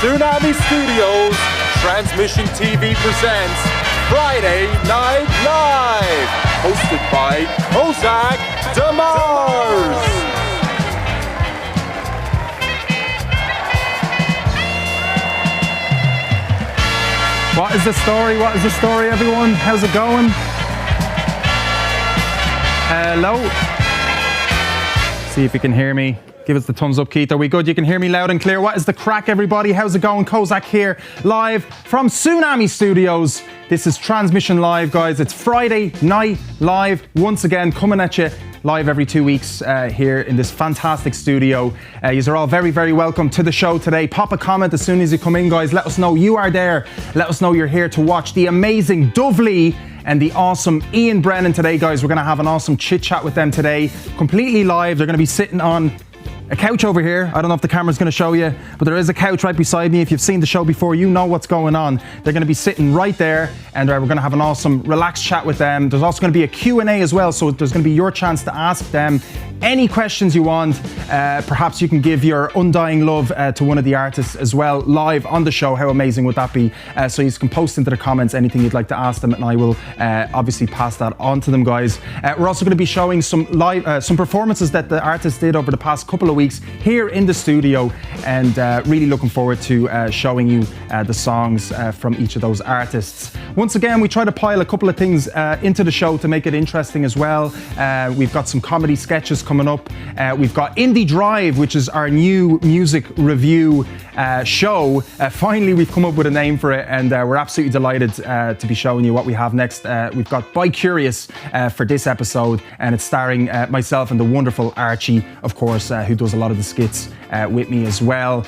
Tsunami Studios, Transmission TV presents Friday Night Live, hosted by Kozak, deMars. What is the story? What is the story, everyone? How's it going? Hello? See if you can hear me. Give us the thumbs up, Keith. Are we good? You can hear me loud and clear. What is the crack, everybody? How's it going? Kozak here, live from Tsunami Studios. This is Transmission Live, guys. It's Friday Night Live, once again, coming at you live every 2 weeks here in this fantastic studio. You are all very, very welcome to the show today. Pop a comment as soon as you come in, guys. Let us know you are there. Let us know you're here to watch the amazing Dubh Lee and the awesome Iann Brennan today, guys. We're going to have an awesome chit chat with them today, completely live. They're going to be sitting on a couch over here. I don't know if the camera's going to show you, but there is a couch right beside me. If you've seen the show before, you know what's going on. They're going to be sitting right there, and we're going to have an awesome relaxed chat with them. There's also going to be a Q&A as well, so there's going to be your chance to ask them any questions you want. Perhaps you can give your undying love to one of the artists as well, live on the show. How amazing would that be? So you can post into the comments anything you'd like to ask them, and I will obviously pass that on to them, guys. We're also going to be showing some live, some performances that the artists did over the past couple of weeks here in the studio, and really looking forward to showing you the songs from each of those artists. Once again, we try to pile a couple of things into the show to make it interesting as well. We've got some comedy sketches coming up. We've got Indie Drive, which is our new music review show. Finally, we've come up with a name for it, and we're absolutely delighted to be showing you what we have next. We've got By Curious for this episode, and it's starring myself and the wonderful Archie, of course, who does a lot of the skits with me as well.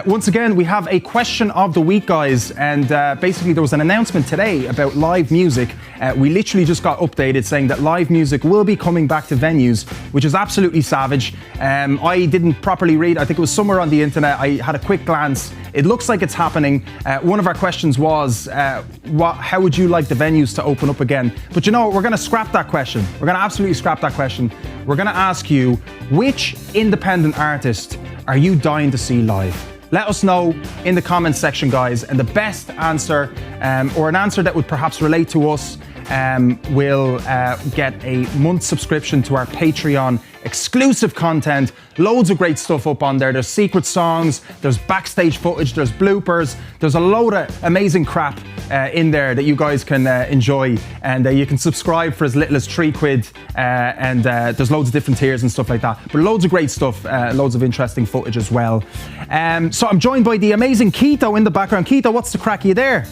Once again, we have a question of the week, guys, and basically there was an announcement today about live music. We literally just got updated saying that live music will be coming back to venues, which is absolutely savage. I didn't properly read. I think it was somewhere on the internet. I had a quick glance. It looks like it's happening. One of our questions was, how would you like the venues to open up again? But you know what? We're going to scrap that question. We're going to absolutely scrap that question. We're going to ask you, which independent artist are you dying to see live? Let us know in the comments section, guys, and the best answer, or an answer that would perhaps relate to us, will get a month subscription to our Patreon, exclusive content, loads of great stuff up on there. There's secret songs, there's backstage footage, there's bloopers, there's a load of amazing crap in there that you guys can enjoy, and you can subscribe for as little as £3, and there's loads of different tiers and stuff like that, but loads of great stuff, loads of interesting footage as well. So I'm joined by the amazing Keito in the background. Keito, what's the crack? Are you there?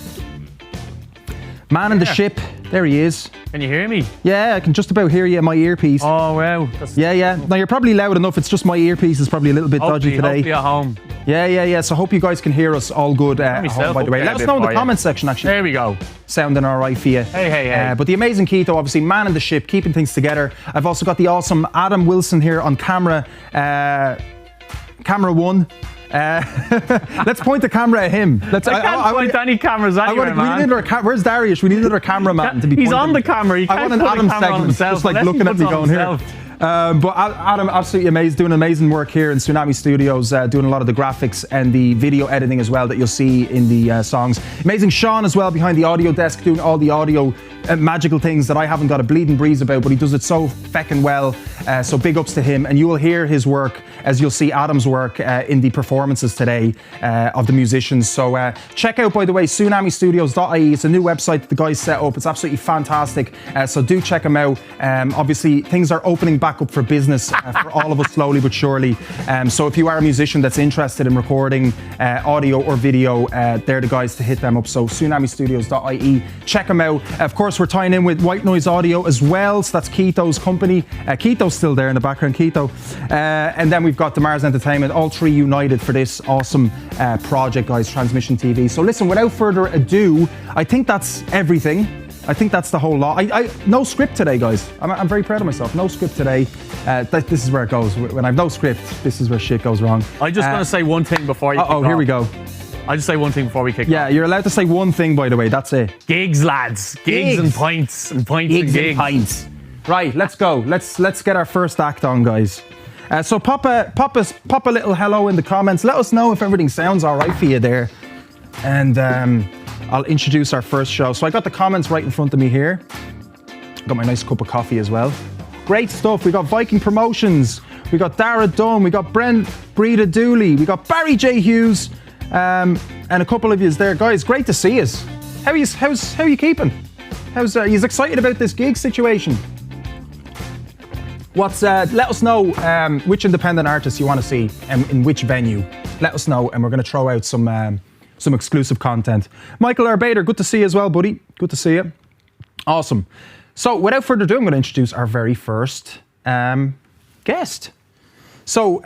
Man in the ship. There he is. Can you hear me? Yeah, I can just about hear you in my earpiece. Oh, wow. Yeah. Now, you're probably loud enough. It's just my earpiece is probably a little bit dodgy today. Hopefully at home. Yeah. So hope you guys can hear us all good at home, by the way. Let us know in the comments section, actually. There we go. Sounding all right for you. Hey. But the amazing Keito, obviously, man in the ship, keeping things together. I've also got the awesome Adam Wilson here on camera. Camera one. Let's point the camera at him. I can't point any cameras anywhere, man. Where's Darius? We need another cameraman to be pointing. He's on the camera. He can't I want an Adam segment, just like looking at me going here. But Adam, absolutely amazing, doing amazing work here in Tsunami Studios, doing a lot of the graphics and the video editing as well that you'll see in the songs. Amazing Sean as well behind the audio desk, doing all the audio magical things that I haven't got a bleeding breeze about, but he does it so feckin' well. So big ups to him, and you will hear his work as you'll see Adam's work in the performances today of the musicians. So check out, by the way, tsunamistudios.ie. It's a new website that the guys set up. It's absolutely fantastic. So do check them out. Obviously, things are opening back up for business for all of us slowly but surely. So if you are a musician that's interested in recording audio or video, they're the guys to hit them up. So tsunamistudios.ie. Check them out. Of course, we're tying in with Whitenoise Audio as well. So that's Keito's company. Keito's still there in the background, Keito. And then we've got deMars Entertainment, all three united for this awesome project, guys, Transmission TV. So listen, without further ado, I think that's everything. I think that's the whole lot. No script today, guys. I'm very proud of myself. No script today. This is where it goes. When I've no script, this is where shit goes wrong. I'm just going to say one thing before you kick off. Here we go. I'll just say one thing before we kick off. Yeah, you're allowed to say one thing, by the way. That's it. Gigs, lads. Gigs and pints. And pints and gigs. And pints. Right, let's go. Let's get our first act on, guys. So pop a little hello in the comments. Let us know if everything sounds all right for you there. And I'll introduce our first show. So I got the comments right in front of me here. Got my nice cup of coffee as well. Great stuff. We got Viking Promotions. We got Dara Dunn. We got Breda Dooley. We got Barry J. Hughes. And a couple of yous there. Guys, great to see us. How are you keeping? How's you excited about this gig situation? Let us know which independent artists you want to see and in which venue. Let us know, and we're going to throw out some exclusive content. Michael Arbader, good to see you as well, buddy. Good to see you. Awesome. So without further ado, I'm going to introduce our very first guest. So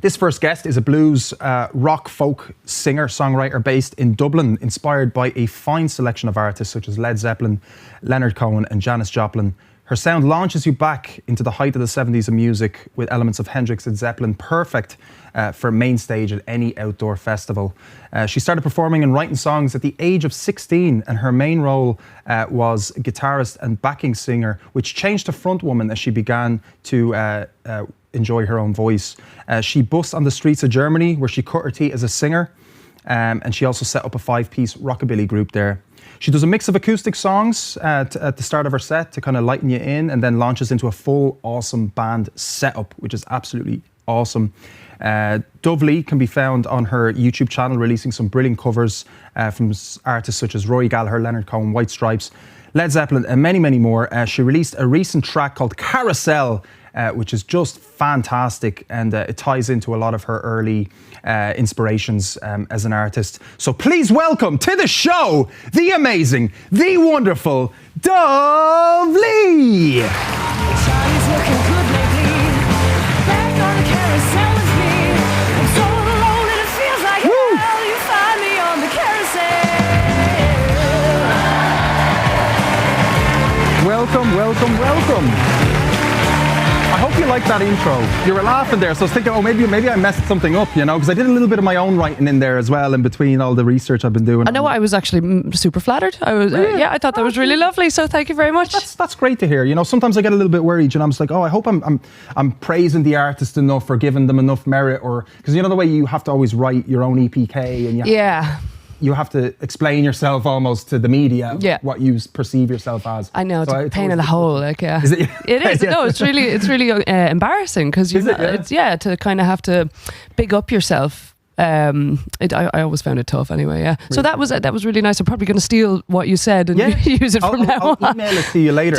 this first guest is a blues rock folk singer-songwriter based in Dublin, inspired by a fine selection of artists such as Led Zeppelin, Leonard Cohen and Janis Joplin. Her sound launches you back into the height of the 70s of music with elements of Hendrix and Zeppelin, perfect for main stage at any outdoor festival. She started performing and writing songs at the age of 16, and her main role was guitarist and backing singer, which changed to frontwoman as she began to enjoy her own voice. She bussed on the streets of Germany, where she cut her teeth as a singer, and she also set up a 5-piece rockabilly group there. She does a mix of acoustic songs at the start of her set to kind of lighten you in, and then launches into a full awesome band setup, which is absolutely awesome. Dubh Lee can be found on her YouTube channel, releasing some brilliant covers from artists such as Roy Gallagher, Leonard Cohen, White Stripes, Led Zeppelin, and many, many more. She released a recent track called Carousel, which is just fantastic, and it ties into a lot of her early inspirations as an artist. So please welcome to the show, the amazing, the wonderful Dubh Lee! Charlie's looking good lately. Back on the carousel with me. I'm so alone and it feels like hell. You find me on the carousel. Welcome, welcome, welcome. I hope you like that intro. You were laughing there, so I was thinking, oh, maybe I messed something up, you know, because I did a little bit of my own writing in there as well, in between all the research I've been doing. I know I was actually super flattered. I was, I thought that was really lovely. So thank you very much. That's great to hear. You know, sometimes I get a little bit worried. You know, I'm just like, oh, I hope I'm praising the artist enough or giving them enough merit, or because you know the way you have to always write your own EPK and you have to explain yourself almost to the media what you perceive yourself as. I know, it's a pain in the hole, like, yeah. Is it? It is. No, it's really embarrassing because to kind of have to big up yourself. I always found it tough anyway, yeah. Really? So that was really nice. I'm probably going to steal what you said and use it from now on. I'll email it to you later.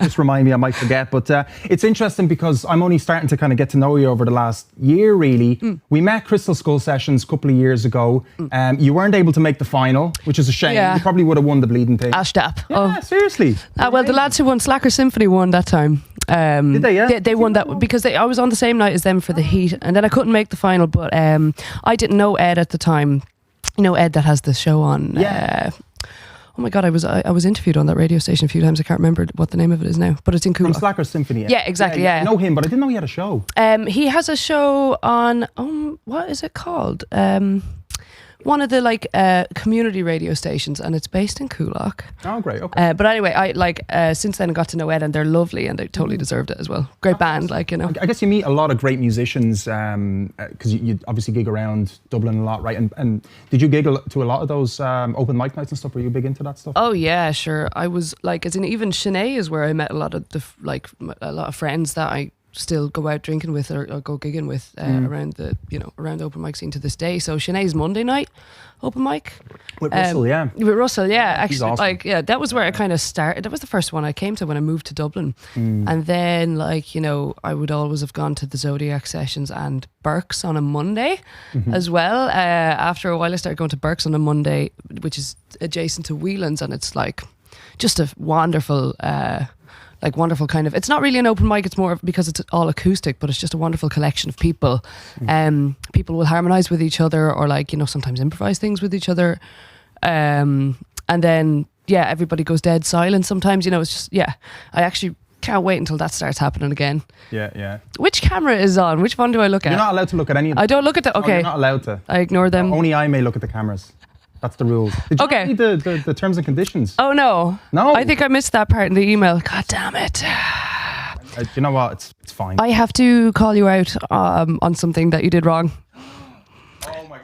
Just remind me, I might forget. But it's interesting because I'm only starting to kind of get to know you over the last year, really. We met Crystal Skull Sessions a couple of years ago. You weren't able to make the final, which is a shame. Yeah. You probably would have won the bleeding thing. Ashdap. Yeah, seriously. Well, the lads who won Slacker Symphony won that time. Did they? Yeah, they won that because I was on the same night as them for the Heat, and then I couldn't make the final. But I didn't know Ed at the time. You know Ed that has the show on. Yeah. Oh my God, I was interviewed on that radio station a few times. I can't remember what the name of it is now, but it's in Coolak. From Slacker Symphony. Yeah, exactly. Yeah, I know him, but I didn't know he had a show. He has a show on. What is it called? One of the community radio stations, and it's based in Coolak. Oh, great. Okay. But anyway, I since then got to know Ed, and they're lovely, and they totally deserved it as well. Great band, like, you know. I guess you meet a lot of great musicians because you obviously gig around Dublin a lot, right? And did you gig to a lot of those open mic nights and stuff? Were you big into that stuff? Oh yeah, sure. I was even Sinead is where I met a lot of friends that I still go out drinking with or go gigging with around the open mic scene to this day. So Sinead's Monday night open mic with Russell, with Russell, actually, awesome. that was where I kind of started. That was the first one I came to when I moved to Dublin, and then I would always have gone to the Zodiac sessions and Burke's on a Monday as well. After a while, I started going to Burke's on a Monday, which is adjacent to Whelan's, and it's like just a wonderful. Wonderful kind of, it's not really an open mic, it's more because it's all acoustic, but it's just a wonderful collection of people. People will harmonise with each other or sometimes improvise things with each other. And then, everybody goes dead silent sometimes, it's just, I actually can't wait until that starts happening again. Yeah. Which camera is on? Which one do I look at? You're not allowed to look at any of them. I don't look at the, okay. No, you're not allowed to. I ignore them. Only I may look at the cameras. That's the rules. Did you read the terms and conditions? Oh, no. No? I think I missed that part in the email. God damn it. you know what? It's fine. I have to call you out on something that you did wrong. Oh my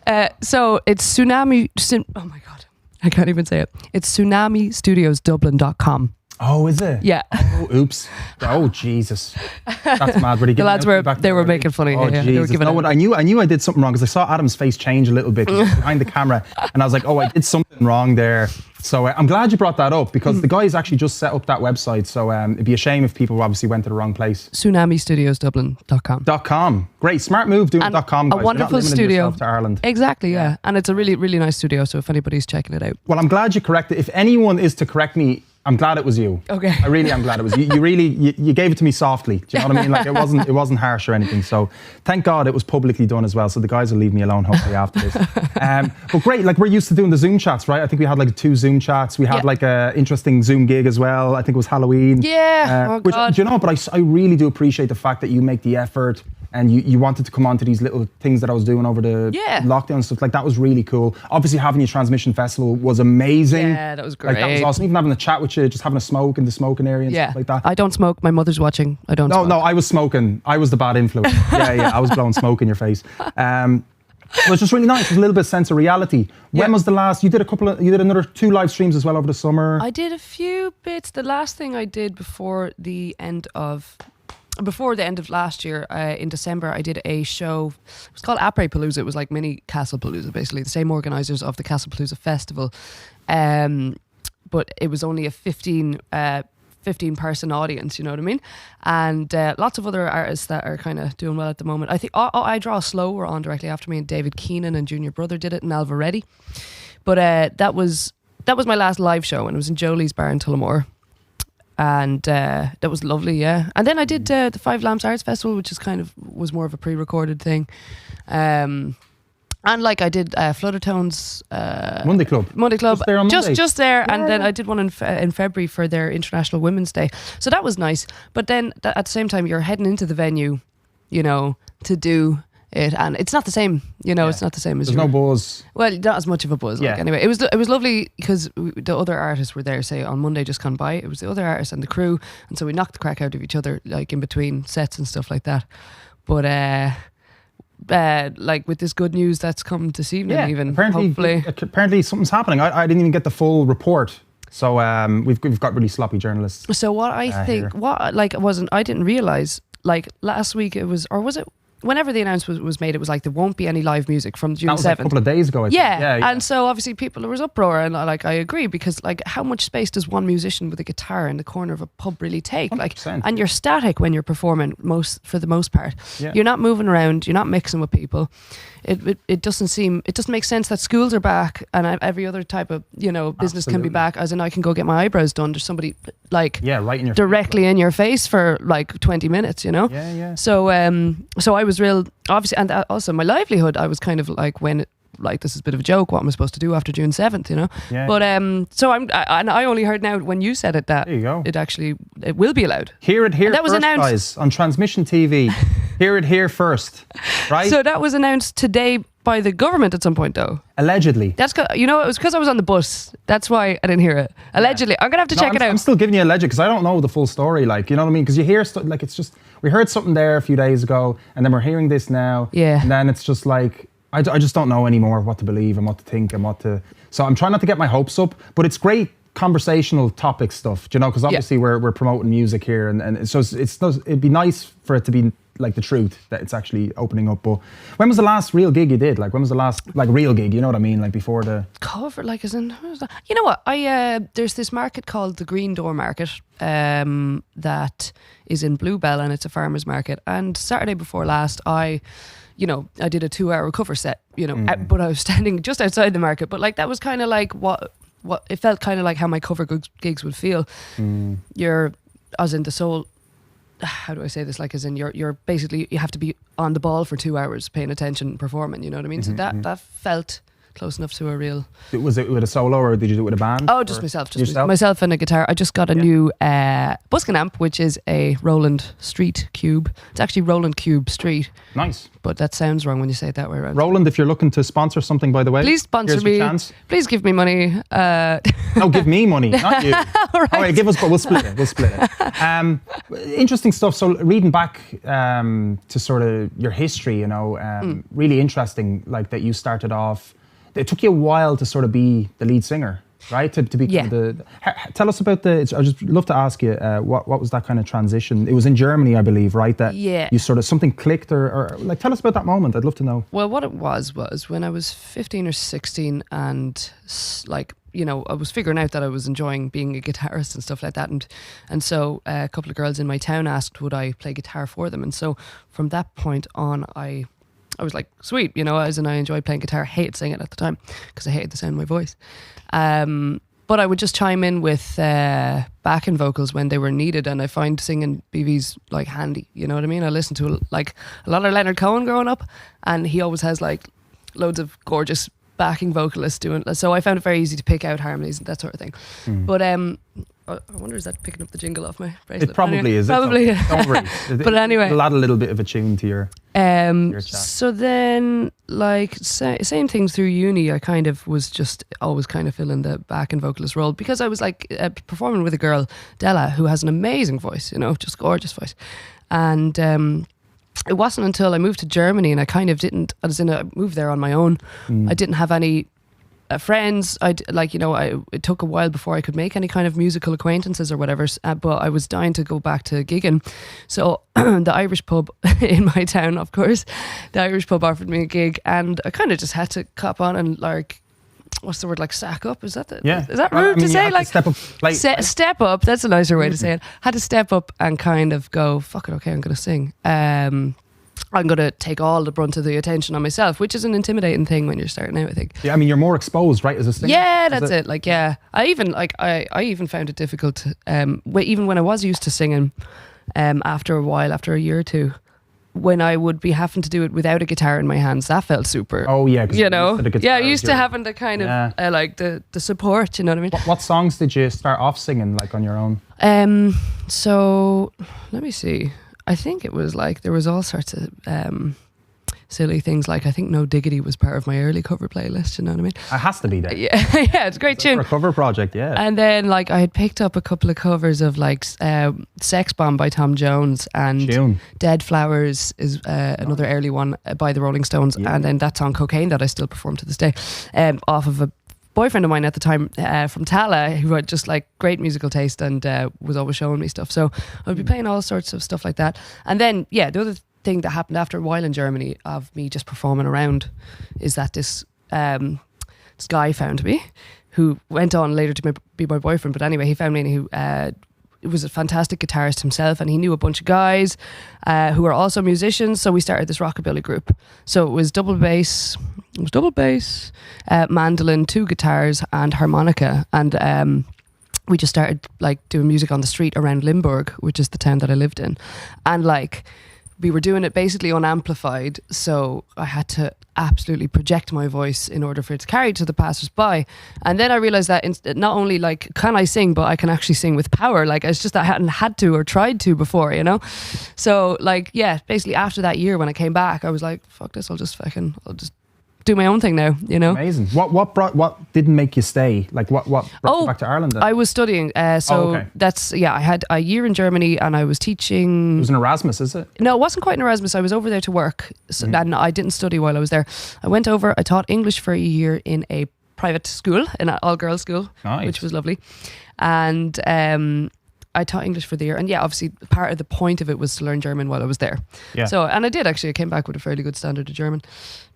God. So it's Tsunami. Oh my God, I can't even say it. It's tsunamistudiosdublin.com. Oh, is it? Yeah. Oh, oops. Oh, Jesus. That's mad. Were they The lads were making fun of you. Oh, Yeah. Jesus. They were giving No, out. I knew I did something wrong because I saw Adam's face change a little bit behind the camera, and I was like, oh, I did something wrong there. So I'm glad you brought that up because the guys actually just set up that website. So it'd be a shame if people obviously went to the wrong place. Tsunamistudiosdublin.com. .com. Great. Smart move doing And .com, guys. a wonderful You're not limiting studio. yourself to Ireland. Exactly, yeah. And it's a really, really nice studio. So if anybody's checking it out. Well, I'm glad you corrected. If anyone is to correct me, I'm glad it was you. Okay. I really am glad it was you. You gave it to me softly. Do you know what I mean? Like it wasn't harsh or anything. So thank God it was publicly done as well. So the guys will leave me alone hopefully after this. But great. Like we're used to doing the Zoom chats, right? I think we had like 2 Zoom chats. We had like a interesting Zoom gig as well. I think it was Halloween. Yeah. Oh, which, God. do you know? But I really do appreciate the fact that you make the effort. And you wanted to come on to these little things that I was doing over the lockdown and stuff. Like, that was really cool. Obviously, having your Transmission Festival was amazing. Yeah, that was great. Like, that was awesome. Even having a chat with you, just having a smoke in the smoking area and stuff like that. I don't smoke. My mother's watching. I don't smoke. No, I was smoking. I was the bad influence. yeah, I was blowing smoke in your face. It was just really nice. It was a little bit of sense of reality. When was the last? You did another 2 live streams as well over the summer. I did a few bits. The last thing I did before the end of last year, in December, I did a show. It was called Après Palooza. It was like mini Castle Palooza, basically the same organisers of the Castle Palooza festival, but it was only a 15 person audience. You know what I mean? And lots of other artists that are kind of doing well at the moment. I think I Draw Slow were on directly after me, and David Keenan and Junior Brother did it, and Alvaretti. But that was my last live show, and it was in Jolie's Bar in Tullamore. And that was lovely, yeah. And then I did the Five Lamps Arts Festival, which was more of a pre-recorded thing. And like I did Fluttertones Monday Club. Just there on Monday. Just there. And then I did one in February for their International Women's Day. So that was nice. But then at the same time, you're heading into the venue, you know, to do it, and it's not the same, you know. It's not the same as there's no buzz. Well, not as much of a buzz. Like, anyway, it was lovely because the other artists were there. Say on Monday just gone by, it was the other artists and the crew, and so we knocked the crack out of each other, like in between sets and stuff like that. But like with this good news that's come this evening, even apparently something's happening. I didn't even get the full report. So we've got really sloppy journalists. So what I think, I didn't realize, like last week it was, or was it? Whenever the announcement was made, it was like there won't be any live music from June 7th. That was like a couple of days ago, I think. Yeah. And so obviously there was uproar, and like I agree, because like how much space does one musician with a guitar in the corner of a pub really take? 100%. Like, and you're static when you're performing for the most part. Yeah. You're not moving around, you're not mixing with people. It doesn't make sense that schools are back and every other type of, you know, business can be back, as in I can go get my eyebrows done. There's somebody like right in your directly in your face for like 20 minutes, you know? Yeah. So I was real, obviously, and also my livelihood, I was kind of like, this is a bit of a joke, what am I supposed to do after June 7th, you know? Yeah. But so I only heard now when you said it that there you go. It will be allowed. Hear it here that was first, announced, guys, on Transmission TV. Hear it here first, right? So that was announced today by the government at some point, though. Allegedly. That's it was because I was on the bus. That's why I didn't hear it. Allegedly. I'm gonna have to check it out. I'm still giving you alleged because I don't know the full story. Like, you know what I mean? Because you hear stuff like, it's just, we heard something there a few days ago, and then we're hearing this now. Yeah. And then it's just like, I just don't know anymore what to believe and what to think and what to. So I'm trying not to get my hopes up, but it's great conversational topic stuff, you know, because obviously we're promoting music here, and so it'd be nice for it to be like the truth that it's actually opening up. But when was the last real gig you did? Like, when was the last like real gig? You know what I mean? Like before the cover, like as in, you know what? There's this market called the Green Door Market that is in Bluebell, and it's a farmers market. And Saturday before last, I did a 2-hour cover set, but I was standing just outside the market. But like that was kind of like what it felt kind of like how my cover gigs would feel. You're, as in the soul, how do I say this? Like, as in you're basically, you have to be on the ball for 2 hours, paying attention, performing. You know what I mean? So that felt close enough to a real. Was it with a solo or did you do it with a band? Oh, just myself. Myself and a guitar. I just got a new busking amp, which is a Roland Street Cube. It's actually Roland Cube Street. Nice. But that sounds wrong when you say it that way around. Roland, if you're looking to sponsor something, by the way, please sponsor here's me. your chance. Please give me money. No, give me money, not you. All right, give us, but we'll split it. Interesting stuff. So reading back to sort of your history, really interesting, like that you started off. It took you a while to sort of be the lead singer, right? To be kind of tell us about I just love to ask you what was that kind of transition? It was in Germany, I believe, right? That you sort of something clicked, or like tell us about that moment. I'd love to know. Well, what it was when I was 15 or 16, and like I was figuring out that I was enjoying being a guitarist and stuff like that, and so a couple of girls in my town asked would I play guitar for them, and so from that point on I was like, sweet, as in I enjoyed playing guitar. I hated singing at the time because I hated the sound of my voice. But I would just chime in with backing vocals when they were needed, and I find singing BV's like handy, you know what I mean? I listened to like a lot of Leonard Cohen growing up, and he always has like loads of gorgeous backing vocalists doing, so I found it very easy to pick out harmonies and that sort of thing. But I wonder, is that picking up the jingle off my bracelet? It probably is. Probably. Don't worry. But anyway, it'll add a little bit of a tune to your chat. So then, like, same things through uni, I kind of was just always kind of filling the backing vocalist role because I was like performing with a girl, Della, who has an amazing voice, just gorgeous voice. And it wasn't until I moved to Germany and I kind of didn't, I moved there on my own. I didn't have any friends. It took a while before I could make any kind of musical acquaintances or whatever, but I was dying to go back to gigging. So the Irish pub in my town, of course, the Irish pub offered me a gig, and I kind of just had to cop on and like, what's the word, like sack up? Is that is that rude to say? Like step up, step up. That's a nicer way to say it. Had to step up and kind of go, fuck it, okay, I'm going to sing. I'm going to take all the brunt of the attention on myself, which is an intimidating thing when you're starting out, I think. Yeah, I mean, you're more exposed, right, as a singer? Yeah, that's it. Like, yeah. I even found it difficult, even when I was used to singing, after a while, after a year or two, when I would be having to do it without a guitar in my hands, that felt super. Oh, yeah. Used to having the kind of, like, the support, you know what I mean? What songs did you start off singing, like, on your own? So, let me see. I think it was like, there was all sorts of silly things, like I think No Diggity was part of my early cover playlist, you know what I mean? It has to be there. Yeah, yeah, it's a great tune. For a cover project, yeah. And then like I had picked up a couple of covers of like Sex Bomb by Tom Jones, and Tune. Dead Flowers is another early one by the Rolling Stones, and then that song Cocaine that I still perform to this day, off of a boyfriend of mine at the time from Tala, who had just like great musical taste and was always showing me stuff. So I would be playing all sorts of stuff like that. And then, the other thing that happened after a while in Germany of me just performing around is that this guy found me, who went on later to be my boyfriend. But anyway, he found me, and he was a fantastic guitarist himself, and he knew a bunch of guys who were also musicians. So we started this rockabilly group. So it was double bass, mandolin, 2 guitars and harmonica. And we just started like doing music on the street around Limburg, which is the town that I lived in. And like, we were doing it basically unamplified, so I had to absolutely project my voice in order for it to carry to the passers-by. And then I realised that not only like can I sing, but I can actually sing with power. Like it's just I hadn't had to or tried to before, you know? So like, yeah, basically after that year when I came back, I was like, fuck this, I'll just do my own thing now, you know? Amazing. What didn't make you stay? Like what brought you back to Ireland then? I was studying, that's, I had a year in Germany and I was teaching. It was an Erasmus, is it? No, it wasn't quite an Erasmus. I was over there to work, and I didn't study while I was there. I went over, I taught English for a year in a private school, in an all-girls school, which was lovely. And I taught English for the year, and obviously part of the point of it was to learn German while I was there. Yeah. So, and I did actually, I came back with a fairly good standard of German.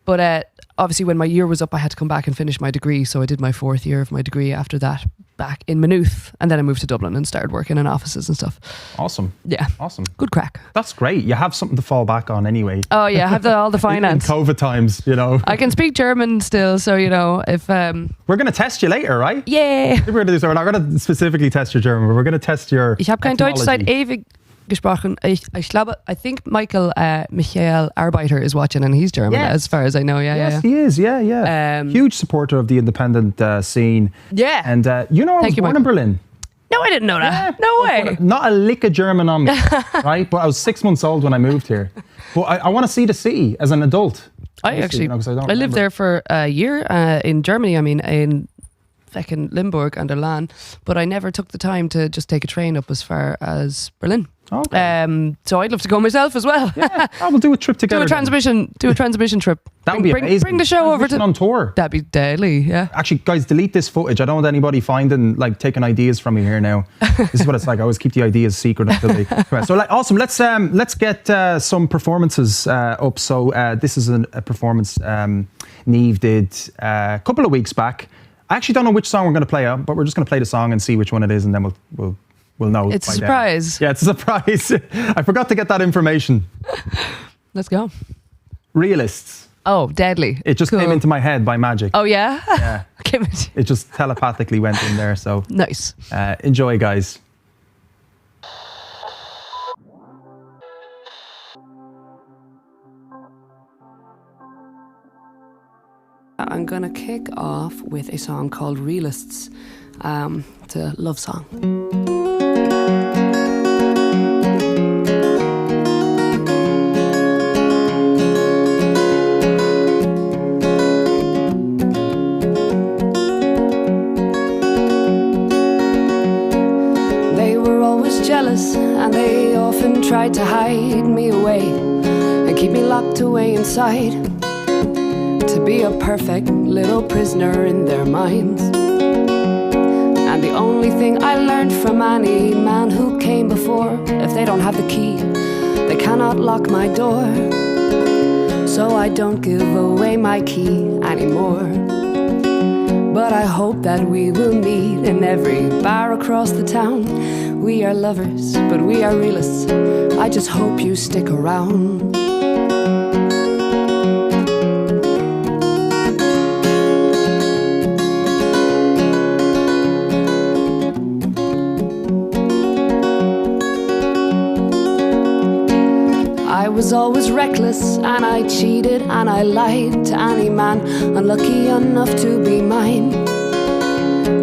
But obviously when my year was up, I had to come back and finish my degree. So I did my 4th year of my degree after that back in Maynooth. And then I moved to Dublin and started working in offices and stuff. Awesome. Yeah. Awesome. Good crack. That's great. You have something to fall back on anyway. Oh yeah, I have all the finance. In COVID times, you know. I can speak German still, so you know, if... We're going to test you later, right? Yeah. We're not going to specifically test your German, but we're going to test your Ich habe kein Deutsch seit ewig... gesprochen. I think Michael Arbeiter is watching, and he's German, as far as I know. Yes, he is. Yeah. Huge supporter of the independent scene. Yeah. And I was born in Berlin. No, I didn't know that. No way. Not a lick of German on me, right? But I was 6 months old when I moved here. But I want to see the city as an adult. I lived there for a year in Germany. I mean, in fucking Limburg and Erlangen, but I never took the time to just take a train up as far as Berlin. Okay. So I'd love to go myself as well. Yeah, I will do a trip together. Do a transmission trip. That would be amazing. Bring the show over to on tour. That'd be deadly. Yeah. Actually, guys, delete this footage. I don't want anybody finding taking ideas from me here now. This is what it's like. I always keep the ideas secret until they come out. So awesome. Let's get some performances up. So this is a performance Niamh did a couple of weeks back. I actually don't know which song we're going to play but we're just going to play the song and see which one it is, and then we'll know. It's a surprise. Yeah, it's a surprise. I forgot to get that information. Let's go. Realists. Oh, deadly. It just came into my head by magic. Oh, yeah? Yeah. It just telepathically went in there. So nice. Enjoy, guys. I'm going to kick off with a song called Realists. It's a love song. They were always jealous, and they often tried to hide me away and keep me locked away inside, to be a perfect little prisoner in their minds. And the only thing I learned from any man who came before, if they don't have the key, they cannot lock my door. So I don't give away my key anymore. But I hope that we will meet in every bar across the town. We are lovers, but we are realists. I just hope you stick around. I was always reckless, and I cheated and I lied to any man unlucky enough to be mine.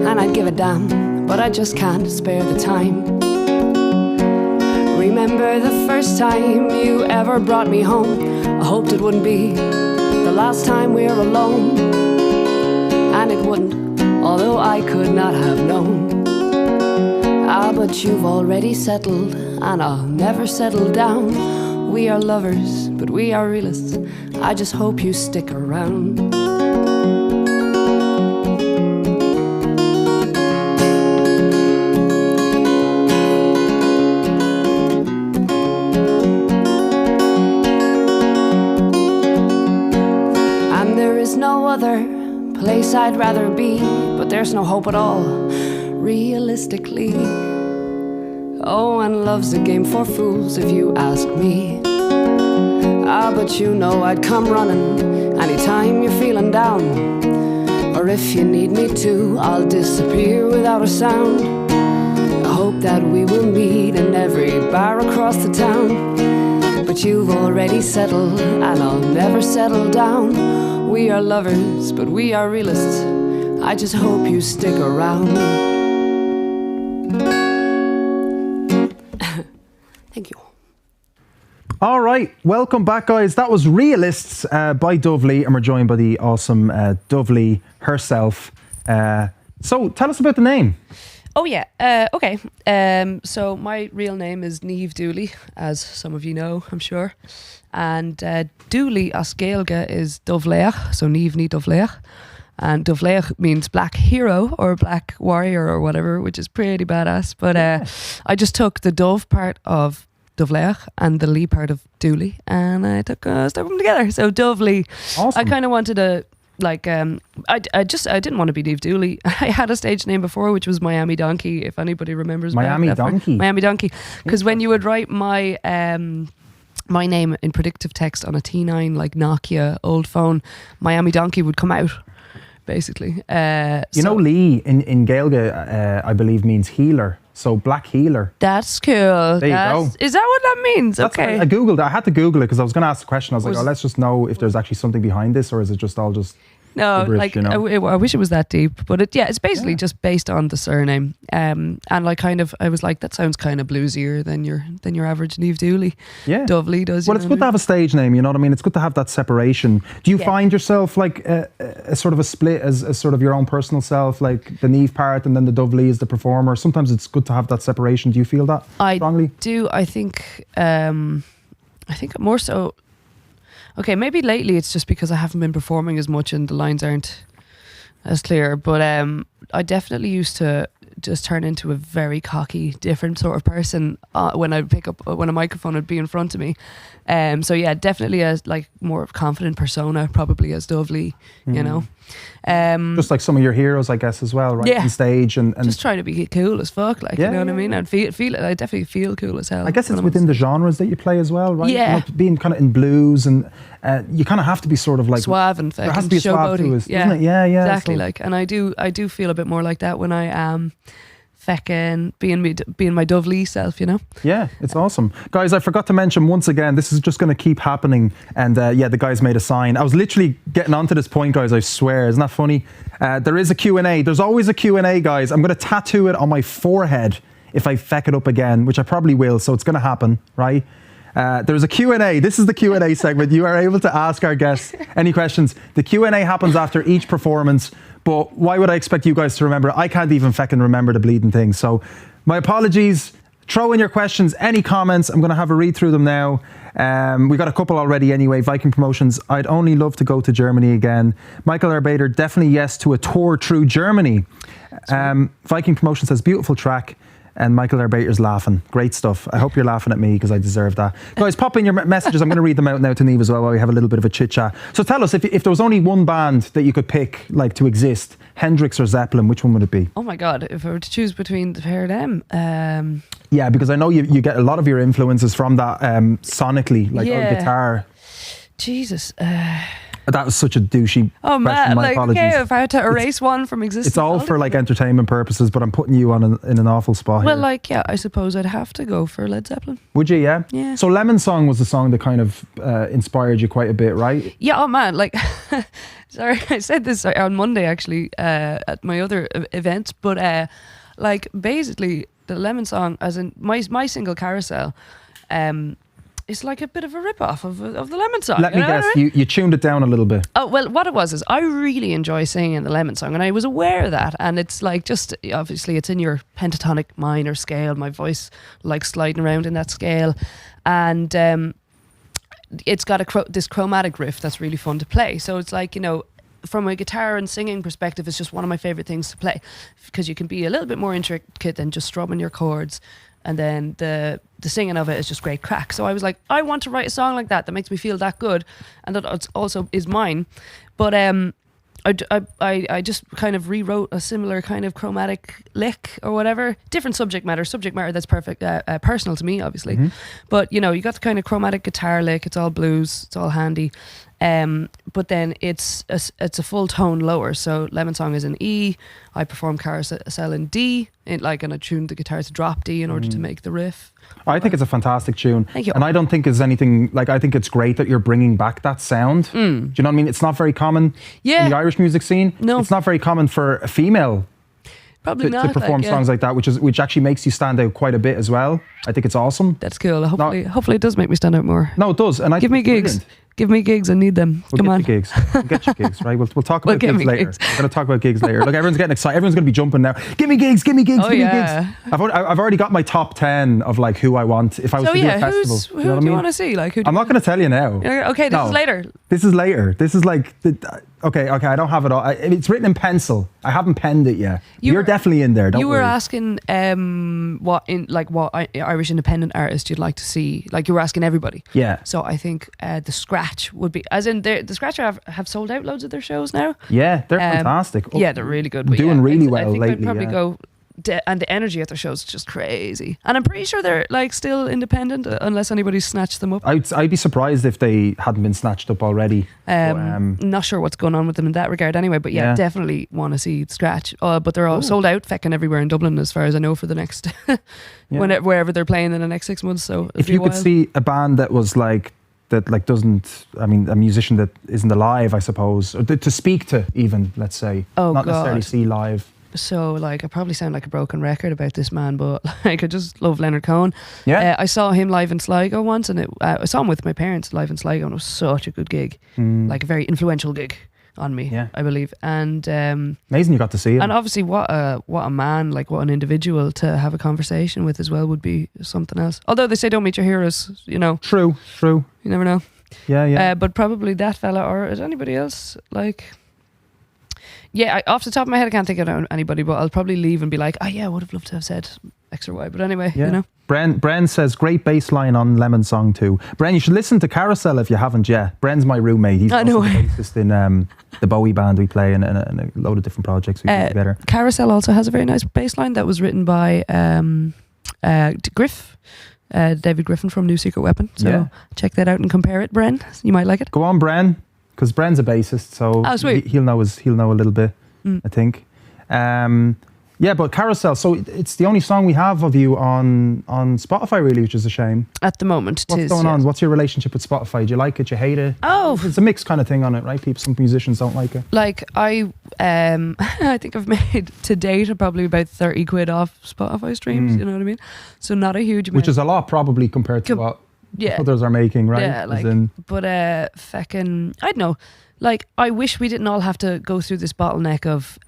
And I'd give a damn, but I just can't spare the time. Remember the first time you ever brought me home? I hoped it wouldn't be the last time we're alone. And it wouldn't, although I could not have known. But you've already settled, and I'll never settle down. We are lovers, but we are realists. I just hope you stick around. And there is no other place I'd rather be, but there's no hope at all, realistically. Oh, and love's a game for fools if you ask me. But you know I'd come running anytime you're feeling down. Or if you need me to, I'll disappear without a sound. I hope that we will meet in every bar across the town. But you've already settled, and I'll never settle down. We are lovers, but we are realists. I just hope you stick around. Thank you. All right, welcome back, guys. That was Realists by Dubh Lee, and we're joined by the awesome Dubh Lee herself. So tell us about the name. Oh, yeah. Okay. So my real name is Niamh Dooley, as some of you know, I'm sure. And Dooley as Gaeilge is Dubh Leach, so Niamh ní Dubh Leach. And Dubh Leach means black hero or black warrior or whatever, which is pretty badass. But I just took the Dubh part of Dubh Leach and the Lee part of Dooley, and I stuck them together. So Dubh Lee. Awesome. I kind of wanted to I didn't want to be Niamh Dooley. I had a stage name before, which was Miami Donkey, if anybody remembers. Miami Donkey. Miami Donkey. Because when you would write my my name in predictive text on a T9 like Nokia old phone, Miami Donkey would come out, basically. You know, Lee in Gaeilge, I believe, means healer. So Black Healer. That's cool. There you go. Is that what that means? Okay. I googled it. I had to Google it because I was going to ask the question. I was like, let's just know if there's actually something behind this, or is it just all just... No, gibberish, like I wish it was that deep, but it's basically just based on the surname, and like kind of I was like, that sounds kind of bluesier than your average Niamh Dooley. Yeah, Dubh Lee does. Well, it's good to have a stage name. You know what I mean? It's good to have that separation. Do you find yourself like a sort of a split as sort of your own personal self, like the Niamh part and then the Dubh Lee as the performer? Sometimes it's good to have that separation. Do you feel that strongly? I do. I think more so. Okay, maybe lately it's just because I haven't been performing as much and the lines aren't as clear. But I definitely used to just turn into a very cocky, different sort of person when I pick up when a microphone would be in front of me. So yeah, definitely a like more confident persona, probably as Dubh Lee, you know. Just like some of your heroes, I guess, as well, right? Yeah. On stage and just trying to be cool as fuck, like, you know what I mean? And feel it. I definitely feel cool as hell. I guess it's within the genres that you play as well, right? Yeah. You know, being kind of in blues and you kind of have to be sort of like suave and there has to be a suave to it, doesn't it? Yeah, exactly. So. Like, and I do feel a bit more like that when I am feckin' being my Dubh Lee self, you know? Yeah, it's awesome. Guys, I forgot to mention once again, this is just going to keep happening. And the guys made a sign. I was literally getting onto this point, guys, I swear. Isn't that funny? There is a Q&A. There's always a Q&A, guys. I'm going to tattoo it on my forehead if I feck it up again, which I probably will. So it's going to happen, right? There's a Q&A. This is the Q&A segment. You are able to ask our guests any questions. The Q&A happens after each performance. But why would I expect you guys to remember? I can't even feckin' remember the bleeding thing. So my apologies. Throw in your questions, any comments. I'm going to have a read through them now. We got a couple already anyway. Viking Promotions, I'd only love to go to Germany again. Michael Arbeiter, definitely yes to a tour through Germany. Viking Promotions says, beautiful track. And Michael Arbeiter's laughing. Great stuff. I hope you're laughing at me because I deserve that. Guys, pop in your messages. I'm going to read them out now to Niamh as well while we have a little bit of a chit chat. So tell us, if there was only one band that you could pick, like, to exist, Hendrix or Zeppelin, which one would it be? Oh my God, if I were to choose between the pair of them. Yeah, because I know you get a lot of your influences from that sonically, like guitar. Jesus. That was such a douchey question. My like, apologies. okay, if I had to erase one from existence. It's all for like entertainment purposes, but I'm putting you on in an awful spot well, here. like, yeah, I suppose I'd have to go for Led Zeppelin. Would you, yeah? Yeah. So Lemon Song was the song that kind of inspired you quite a bit, right? Yeah, oh man, like, sorry, I said this on Monday actually at my other event, but like basically the Lemon Song, as in my single Carousel, it's like a bit of a rip-off of the Lemon Song. Let me guess, you tuned it down a little bit. Oh, well, what it was is I really enjoy singing the Lemon Song, and I was aware of that, and it's like just, obviously it's in your pentatonic minor scale, my voice like sliding around in that scale, and it's got this chromatic riff that's really fun to play, so it's like, you know, from a guitar and singing perspective, it's just one of my favorite things to play, because you can be a little bit more intricate than just strumming your chords. And then the singing of it is just great crack. So I was like, I want to write a song like that makes me feel that good, and that it's also is mine. But I just kind of rewrote a similar kind of chromatic lick or whatever, different subject matter that's perfect, personal to me, obviously. Mm-hmm. But you know, you got the kind of chromatic guitar lick. It's all blues. It's all handy. But then it's a full tone lower. So Lemon Song is in E. I perform Carousel in D, and I tuned the guitar to drop D in order to make the riff. I think it's a fantastic tune. Thank you. And I don't think there's anything, like, I think it's great that you're bringing back that sound. Do you know what I mean? It's not very common in the Irish music scene. No. It's not very common for a female Probably to perform songs like that, which actually makes you stand out quite a bit as well. I think it's awesome. That's cool. Hopefully it does make me stand out more. No, it does. And Give me gigs. Brilliant. Give me gigs. I need them. Come on. Gigs. We'll get you gigs, right? We'll talk about gigs later. Gigs. We're going to talk about gigs later. Look, everyone's getting excited. Everyone's going to be jumping now. Give me gigs. Give me gigs. Give me gigs. I've already got my top 10 of like who I want if I was to do a festival. Who do you want to see? Like, I'm not going to tell you now. Okay, this is later. This is later. This is like okay. I don't have it all. It's written in pencil. I haven't penned it yet. You're definitely in there. Don't worry. You were asking what Irish independent artist you'd like to see. Like, you were asking everybody. Yeah. So I think the Scratch would be, as in the Scratch have sold out loads of their shows now. Yeah, they're fantastic. Yeah, they're really good. Doing really well I think lately. I'd probably go and the energy at their shows is just crazy. And I'm pretty sure they're like still independent unless anybody snatched them up. I'd be surprised if they hadn't been snatched up already. Not sure what's going on with them in that regard anyway, but yeah. Definitely want to see Scratch. But they're all sold out fecking everywhere in Dublin as far as I know for the next wherever they're playing in the next 6 months. So if you could see a band that was like that, like doesn't, I mean, a musician that isn't alive, I suppose, or to speak to even, let's say, not necessarily see live. So like I probably sound like a broken record about this man, but like I just love Leonard Cohen. Yeah, I saw him live in Sligo once, and I saw him with my parents live in Sligo, and it was such a good gig, like a very influential gig on me, I believe. And amazing you got to see him. And obviously what a man, like what an individual to have a conversation with as well would be something else. Although they say don't meet your heroes, you know. True. You never know. Yeah. But probably that fella, or is anybody else like... Yeah, off the top of my head, I can't think of anybody, but I'll probably leave and be like, I would have loved to have said X or Y. But anyway, you know. Bren says, great bass line on Lemon Song too. Bren, you should listen to Carousel if you haven't yet. Bren's my roommate. He's also the bassist in the Bowie band we play and a load of different projects we do together. Carousel also has a very nice bass line that was written by David Griffin from New Secret Weapon. So check that out and compare it, Bren. You might like it. Go on, Bren. Because Bren's a bassist, so he'll know a little bit, I think. But Carousel. So it's the only song we have of you on Spotify, really, which is a shame. At the moment, what's going on? What's your relationship with Spotify? Do you like it? Do you hate it? Oh, it's a mixed kind of thing on it, right? Some musicians don't like it. Like I think I've made to date probably about 30 quid off Spotify streams. You know what I mean? So not a huge amount. Which is a lot, probably compared to what others are making, right? Yeah, but feckin', I don't know. Like, I wish we didn't all have to go through this bottleneck of,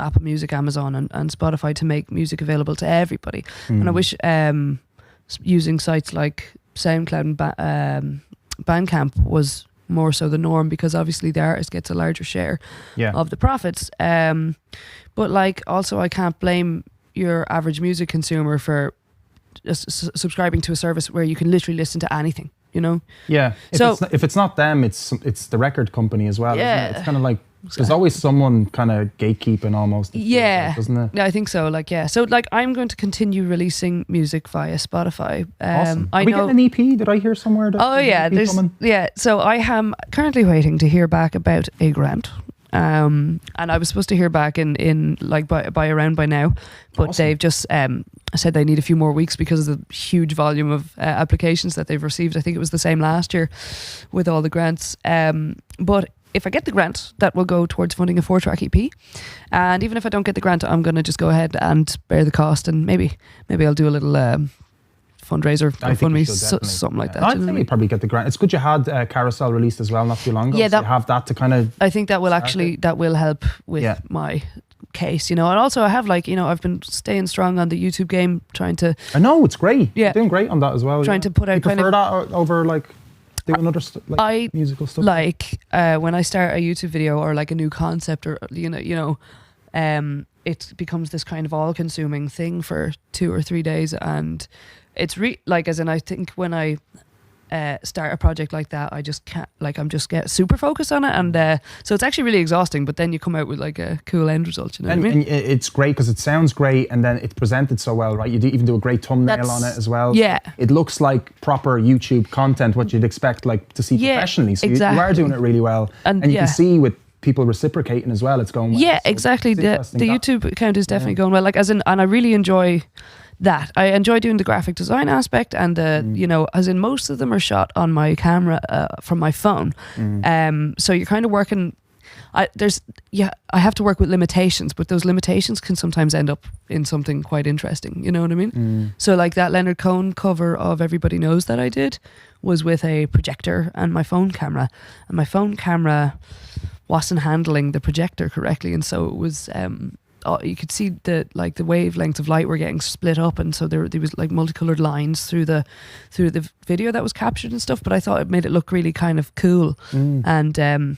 Apple Music, Amazon, and Spotify to make music available to everybody. And I wish using sites like SoundCloud and Bandcamp was more so the norm, because obviously the artist gets a larger share of the profits. But like, also, I can't blame your average music consumer for subscribing to a service where you can literally listen to anything, you know? Yeah. If it's not them, it's the record company as well. Yeah. Isn't it? It's kind of like there's always someone kind of gatekeeping almost. Yeah. Doesn't it? Yeah, I think so. Like, yeah. So like, I'm going to continue releasing music via Spotify. Awesome. Are we getting an EP? Did I hear somewhere? So I am currently waiting to hear back about a grant. And I was supposed to hear back in like by around by now, but awesome. They've just said they need a few more weeks because of the huge volume of applications that they've received. I think it was the same last year with all the grants. But if I get the grant, that will go towards funding a 4-track EP. And even if I don't get the grant, I'm going to just go ahead and bear the cost, and maybe I'll do a little fundraiser, GoFundMe, something like that. I think you probably get the grant. It's good you had Carousel released as well not too long ago. Yeah, so you have that to kind of. I think that will help with my case, you know. And also I have I've been staying strong on the YouTube game, trying to. I know, it's great. Yeah, you're doing great on that as well. Trying to put out. You prefer that over like doing other musical stuff. Like when I start a YouTube video or like a new concept, or it becomes this kind of all-consuming thing for 2 or 3 days, and it's I think when I start a project like that, I just can't, I'm just get super focused on it, and so it's actually really exhausting, but then you come out with like a cool end result, you know what I mean? And it's great because it sounds great, and then it's presented so well, right? You even do a great thumbnail on it as well. Yeah. So it looks like proper YouTube content, what you'd expect to see professionally. So you are doing it really well. And you can see with people reciprocating as well, it's going well. Yeah, so exactly. The YouTube account is definitely going well. And I really enjoy that. I enjoy doing the graphic design aspect, and as in most of them are shot on my camera from my phone. So you're kind of working. I have to work with limitations, but those limitations can sometimes end up in something quite interesting. You know what I mean? So like that Leonard Cohen cover of Everybody Knows That I did was with a projector and my phone camera, and my phone camera wasn't handling the projector correctly, and so it was. You could see the wavelengths of light were getting split up, and so there was like multicolored lines through the video that was captured and stuff. But I thought it made it look really kind of cool, and the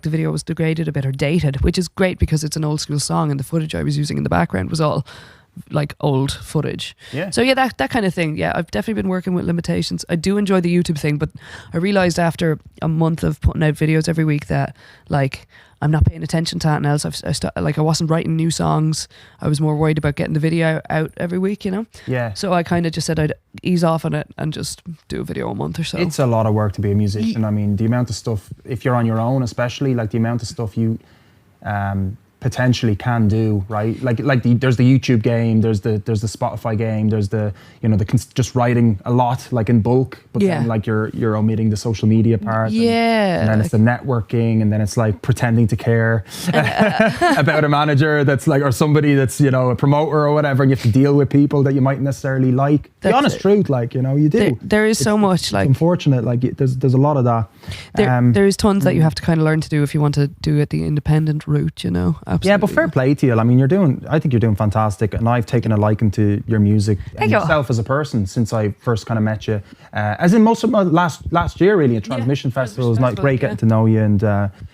video was degraded a bit or dated, which is great because it's an old school song, and the footage I was using in the background was all like old footage. Yeah. So yeah, that kind of thing. Yeah, I've definitely been working with limitations. I do enjoy the YouTube thing, but I realized after a month of putting out videos every week that like I'm not paying attention to anything else. I wasn't writing new songs. I was more worried about getting the video out every week, you know? Yeah. So I kind of just said I'd ease off on it and just do a video a month or so. It's a lot of work to be a musician. I mean, the amount of stuff, if you're on your own especially, like the amount of stuff you potentially can do, right? There's the YouTube game, there's the Spotify game, there's the just writing a lot, like in bulk, but then like you're omitting the social media part. And then it's the networking, and then it's like pretending to care about a manager that's like, or somebody that's, a promoter or whatever, and you have to deal with people that you might necessarily like. The honest truth, like, you do. There is so much, like, unfortunate, like there's a lot of that. There's tons that you have to kind of learn to do if you want to do it the independent route, Absolutely. Yeah, but fair play to you. I mean, I think you're doing fantastic, and I've taken a liking to your music and yourself as a person since I first kind of met you. As in most of my last year, really, at Transmission Festival. It was great getting to know you, and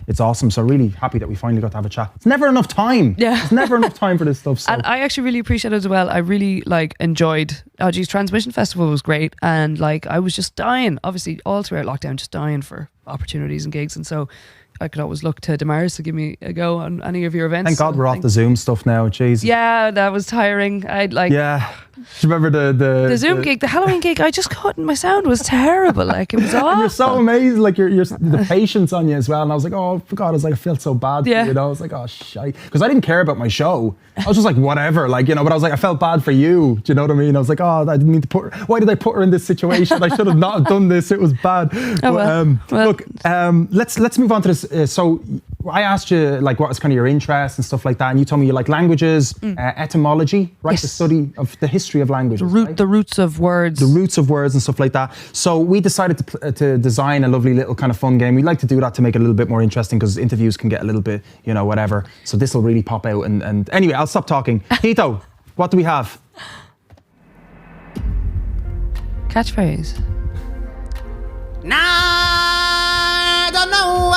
it's awesome. So really happy that we finally got to have a chat. It's never enough time. Yeah, it's never enough time for this stuff. So. And I actually really appreciate it as well. I really enjoyed. Transmission Festival was great, and I was just dying. Obviously, all throughout lockdown, just dying for opportunities and gigs, and so. I could always look to deMars to give me a go on any of your events. Thank God we're off the Zoom stuff now. Jesus. Yeah, that was tiring. Yeah. Do you remember the Zoom gig, the Halloween gig? I just couldn't. My sound was terrible. It was awful. And you're so amazing. Like you're the patience on you as well. And I was like, oh God, I was like, I felt so bad. For you, I was like, oh shite, because I didn't care about my show. I was just like, whatever, but I was like, I felt bad for you. Do you know what I mean? I was like, oh, I didn't mean to put her. Why did I put her in this situation? I should have not done this. It was bad. Look, let's move on to this. So I asked you what was kind of your interest and stuff like that, and you told me you like languages, etymology, right? Yes. The study of the history of languages, the roots of words, and stuff like that. So we decided to design a lovely little kind of fun game. We like to do that to make it a little bit more interesting because interviews can get a little bit, whatever. So this will really pop out. And anyway, I'll stop talking. Hito, what do we have? Catchphrase. Nah, I don't know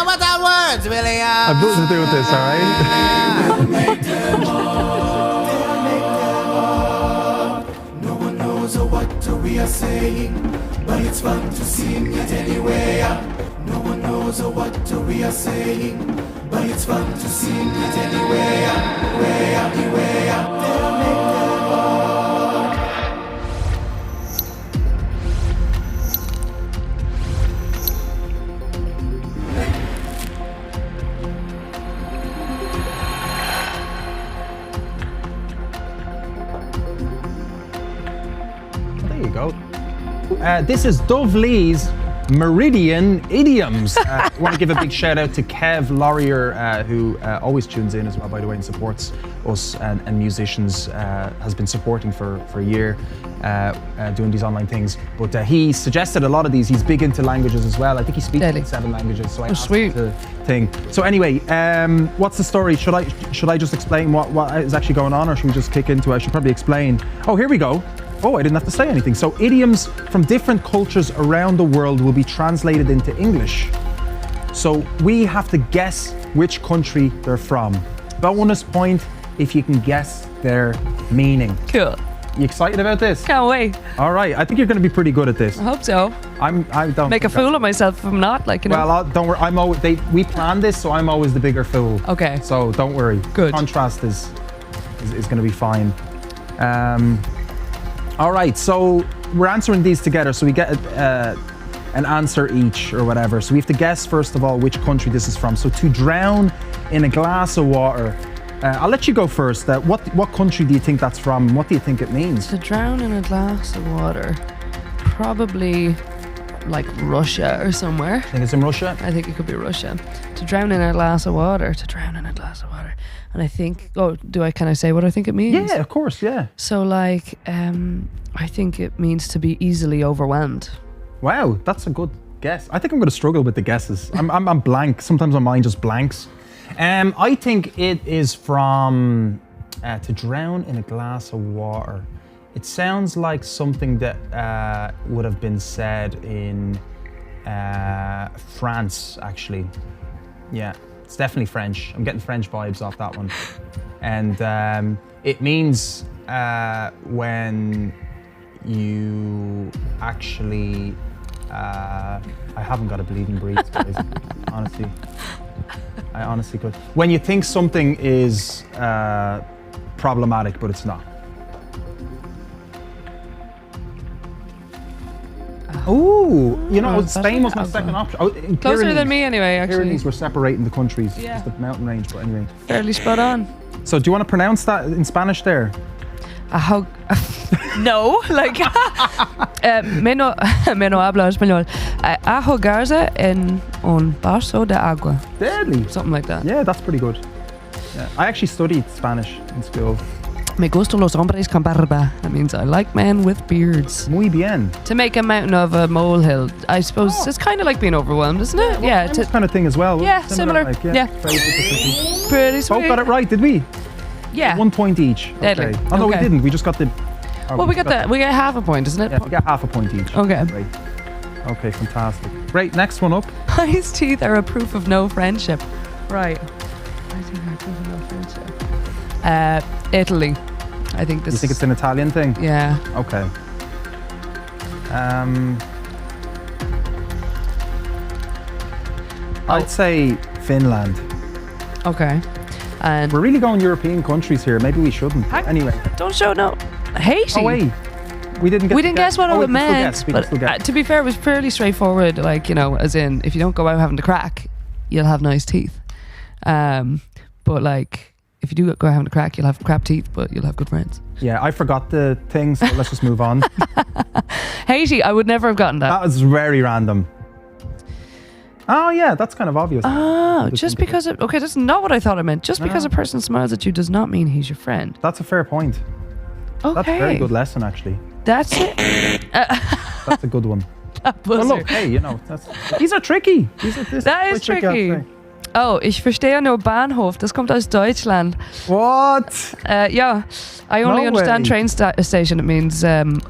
what our words really are. I've nothing to do with this, all right? Make them up. No one knows what we are saying, but it's fun to sing it anyway. No one knows what we are saying, but it's fun to sing it anyway. Anyway. They'll make them up. There you go. This is Dubh Lee's Meridian Idioms. I want to give a big shout out to Kev Laurier, who always tunes in as well, by the way, and supports us and musicians, has been supporting for a year, doing these online things. But he suggested a lot of these. He's big into languages as well. I think he speaks in 7 languages. So I asked him to thing. So anyway, what's the story? Should I just explain what is actually going on, or should we just kick into it? I should probably explain. Oh, here we go. Oh, I didn't have to say anything. So idioms from different cultures around the world will be translated into English. So we have to guess which country they're from. Bonus point if you can guess their meaning. Cool. You excited about this? Can't wait. All right, I think you're going to be pretty good at this. I hope so. I don't make a fool of myself if I'm not. Well, don't worry. I'm always we planned this, so I'm always the bigger fool. Okay. So don't worry. Good. Contrast is going to be fine. All right, so we're answering these together, so we get an answer each or whatever. So we have to guess, first of all, which country this is from. So to drown in a glass of water. I'll let you go first. What country do you think that's from? What do you think it means? To drown in a glass of water. Probably like Russia or somewhere. Think it's in Russia? I think it could be Russia. To drown in a glass of water. To drown in a glass of water. And I think, can I say what I think it means? Yeah, of course, yeah. So I think it means to be easily overwhelmed. Wow, that's a good guess. I think I'm going to struggle with the guesses. I'm blank. Sometimes my mind just blanks. I think it is from to drown in a glass of water. It sounds like something that would have been said in France, actually. Yeah. It's definitely French. I'm getting French vibes off that one. And it means when you actually... I haven't got a bleeding breeze, guys. Honestly. I honestly could. When you think something is problematic, but it's not. Ooh, you know, Spain was my second option. Oh, Closer than me anyway, actually. Pyrenees were separating the countries. Yeah. It's the mountain range, but anyway. Fairly spot on. So do you want to pronounce that in Spanish there? No, like me no hablo español. Ahogarse en un vaso de agua. Deadly. Something like that. Yeah, that's pretty good. Yeah. I actually studied Spanish in school. Me gustan los hombres con barba. That means I like men with beards. Muy bien. To make a mountain of a molehill, I suppose it's kind of like being overwhelmed, isn't it? Yeah. This kind of thing as well. Yeah, similar. Like, Yeah. Pretty sweet. Both got it right, did we? Yeah. 1 point each. Deadly. Okay. Oh no, we Okay. didn't. We just got the. Well, we get half a point, isn't it? Yeah, we get half a point each. Okay. Great. Okay, fantastic. Great. Next one up. His teeth are a proof of no friendship. Right. I think they're a proof of no friendship. Italy. I think this. You think it's an Italian thing? Yeah. Okay. I'd say Finland. Okay. And We're really going European countries here. Maybe we shouldn't. Anyway. don't show no. Haiti. Oh wait. We didn't guess what we it can still meant. guess, we can But still guess. to be fair, it was fairly straightforward. Like, you know, as in, if you don't go out having to crack, you'll have nice teeth. But like, if you do go out having to crack, you'll have crap teeth, but you'll have good friends. Yeah, I forgot the thing, so let's just move on. Haiti, I would never have gotten that. That was very random. Oh yeah, that's kind of obvious. Oh, just because okay, that's not what I thought it meant. Just because a person smiles at you does not mean he's your friend. That's a fair point. Okay. That's a very good lesson, actually. That's it. That's a good one. That Well, buzzer. look, hey, you know, these are tricky. That is quite I have to tricky. say. Oh, ich verstehe nur Bahnhof. Das kommt aus Deutschland. What? Yeah, I only No understand way. train station. It means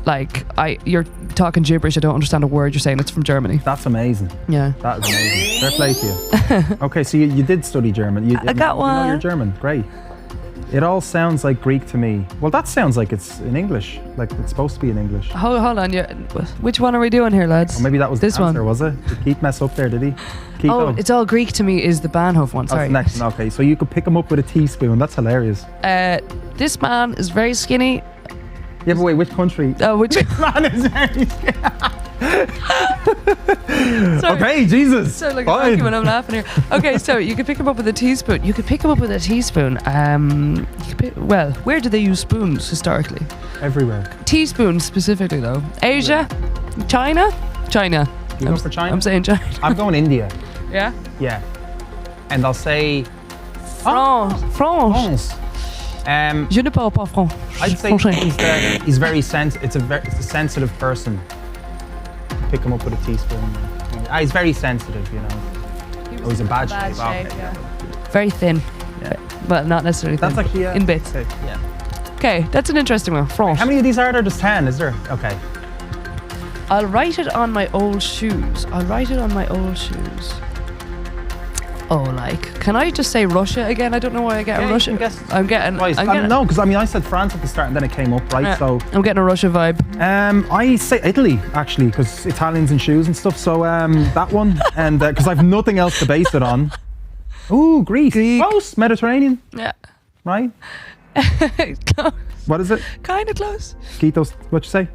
like you're talking gibberish. I don't understand a word you're saying. It's from Germany. That's amazing. Yeah. That is amazing. Fair play to you. Okay, so you did study German. I got You know one. you're German. Great. It all sounds like Greek to me. Well, that sounds like it's in English. Like it's supposed to be in English. Hold on. Which one are we doing here, lads? Or maybe that was this the answer, one. was it? Did Keith mess up there, did he? Keith, Oh, it's all Greek to me. Is the Bahnhof one? that's Sorry. the next one. Okay, so you could pick him up with a teaspoon. That's hilarious. This man is very skinny. Yeah, but wait, which country? Oh, which? Man is very Sorry. Okay, Jesus. So like Fine. when I'm laughing here. Okay, so you could pick him up with a teaspoon. You could pick him up with a teaspoon. Well, where do they use spoons historically? Everywhere. Teaspoons specifically, though. Asia, China. You go for China? I'm saying China. I'm going India. Yeah. Yeah. And I'll say France. France. Je ne parle pas France. I'd say he's very it's a sensitive person. Pick him up with a teaspoon. He's very sensitive, you know. He's in bad shape. Okay. Very thin. Yeah. But not necessarily thin. That's actually in bits. Okay, yeah. Okay, that's an interesting one. France. How many of these are there? Just 10, is there? Okay. I'll write it on my old shoes. Oh, like, can I just say Russia again? I don't know why I get Yeah, a you Russia. can guess I'm getting. Twice. No, because I said France at the start and then it came up, right? So I'm getting a Russia vibe. I say Italy actually, because Italians and shoes and stuff. So that one, and because I've nothing else to base it on. Ooh, Greece. Close, Mediterranean, Yeah. right? Close. What is it? Kind of close. Kitos, what you say?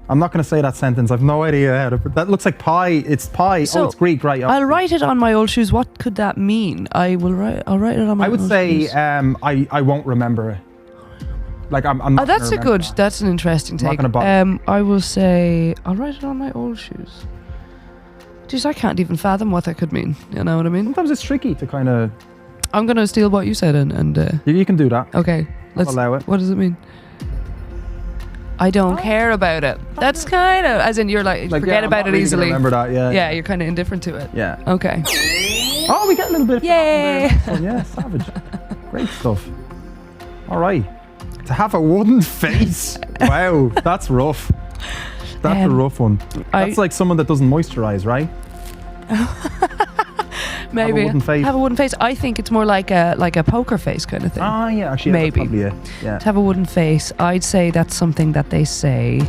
I'm not going to say that sentence. I've no idea how to. That looks like pie. It's pie. So, it's Greek, right? I'll write it on my old shoes. What could that mean? I'll write it on my. I would old say shoes. I won't remember it. Like I'm not. Oh, that's gonna a good. remember that. That's an interesting I'm not take. gonna bother. I will say I'll write it on my old shoes. Jeez, I can't even fathom what that could mean. You know what I mean? Sometimes it's tricky to kind of. I'm gonna steal what you said and You can do that. okay. Let's allow it. What does it mean? I don't care about it. That's kind of as in you're like forget yeah, I'm about not it really gonna easily. Remember that? Yeah. Yeah, you're kind of indifferent to it. Yeah. Okay. Oh, we get a little bit. Of Yay! yeah, savage. Great stuff. All right. To have a wooden face. Wow, that's rough. That's a rough one. That's like someone that doesn't moisturize, right? Maybe. Have a wooden face. Have a wooden face. I think it's more like a poker face kind of thing. Ah, yeah, actually, Maybe. that's probably it. Yeah. To have a wooden face, I'd say that's something that they say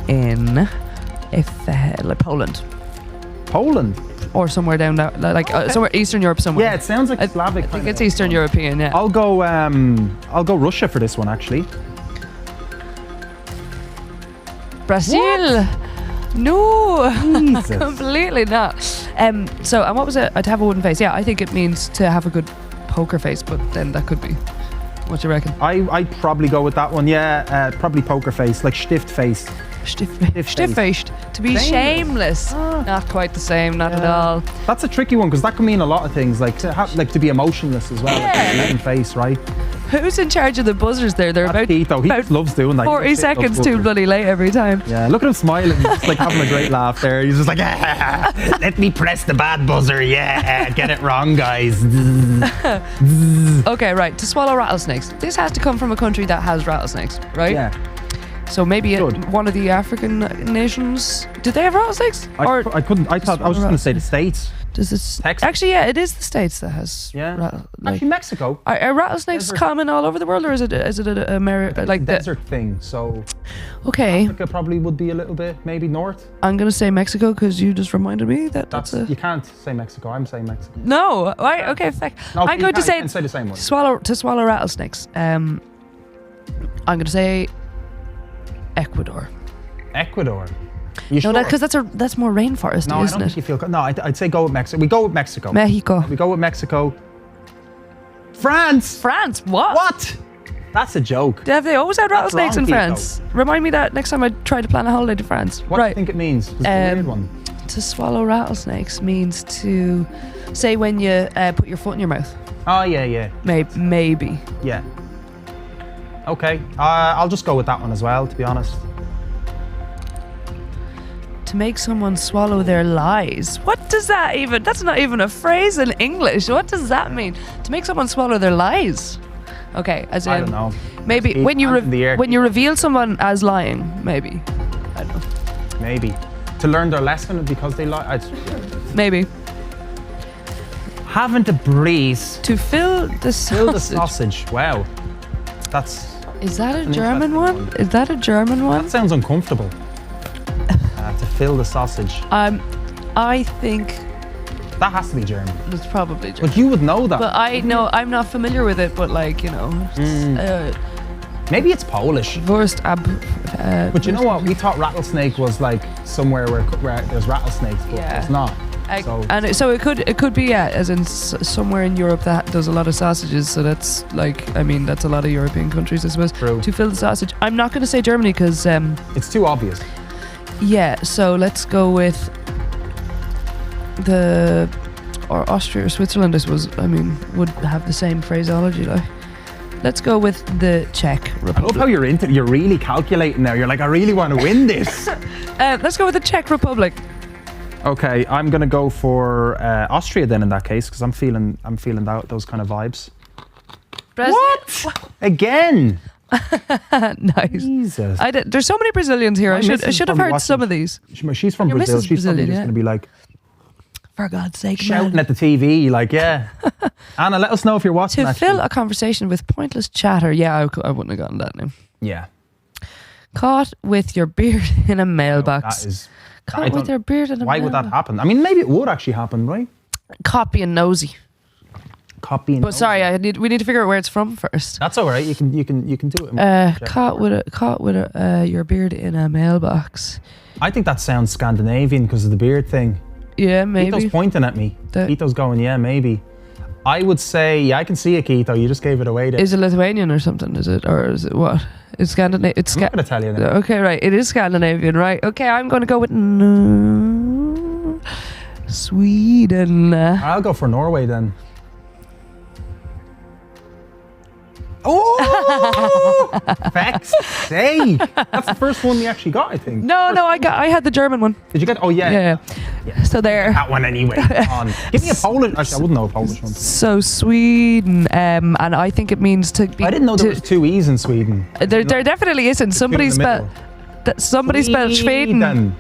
in like Poland Poland. or somewhere down there, like somewhere Eastern Europe somewhere. Yeah, it sounds like Slavic. I think it's Eastern European. Yeah. I'll go Russia for this one actually. Brazil. No, Jesus. completely not. So, and what was it? To have a wooden face. Yeah, I think it means to have a good poker face, but then that could be. What do you reckon? I'd probably go with that one. Yeah, probably poker face, like stiff face. Stiff-faced. To be shameless. Not quite the same, not at all. That's a tricky one because that can mean a lot of things, like to be emotionless as well, like a smitten face, right? Who's in charge of the buzzers there? They're about Keto. He just loves doing that. 40 seconds too bloody late every time. Yeah, look at him smiling. He's just like having a great laugh there. He's just like, let me press the bad buzzer. Yeah, get it wrong, guys. Okay, right. To swallow rattlesnakes. This has to come from a country that has rattlesnakes, right? Yeah. So maybe Good. one of the African nations. Do they have rattlesnakes? I couldn't. I thought I was just going to say the States. Does this Texas. actually? Yeah, it is the States that has. Yeah. Actually, Mexico. Are rattlesnakes Desert. common all over the world, or is it a America like the Desert thing. So Okay, Africa probably would be a little bit maybe north. I'm gonna say Mexico because you just reminded me that that's a You can't say Mexico. I'm saying Mexico. no. Right? Okay, fuck. No, I'm going to you say can say the same one. to swallow rattlesnakes. I'm going to say Ecuador. Ecuador. You No, sure? because that's more rainforest, No, I isn't don't it? think you feel. No, I'd say go with Mexico. We go with Mexico. Mexico. We go with Mexico. France. France. What? What? That's a joke. Have they always had That's rattlesnakes in wrong, France? Remind me that next time I try to plan a holiday to France. What do right. you think it means? It's a weird one. To swallow rattlesnakes means to say when you put your foot in your mouth. Oh yeah. Maybe. Yeah. Okay. I'll just go with that one as well, to be honest. To make someone swallow their lies. What does that even? That's not even a phrase in English. What does that mean? To make someone swallow their lies. Okay, as in I don't know. maybe Keep when you hands in the air, when keep- you reveal someone as lying. Maybe. I don't know. Maybe. To learn their lesson because they lie. Maybe. Having to breeze. To fill the sausage. Fill the sausage. Wow. That's. Is that a an German interesting one? Is that a German one? That sounds uncomfortable. To fill the sausage. I think That has to be German. it's probably German. But you would know that. But I know I'm not familiar with it. But like Maybe it's Polish. Wurst ab. But you know what? We thought rattlesnake was like somewhere where there's rattlesnakes, but Yeah. it's not. So it could be as in somewhere in Europe that does a lot of sausages. So that's that's a lot of European countries, I suppose. True. To fill the sausage. I'm not going to say Germany because It's too obvious. yeah. So let's go with or Austria or Switzerland. I suppose. Would have the same phraseology. Like, let's go with the Czech I love Republic. how you're really calculating now. You're like, I really want to win this. Let's go with the Czech Republic. Okay, I'm gonna go for Austria then in that case because I'm feeling those kind of vibes. Brazil. What? Again? Nice. Jesus. There's so many Brazilians here. My I missus should have probably heard some watching- of these. She's from Your Brazil. missus She's probably Brazilian, just yeah. gonna be like For God's sake, shouting man. at the TV, like, yeah. Anna, let us know if you're watching. To actually. fill a conversation with pointless chatter. Yeah, I wouldn't have gotten that name. Yeah. Caught with your beard in a mailbox. That is. I Caught with don't- your beard in a Why would that mailbox. happen? I mean, maybe it would actually happen, right? Caught being nosy. Copying. But sorry, we need to figure out where it's from first. That's all right. You can do it. Caught with your beard in a mailbox. I think that sounds Scandinavian because of the beard thing. Yeah, maybe. Keito's pointing at me. The- Keito's going, yeah, maybe. I would say, yeah, I can see it, Keito. You just gave it away there. Is it Lithuanian or something? Is it, or is it what? It's Scandinavian. It's I'm not going to tell you now. Okay, right. It is Scandinavian, right? Okay, I'm going to go with Sweden. I'll go for Norway then. Oh! Feck's sake! That's the first one we actually got, I think. No, I had the German one. Did you get? Oh yeah. Yeah. So there. That one anyway. Come on. Give me a Polish. Actually, I wouldn't know a Polish one. So Sweden, and I think it means to be. I didn't know there was two E's in Sweden. There definitely isn't. Somebody in the spelled. Somebody spelled Sweden.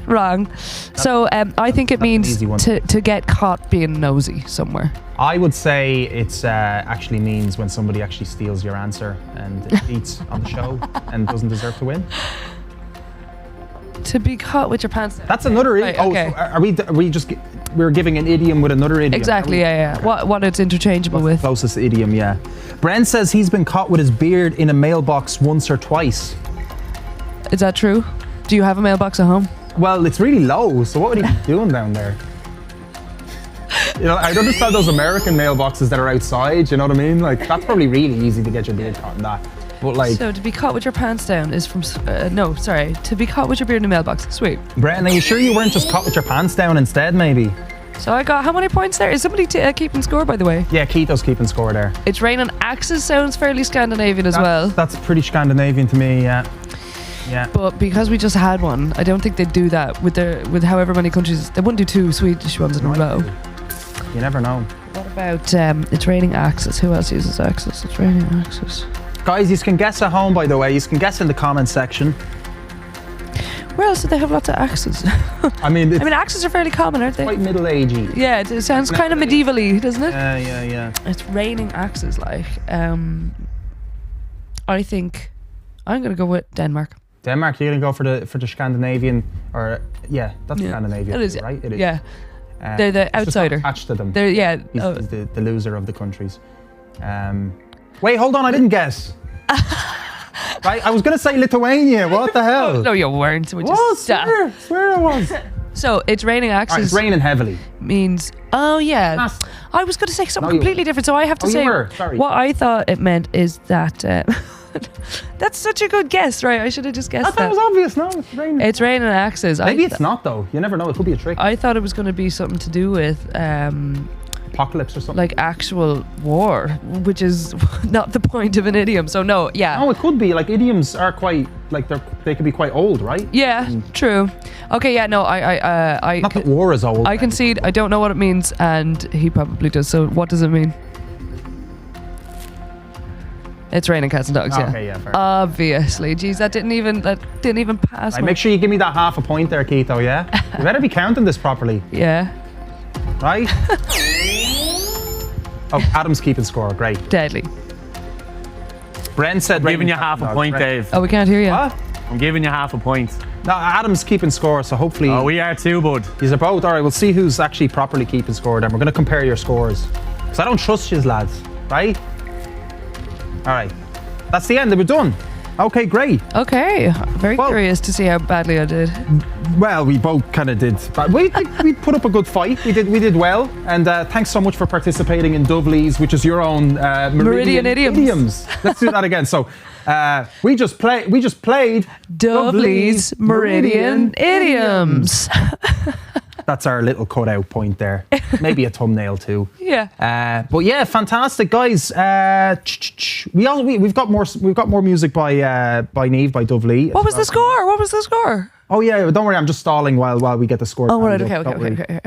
Wrong. So I think it means easy one. to get caught being nosy somewhere. I would say it's actually means when somebody actually steals your answer and cheats on the show and doesn't deserve to win. To be caught with your pants down. That's another idiom. Right, okay. So are we just we're giving an idiom with another idiom? Exactly, yeah. What it's interchangeable with. Closest idiom, yeah. Brent says he's been caught with his beard in a mailbox once or twice. Is that true? Do you have a mailbox at home? Well, it's really low, so what would he be doing down there? You know, I understand those American mailboxes that are outside, you know what I mean? Like, that's probably really easy to get your beard caught in that. But like, so to be caught with your pants down is from, to be caught with your beard in a mailbox. Sweet. Brenton, are you sure you weren't just caught with your pants down instead, maybe? So I got, how many points there? Is somebody keeping score, by the way? Yeah, Keito's keeping score there. It's raining axes sounds fairly Scandinavian as well. That's pretty Scandinavian to me, yeah. Yeah. But because we just had one, I don't think they'd do that with however many countries. They wouldn't do 2 Swedish ones in a row. You never know. What about it's raining axes? Who else uses axes? It's raining axes. Guys, you can guess at home, by the way. You can guess in the comment section. Where else do they have lots of axes? I mean, axes are fairly common, aren't they? Quite middle-agey. Yeah, it sounds kind of medieval-y, doesn't it? Yeah. It's raining axes, like. I think I'm going to go with Denmark. Denmark, you're going to go for the Scandinavian, or yeah, that's Scandinavian, it is, right? It is. Yeah. They're the outsider. Just attached to them. They're He's the loser of the countries. Wait, hold on, I didn't guess. Right, I was going to say Lithuania. What the hell? No, you weren't. Swear I was. So it's raining axes. Right, it's raining heavily. Means, oh yeah. I was going to say something completely different. So I have to say, what I thought it meant is that. That's such a good guess, right? I should have just guessed that. I thought it was obvious. No, it's raining. It's raining axes. Maybe it's not though. You never know. It could be a trick. I thought it was going to be something to do with apocalypse or something. Like actual war, which is not the point of an idiom. So no, yeah. No, it could be. Like idioms are quite like they can be quite old, right? Yeah, true. Okay, yeah, no, I not that war is old. I concede. I don't know what it means, and he probably does. So what does it mean? It's raining cats and dogs, yeah. Okay, yeah, fair. Obviously. Jeez, that didn't even pass. Right, make sure you give me that half a point there, Keito, yeah? You better be counting this properly. Yeah. Right? Oh, Adam's keeping score, great. Deadly. Brent said... I'm giving you half a point, Dave. Oh, we can't hear you. What? I'm giving you half a point. No, Adam's keeping score, so hopefully... Oh, we are too, bud. These are both. All right, we'll see who's actually properly keeping score then. We're going to compare your scores. Because I don't trust you lads, right? All right, that's the end. We're done. Okay, great. Okay, very curious to see how badly I did. Well, we both kind of did. But we put up a good fight. We did well. And thanks so much for participating in Dubh Lee's, which is your own Meridian Idioms. Let's do that again. So we just played Dubh Lee's Meridian Idioms. That's our little cutout point there. Maybe a thumbnail too. Yeah. But yeah, fantastic, guys. We've got more music by Niamh, by Dubh Lee. What was the score? Oh yeah, don't worry. I'm just stalling while we get the score. Oh right, okay.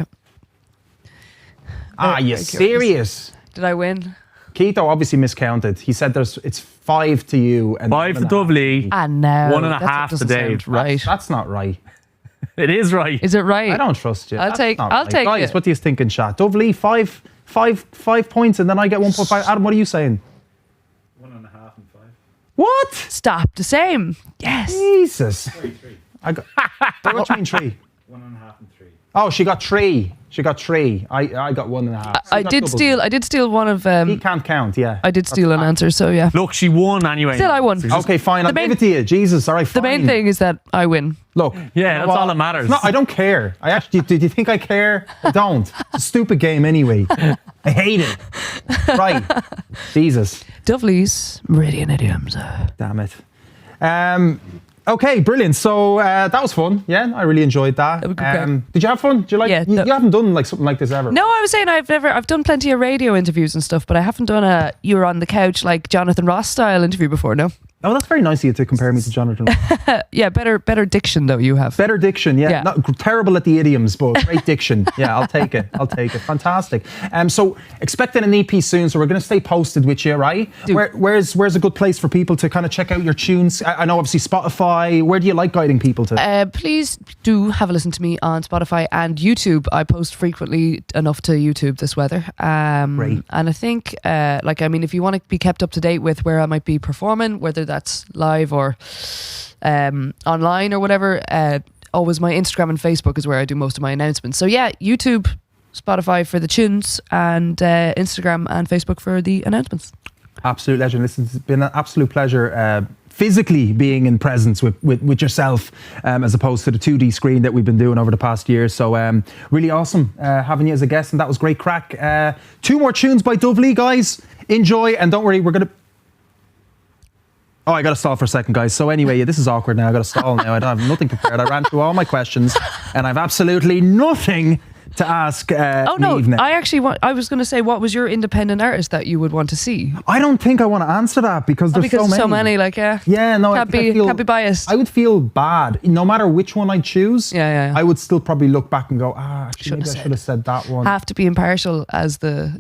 Ah, you serious? Did I win? Keito obviously miscounted. He said it's 5 to you and 5 to Dubh Lee. Ah no. 1.5 to Dave. Right. That's not right. It is right. Is it right? I don't trust you. I'll take guys, it. what do you think in chat? Dubh Lee, 5 points, and then I get 1.5. Adam, what are you saying? 1.5 and 5. What? Stop. The same. Yes. Jesus. 3. I got. What do you mean 3? 1.5 and 3. Oh, she got 3. I got 1.5. I did steal one of. He can't count. Yeah. I did steal an answer. So yeah. Look, she won anyway. Still, I won. Okay, fine. I'll give it to you. Jesus. All right. The main thing is that I win. Look. Yeah, that's all that matters. No, I don't care. Did you think I care? I don't. It's a stupid game anyway. I hate it. Right. Jesus. Dubh Lee's Meridian Idioms. Damn it. Okay, brilliant. So that was fun. Yeah, I really enjoyed that. Did you have fun? Did you like? Yeah, you haven't done like something like this ever. No, I was saying I've done plenty of radio interviews and stuff, but I haven't done a you're on the couch like Jonathan Ross style interview before. No. Oh, that's very nice of you to compare me to Jonathan. Yeah, better diction though you have. Better diction, yeah. Yeah. Not terrible at the idioms, but great diction. Yeah, I'll take it. Fantastic. So expecting an EP soon, so we're going to stay posted with you, right? Where's a good place for people to kind of check out your tunes? I know obviously Spotify. Where do you like guiding people to? Please do have a listen to me on Spotify and YouTube. I post frequently enough to YouTube this weather. Great. And I think, if you want to be kept up to date with where I might be performing, whether that's live or online or whatever, always my Instagram and Facebook is where I do most of my announcements. So yeah, YouTube, Spotify for the tunes, and Instagram and Facebook for the announcements. Absolute legend. Listen, it's been an absolute pleasure physically being in presence with yourself as opposed to the 2D screen that we've been doing over the past year. So really awesome having you as a guest, and that was great crack. 2 more tunes by Dubh Lee, guys. Enjoy, and don't worry, we're going to... Oh, I got to stall for a second, guys. So anyway, yeah, this is awkward now. I got to stall now. I don't have nothing prepared. I ran through all my questions and I've absolutely nothing to ask Niamh now. I was going to say, what was your independent artist that you would want to see? I don't think I want to answer that because there's so many. Yeah, no, can't be biased. I would feel bad no matter which one I choose. Yeah. I would still probably look back and go, actually maybe I should have said that one. Have to be impartial as the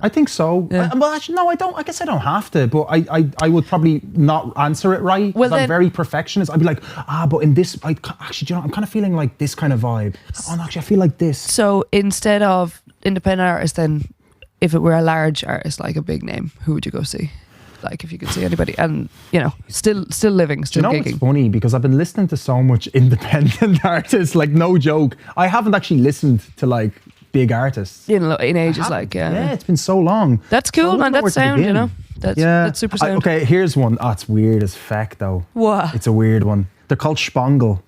I think so. Yeah. Well, actually, no, I don't. I guess I don't have to, but I would probably not answer it right. Well, I'm very perfectionist. I'd be like, but in this, actually, do you know, I'm kind of feeling like this kind of vibe. Oh, no, actually, I feel like this. So instead of independent artist, then if it were a large artist, like a big name, who would you go see? Like if you could see anybody, and still living, still gigging. It's funny because I've been listening to so much independent artists, like no joke. I haven't actually listened to like big artists in ages, yeah, it's been so long. That's cool, man. That's sound, that's super sound. Okay, here's one. It's weird as feck though. What? It's a weird one. They're called Spangle.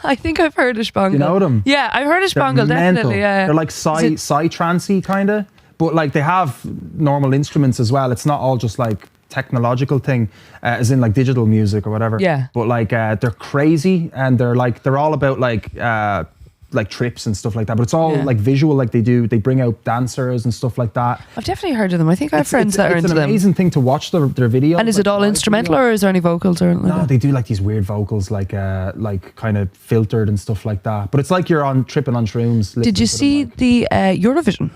I think I've heard of Spangle. You know them? Yeah, I've heard of Spangle, definitely. Yeah. They're like psy-trancey kind of, but like they have normal instruments as well. It's not all just like technological thing, as in like digital music or whatever. Yeah. But like they're crazy, and they're all about like trips and stuff like that, but it's all like visual. Like they bring out dancers and stuff like that. I've definitely heard of them. I think I have friends that are into them. It's an amazing thing to watch their videos. And is it all instrumental or is there any vocals or anything? No, they do like these weird vocals, like kind of filtered and stuff like that. But it's like you're tripping on shrooms. Did you see the Eurovision?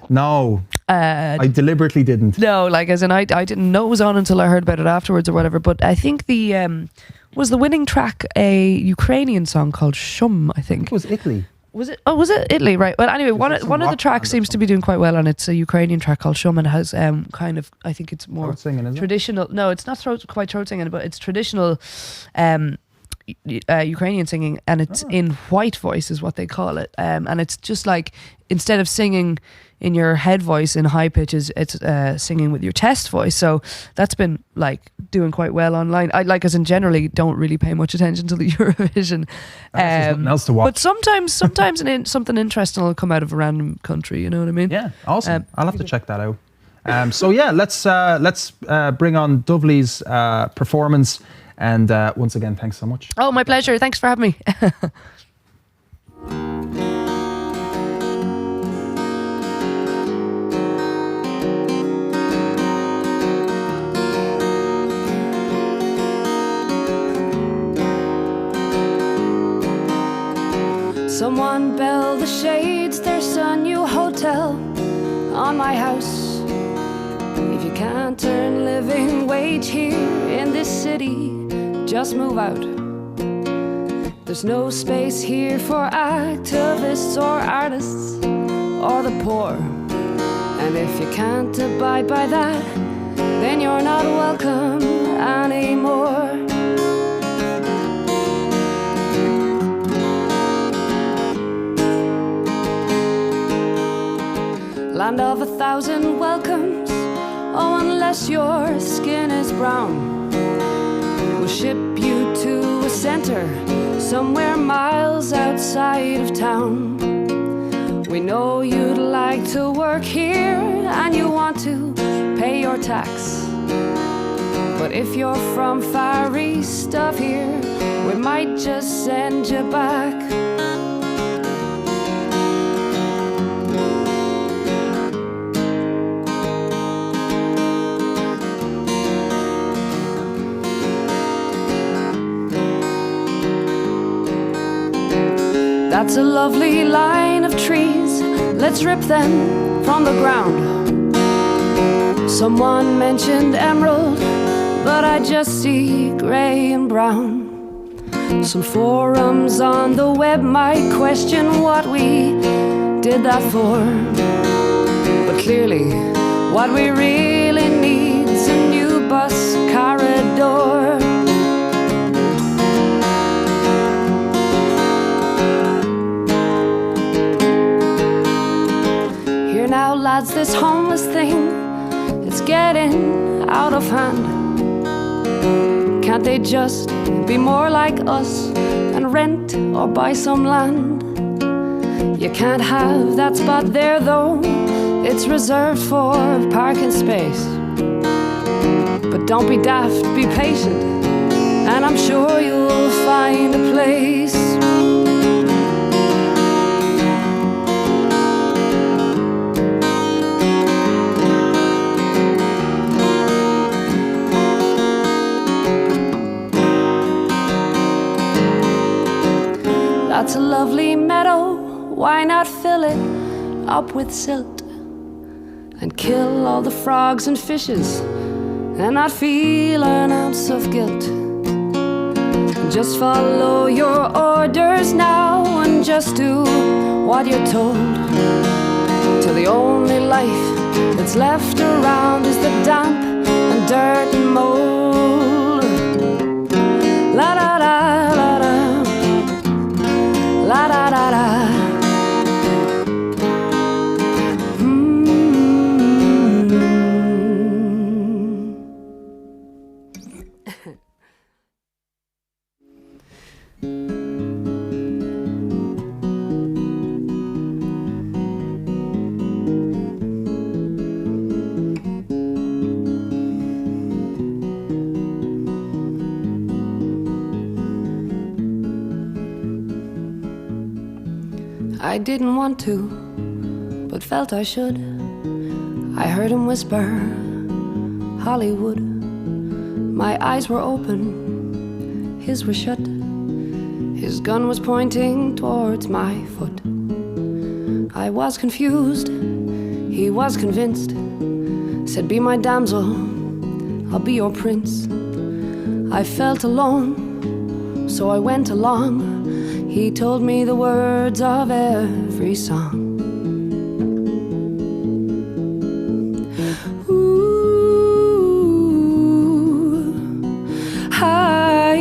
No, I deliberately didn't. No, like as in I didn't know it was on until I heard about it afterwards or whatever. But I think was the winning track a Ukrainian song called Shum, I think. It was Italy. Was it? Oh, was it Italy? Right. Well, anyway, one of the tracks seems to be doing quite well, and it's a Ukrainian track called Shum, and has kind of, I think it's more throat singing, is it? traditional. No, it's not quite throat singing, but it's traditional Ukrainian singing, and it's in white voice is what they call it, and it's just like instead of singing in your head voice in high pitches, it's singing with your chest voice. So that's been like doing quite well online. I generally don't really pay much attention to the Eurovision. Something else to watch. But sometimes something interesting will come out of a random country. You know what I mean? Yeah, awesome. I'll have to check that out. So yeah, let's bring on Dubh Lee's performance. And once again, thanks so much. Oh, my pleasure. Thanks for having me. Someone bell the shades, there's a new hotel on my house. If you can't earn living wage here in this city, just move out. There's no space here for activists or artists or the poor. And if you can't abide by that, then you're not welcome anymore. Land of 1,000 welcomes, oh, unless your skin is brown. We'll ship you to a center somewhere miles outside of town. We know you'd like to work here and you want to pay your tax. But if you're from far east of here, we might just send you back. That's a lovely line of trees. Let's rip them from the ground. Someone mentioned emerald, but I just see gray and brown. Some forums on the web might question what we did that for. But clearly, what we really need's a new bus corridor. Here now, lads, this homeless thing, it's getting out of hand. Can't they just be more like us and rent or buy some land? You can't have that spot there though, it's reserved for parking space. But don't be daft, be patient, and I'm sure you'll find a place. That's a lovely meadow, why not fill it up with silt and kill all the frogs and fishes and not feel an ounce of guilt? Just follow your orders now and just do what you're told, till the only life that's left around is the damp and dirt and mold. La da da la da. La da da da. I didn't want to, but felt I should. I heard him whisper, Hollywood. My eyes were open, his were shut. His gun was pointing towards my foot. I was confused, he was convinced. Said, be my damsel, I'll be your prince. I felt alone, so I went along. He told me the words of every song. Ooh, hi,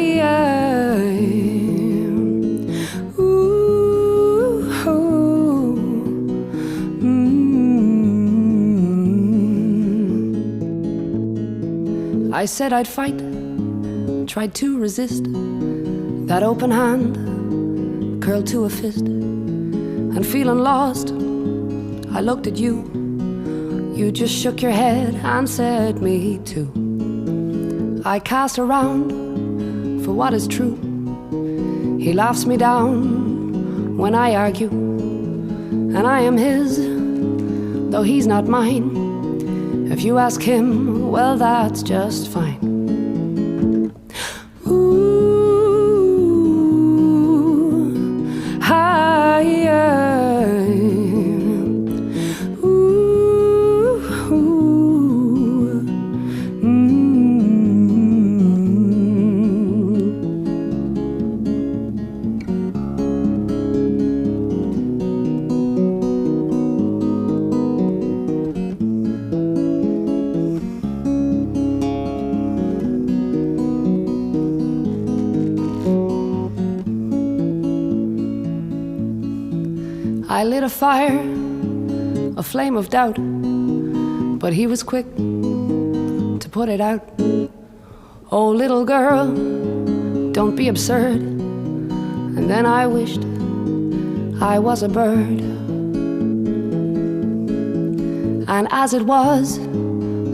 ooh, I said I'd fight, tried to resist that open hand curled to a fist, and feeling lost, I looked at you. You just shook your head and said, me too. I cast around for what is true. He laughs me down when I argue, and I am his, though he's not mine. If you ask him, well, that's just fine. I lit a fire, a flame of doubt, but he was quick to put it out. Oh, little girl, don't be absurd. And then I wished I was a bird. And as it was,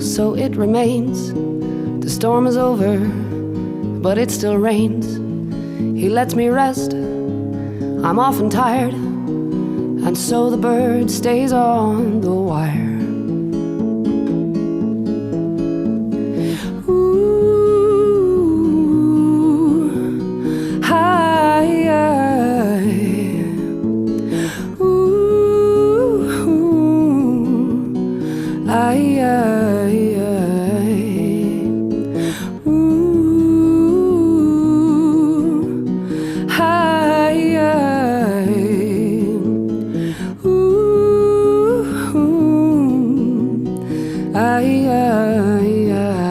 so it remains. The storm is over, but it still rains. He lets me rest, I'm often tired, and so the bird stays on the wire. Ooh, hi, Ay, ay, ay. Ooh, ay, ay. Ooh, ay, ay, ay.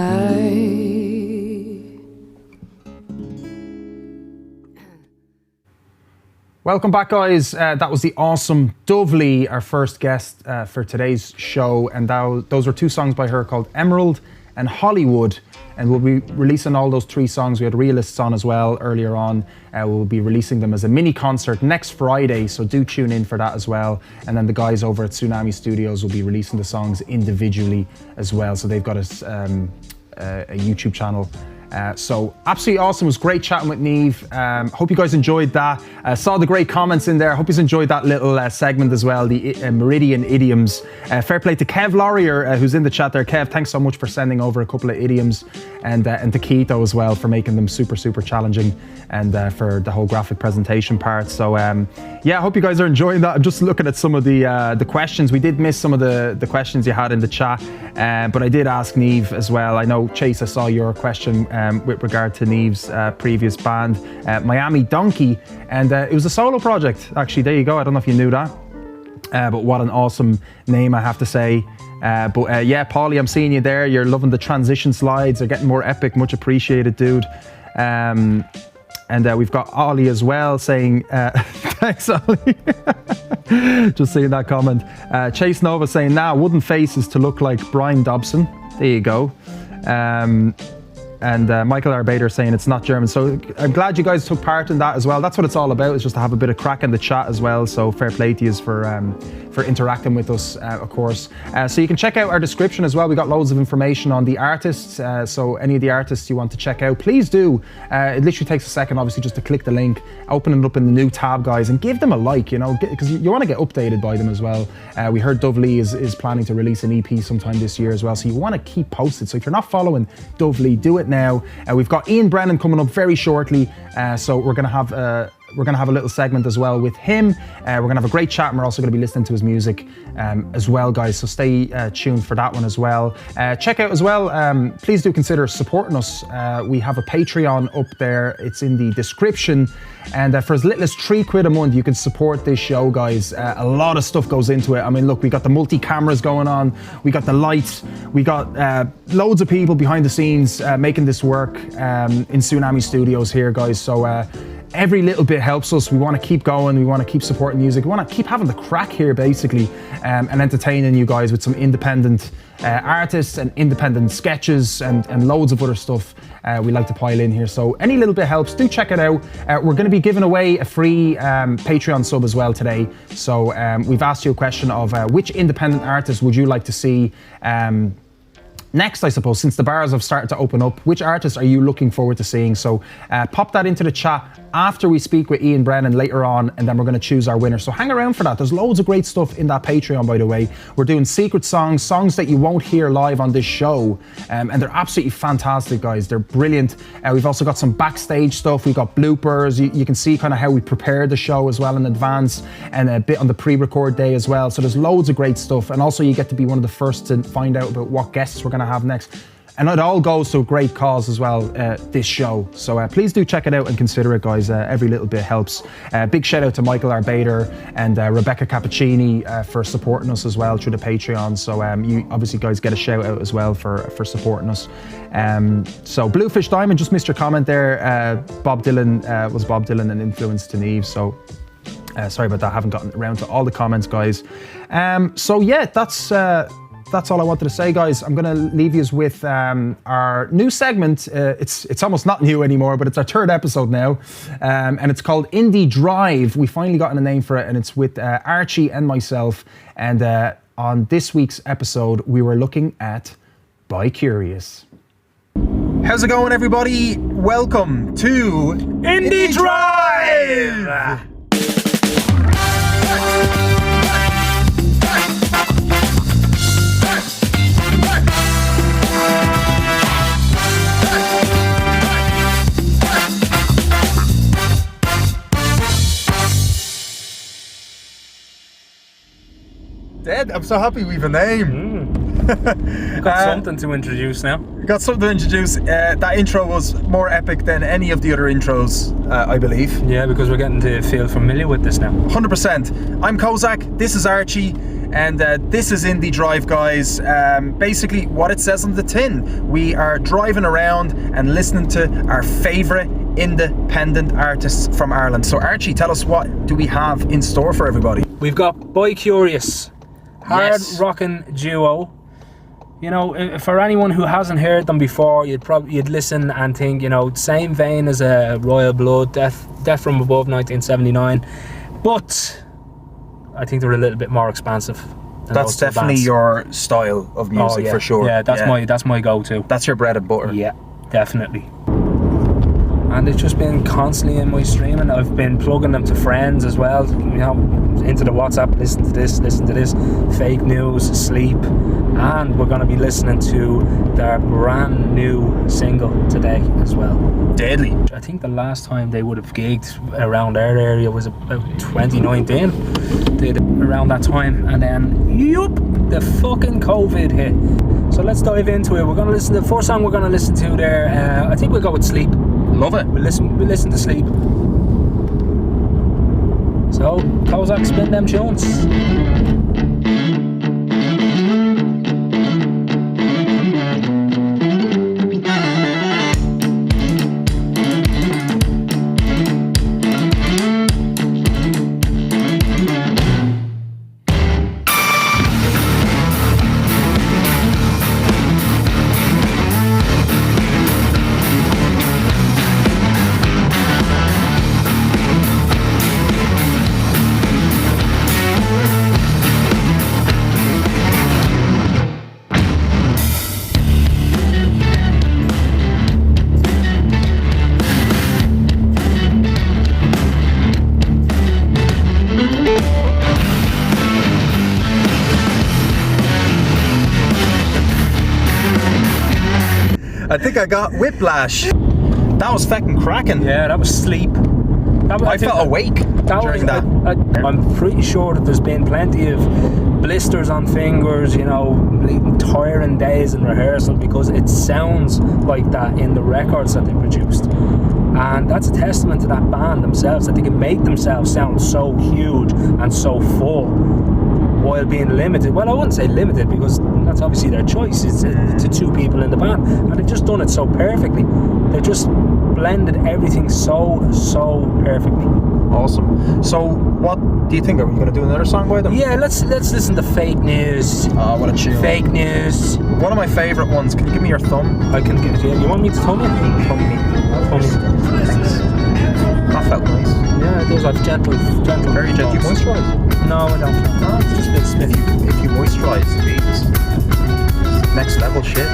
Welcome back, guys. That was the awesome Dubh Lee, our first guest for today's show. And those were two songs by her called Emerald and Hollywood. And we'll be releasing all those three songs. We had Realists on as well earlier on. We'll be releasing them as a mini concert next Friday, so do tune in for that as well. And then the guys over at Tsunami Studios will be releasing the songs individually as well. So they've got a YouTube channel. So absolutely awesome. It was great chatting with Neve. Hope you guys enjoyed that. Saw the great comments in there. Hope you enjoyed that little segment as well, the Meridian Idioms. Fair play to Kev Laurier, who's in the chat there. Kev, thanks so much for sending over a couple of idioms, and to Keito as well for making them super, super challenging, and for the whole graphic presentation part. So yeah, I hope you guys are enjoying that. I'm just looking at some of the questions. We did miss some of the questions you had in the chat, but I did ask Neve as well. I know, Chase, I saw your question with regard to Neve's previous band, Miami Donkey, and it was a solo project, actually. There you go. I don't know if you knew that, but what an awesome name, I have to say. But yeah, Paulie, I'm seeing you there. You're loving the transition slides. They're getting more epic. Much appreciated, dude. And we've got Ollie as well saying, thanks, Ollie. Just seeing that comment. Chase Nova saying, wooden faces to look like Brian Dobson. There you go. And Michael Arbater saying it's not German. So I'm glad you guys took part in that as well. That's what it's all about, is just to have a bit of crack in the chat as well. So fair play to you for interacting with us, of course. So you can check out our description as well. We got loads of information on the artists. So any of the artists you want to check out, please do. It literally takes a second, obviously, just to click the link, open it up in the new tab, guys, and give them a like, you know, because you want to get updated by them as well. We heard Dubh Lee is planning to release an EP sometime this year as well. So you want to keep posted. So if you're not following Dubh Lee, do it now. We've got Iann Brennan coming up very shortly, so we're gonna have a little segment as well with him. We're gonna have a great chat, and we're also gonna be listening to his music as well, guys. So stay tuned for that one as well. Check out as well. Please do consider supporting us. We have a Patreon up there. It's in the description. And for as little as £3 a month, you can support this show, guys. A lot of stuff goes into it. I mean, look, we got the multi-cameras going on. We got the lights. We got loads of people behind the scenes making this work in Tsunami Studios here, guys. So every little bit helps us. We want to keep going. We want to keep supporting music. We want to keep having the crack here, basically, and entertaining you guys with some independent artists and independent sketches and loads of other stuff we like to pile in here. So any little bit helps. Do check it out. We're going to be giving away a free Patreon sub as well today. So we've asked you a question of which independent artist would you like to see next, I suppose, since the bars have started to open up. Which artists are you looking forward to seeing? So pop that into the chat after we speak with Iann Brennan later on, and then we're going to choose our winner. So hang around for that. There's loads of great stuff in that Patreon, by the way. We're doing secret songs that you won't hear live on this show, and they're absolutely fantastic, guys. They're brilliant. We've also got some backstage stuff. We've got bloopers. You can see kind of how we prepare the show as well in advance, and a bit on the pre-record day as well. So there's loads of great stuff, and also you get to be one of the first to find out about what guests we're going to have next. And it all goes to a great cause as well, this show. So please do check it out and consider it, guys. Every little bit helps. Big shout out to Michael Arbater and Rebecca Cappuccini for supporting us as well through the Patreon. So you obviously guys get a shout out as well for supporting us. So Bluefish Diamond, just missed your comment there. Bob Dylan an influence to Neve. So sorry about that. I haven't gotten around to all the comments, guys. So yeah, that's all I wanted to say, guys. I'm going to leave you with our new segment. It's almost not new anymore, but it's our third episode now. And it's called Indie Drive. We finally gotten a name for it, and it's with Archie and myself. And on this week's episode, we were looking at Bi Curious. How's it going, everybody? Welcome to Indie Drive! Dead. I'm so happy we have a name. Got something to introduce now. Got something to introduce. That intro was more epic than any of the other intros, I believe. Yeah, because we're getting to feel familiar with this now. 100%. I'm Kozak, this is Archie, and this is Indie Drive, guys. Basically, what it says on the tin. We are driving around and listening to our favourite independent artists from Ireland. So Archie, tell us, what do we have in store for everybody? We've got Boy Curious, hard rocking duo. You know, for anyone who hasn't heard them before, you'd listen and think, you know, same vein as a Royal Blood, Death from Above 1979, but I think they're a little bit more expansive. That's definitely your style of music, for sure. Yeah, that's my go-to. That's your bread and butter. Yeah, definitely. And it's just been constantly in my streaming. I've been plugging them to friends as well, you know, into the WhatsApp, listen to this, Fake News, Sleep, and we're going to be listening to their brand new single today as well. Deadly. I think the last time they would have gigged around our area was about 2019, did around that time, and then, the fucking COVID hit. So let's dive into it. We're going to listen to the first song we're going to listen to there. I think we'll go with Sleep. Love it. We'll listen to Sleep. So, Kozak, spin them tunes. I think I got whiplash. That was fucking cracking. Yeah, that was Sleep. I felt awake during that. I'm pretty sure that there's been plenty of blisters on fingers, you know, tiring days in rehearsal, because it sounds like that in the records that they produced. And that's a testament to that band themselves, that they can make themselves sound so huge and so full while being limited. Well, I wouldn't say limited, because that's obviously their choice. It's to two people in the band, and they've just done it so perfectly. They've just blended everything so perfectly. Awesome. So what do you think? Are we going to do another song by them? Yeah, let's listen to Fake News. Oh, what a tune. Fake News. One of my favourite ones. Can you give me your thumb? I can give it to you. You want me to thumb you? Thumb me. That felt nice. Yeah, it does. I've gentle. Very gentle. Do you moisturise? No, I don't. No, it's just a bit smithy. If you moisturise, it's next level shit.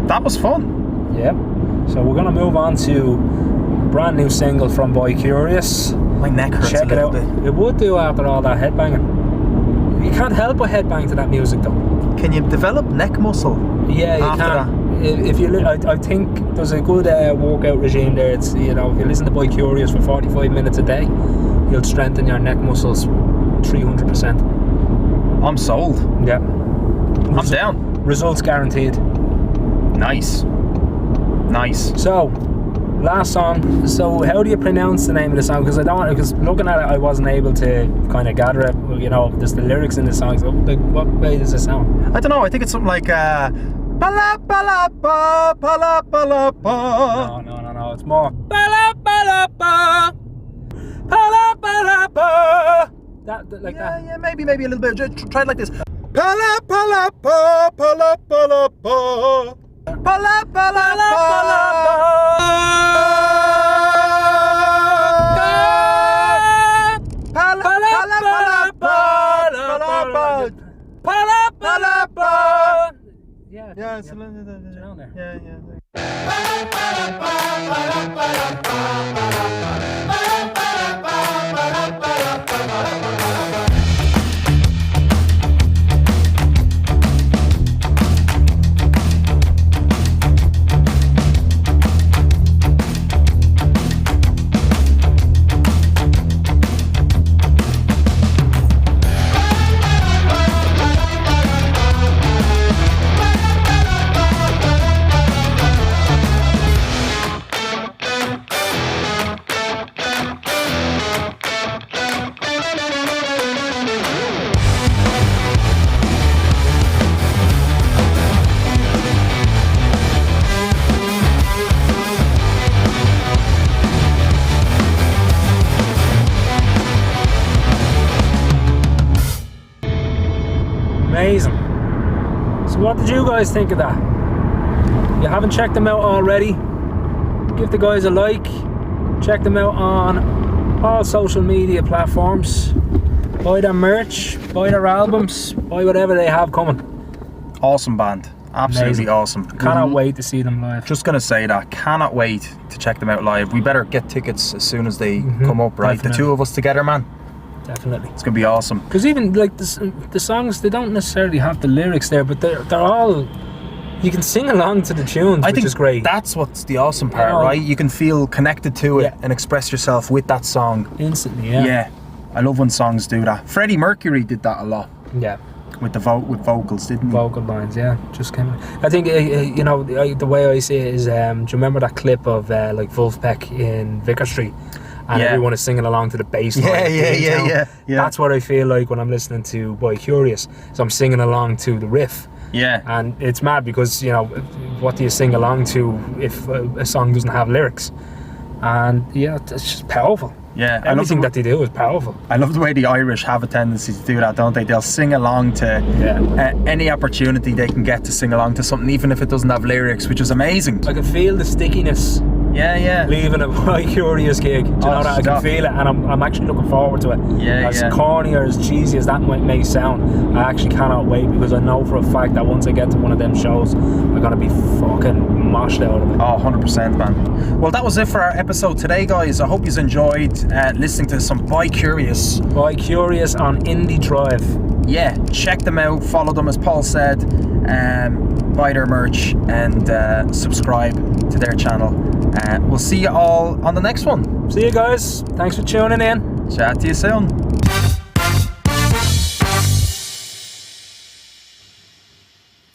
That was fun. Yeah. So we're gonna move on to brand new single from Boy Curious. My neck hurts Check a it little out. bit. It would do after all that headbanging. You can't help but headbang to that music though. Can you develop neck muscle? Yeah, you After can. If you, I think there's a good workout regime there. It's, you know, if you listen to Boy Curious for 45 minutes a day, you'll strengthen your neck muscles 300%. I'm sold. Yeah. I'm down. Results guaranteed. Nice. So, last song. So, how do you pronounce the name of the song? Because looking at it, I wasn't able to kind of gather it. You know, there's the lyrics in the song. So, like, what way does it sound? I don't know. I think it's something like Pala pala pa pala pala pa. No. It's more. Pala pala pa. Pala pala pa. That like that. Yeah, maybe a little bit. Just try it like this. Pala pala pa pala pala pa. Pala pala pa. Pala pala pa. Pala pala pa. Yeah, it's down there. Yeah. Amazing. So what did you guys think of that? You haven't checked them out already? Give the guys a like. Check them out on all social media platforms. Buy their merch, buy their albums, buy whatever they have coming. Awesome band. Absolutely Amazing. Awesome. Cannot wait to see them live. Just gonna say that. Cannot wait to check them out live. We better get tickets as soon as they come up, right? Definitely. The two of us together, man. Definitely. It's gonna be awesome. Because even like the songs, they don't necessarily have the lyrics there, but they're all, you can sing along to the tunes, I which think is great. that's what's the awesome part, know. right? You can feel connected to it Yeah. and express yourself with that song. Instantly, yeah. Yeah. I love when songs do that. Freddie Mercury did that a lot Yeah. with the vocals, didn't he? Vocal lines, yeah, just came. I think you know, the way I see it is, do you remember that clip of like Wolfpack in Vicar Street, and Yeah. everyone is singing along to the bass line? Yeah. That's what I feel like when I'm listening to Boy Curious. So I'm singing along to the riff, Yeah. and it's mad because, you know, what do you sing along to if a song doesn't have lyrics? And yeah, it's just powerful. Yeah. Everything that they do is powerful. I love the way the Irish have a tendency to do that, don't they? They'll sing along to any opportunity they can get to sing along to something, even if it doesn't have lyrics, which is amazing. I can feel the stickiness Yeah. leaving a Boy Curious gig. Do you know that? I can stop. feel it, and I'm actually looking forward to it. Yeah, As yeah. corny or as cheesy as that may sound, I actually cannot wait, because I know for a fact that once I get to one of them shows, I'm gonna be fucking moshed out of it. Oh, 100%, man. Well, that was it for our episode today, guys. I hope you enjoyed listening to some Boy Curious. Boy Curious on Indie Drive. Yeah, check them out, follow them as Paul said, buy their merch and subscribe to their channel. We'll see you all on the next one. See you guys. Thanks for tuning in. Chat to you soon.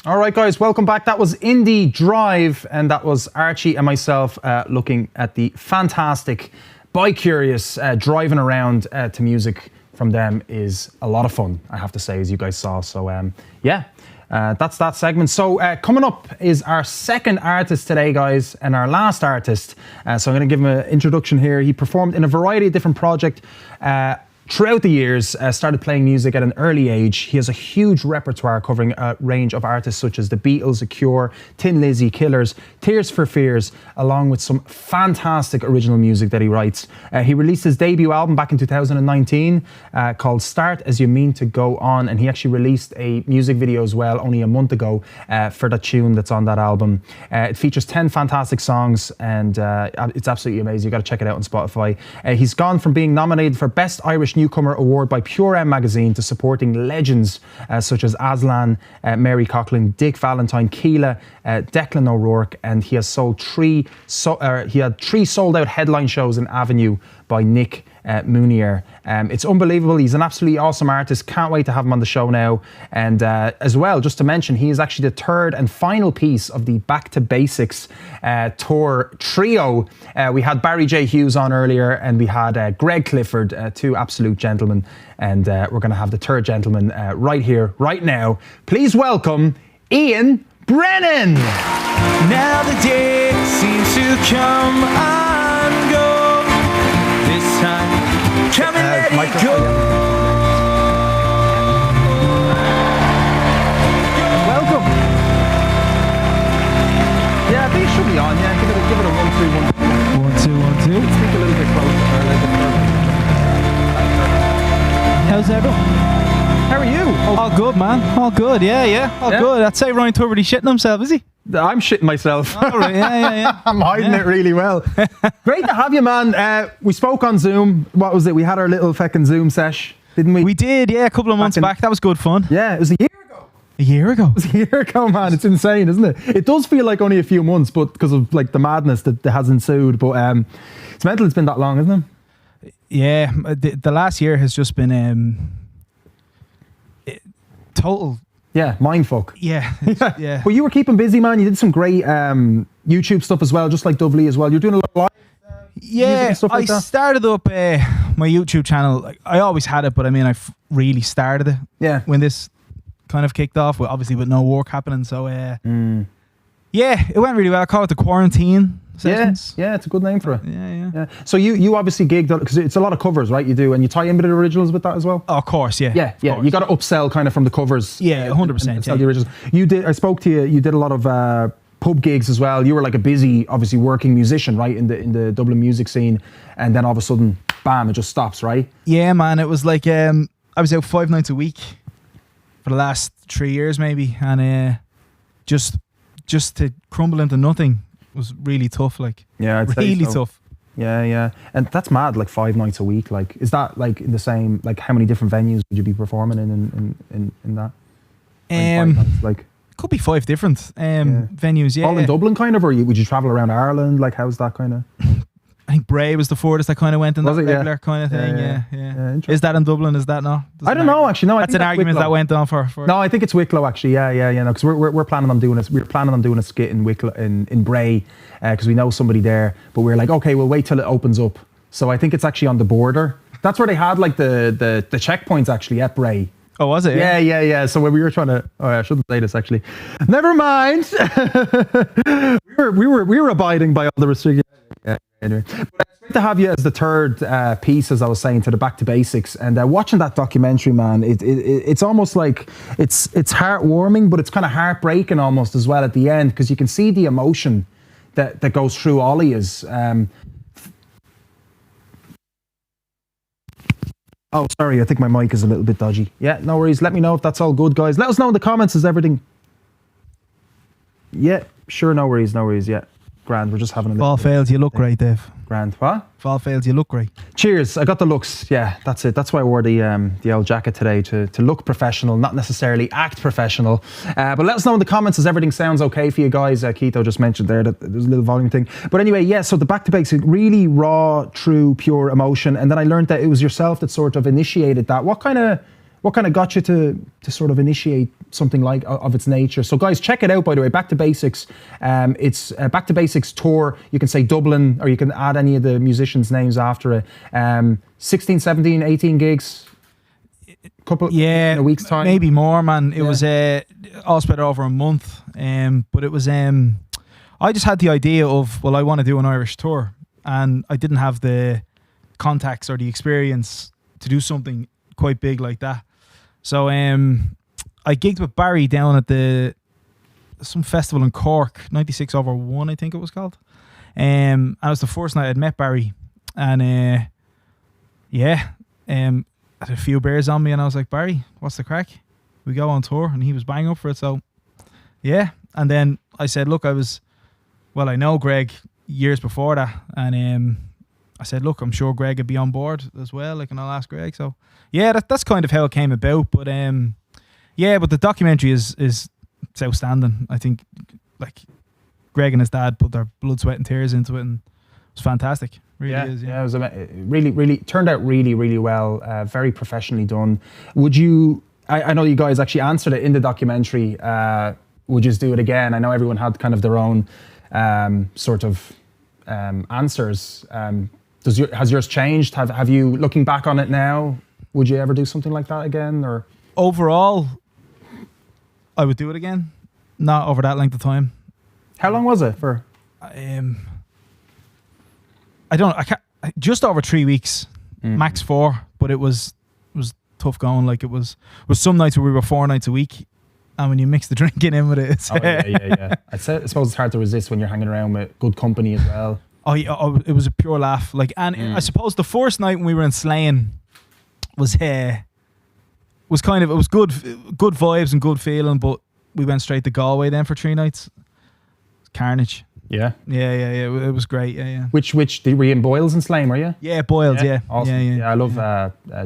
All right, guys, welcome back. That was Indie Drive, and that was Archie and myself looking at the fantastic Boy Curious. Driving around to music from them is a lot of fun, I have to say, as you guys saw. So, yeah, that's that segment. So, coming up is our second artist today, guys, and our last artist. So I'm going to give him an introduction here. He performed in a variety of different projects throughout the years, started playing music at an early age. He has a huge repertoire covering a range of artists such as The Beatles, The Cure, Tin Lizzy, Killers, Tears for Fears, along with some fantastic original music that he writes. He released his debut album back in 2019 called Start As You Mean to Go On, and he actually released a music video as well only a month ago for the tune that's on that album. It features 10 fantastic songs, and it's absolutely amazing. You've got to check it out on Spotify. He's gone from being nominated for Best Irish Newcomer Award by Pure M magazine to supporting legends such as Aslan, Mary Coughlin, Dick Valentine, Keela, Declan O'Rourke, and he has he had 3 sold-out headline shows in Avenue by Nick Munier. It's unbelievable. He's an absolutely awesome artist. Can't wait to have him on the show now. And as well, just to mention, he is actually the 3rd and final piece of the Back to Basics tour trio. We had Barry J. Hughes on earlier, and we had Greg Clifford, 2 absolute gentlemen. And we're going to have the 3rd gentleman right here, right now. Please welcome Iann Brennan. Now the day seems to come and go. This time, come and let it go. Welcome. Yeah, I think it should be on. Yeah, give it a 1, 2, 1. 1, 2, 1, 2. Speak a little bit closer. Or a little bit further. How's everyone? How are you? All good, man. All good. Yeah. All good. I'd say Ryan Tuberty shitting himself, is he? I'm shitting myself. All right. Yeah. I'm hiding it really well. Great to have you, man. We spoke on Zoom. What was it? We had our little fucking Zoom sesh, didn't we? We did, yeah, a couple of months back. That was good fun. Yeah, it was a year ago. A year ago? It was a year ago, man. It's insane, isn't it? It does feel like only a few months, but because of like the madness that has ensued. But it's mental it's been that long, isn't it? Yeah, the last year has just been total. Yeah, mindfuck. Yeah. But you were keeping busy, man. You did some great YouTube stuff as well, just like Dubh Lee as well. You're doing a lot of live music and stuff like that. I started up my YouTube channel. Like, I always had it, but I mean, I really started it. Yeah. When this kind of kicked off, obviously with no work happening. So, yeah, it went really well. I call it the quarantine sessions. Yeah, it's a good name for it. Yeah. So you obviously gigged, because it's a lot of covers, right? You do, and you tie in with the originals with that as well? Oh, of course, yeah. Yeah. You got to upsell kind of from the covers. Yeah, 100%. And sell the originals. I spoke to you, you did a lot of pub gigs as well. You were like a busy, obviously working musician, right, in the Dublin music scene, and then all of a sudden, bam, it just stops, right? Yeah, man, it was like, I was out 5 nights a week for the last 3 years maybe, and just to crumble into nothing was really tough, like. Yeah, I'd really so. Tough. Yeah. And that's mad, like 5 nights a week. Like, is that like in the same, like how many different venues would you be performing in that? Like could be 5 different venues, yeah. All in Dublin kind of, or would you travel around Ireland? Like, how's that kind of? I think Bray was the furthest I kind of went in that regular kind of thing. Yeah. Is that in Dublin? Is that not? I don't know, actually. No, that's an argument that went on for. No, I think it's Wicklow actually. Yeah. No, because we're planning on doing this. We're planning on doing a skit in Wicklow in Bray, because we know somebody there. But we're like, okay, we'll wait till it opens up. So I think it's actually on the border. That's where they had like the checkpoints actually at Bray. Oh, was it? Yeah. So when we were trying to, I shouldn't say this actually. Never mind. we were abiding by all the restrictions. Yeah. Anyway, but it's great to have you as the 3rd piece, as I was saying, to the Back to Basics. And watching that documentary, man, it's almost like it's heartwarming, but it's kind of heartbreaking almost as well at the end, because you can see the emotion that goes through all of yous. Oh, sorry, I think my mic is a little bit dodgy. Yeah, no worries. Let me know if that's all good, guys. Let us know in the comments. Is everything? Yeah, sure, no worries. Yeah. Grand, we're just having a little. Fall fails, you look great, Dave. Grand, what? Fall fails, you look great. Cheers, I got the looks. Yeah, that's it. That's why I wore the old jacket today, to look professional, not necessarily act professional. But let us know in the comments, as everything sounds okay for you guys. Keto just mentioned there that there's a little volume thing. But anyway, yeah, so the Back to Basics, really raw, true, pure emotion. And then I learned that it was yourself that sort of initiated that. What kind of got you to sort of initiate something like of its nature? So guys, check it out, by the way, Back to Basics. It's Back to Basics tour. You can say Dublin, or you can add any of the musicians' names after it. 16, 17, 18 gigs. Couple in a week's time. Maybe more, man. It was all spread over a month. But it was I just had the idea of, well, I want to do an Irish tour, and I didn't have the contacts or the experience to do something quite big like that. So I gigged with Barry down at some festival in Cork, 96/1, I think it was called. And it was the first night I'd met Barry, and I had a few beers on me, and I was like, Barry, what's the crack? We go on tour, and he was bang up for it. So yeah, and then I said, look, I know Greg years before that, and I said, look, I'm sure Greg would be on board as well, like, and I'll ask Greg. So yeah, that's kind of how it came about. But but the documentary is it's outstanding. I think, like, Greg and his dad put their blood, sweat and tears into it, and it was fantastic. Really is. Yeah, it was really turned out really, really well. Very professionally done. Would you? I know you guys actually answered it in the documentary. Would you do it again? I know everyone had kind of their own sort of answers. Has yours changed? Have you, looking back on it now, would you ever do something like that again? Or overall, I would do it again. Not over that length of time. How long was it for? I can't. Just over 3 weeks, max 4. But it was tough going. Like, it was some nights where we were 4 nights a week, and when you mix the drinking in with it, it's yeah. I suppose it's hard to resist when you're hanging around with good company as well. It was a pure laugh. Like, and I suppose the first night when we were in Slane was good vibes and good feeling. But we went straight to Galway then for 3 nights. Carnage. Yeah. It was great. Yeah. Which were you in Boyles and Slane, were you? Yeah, Boyles. Yeah. Awesome. Yeah, I love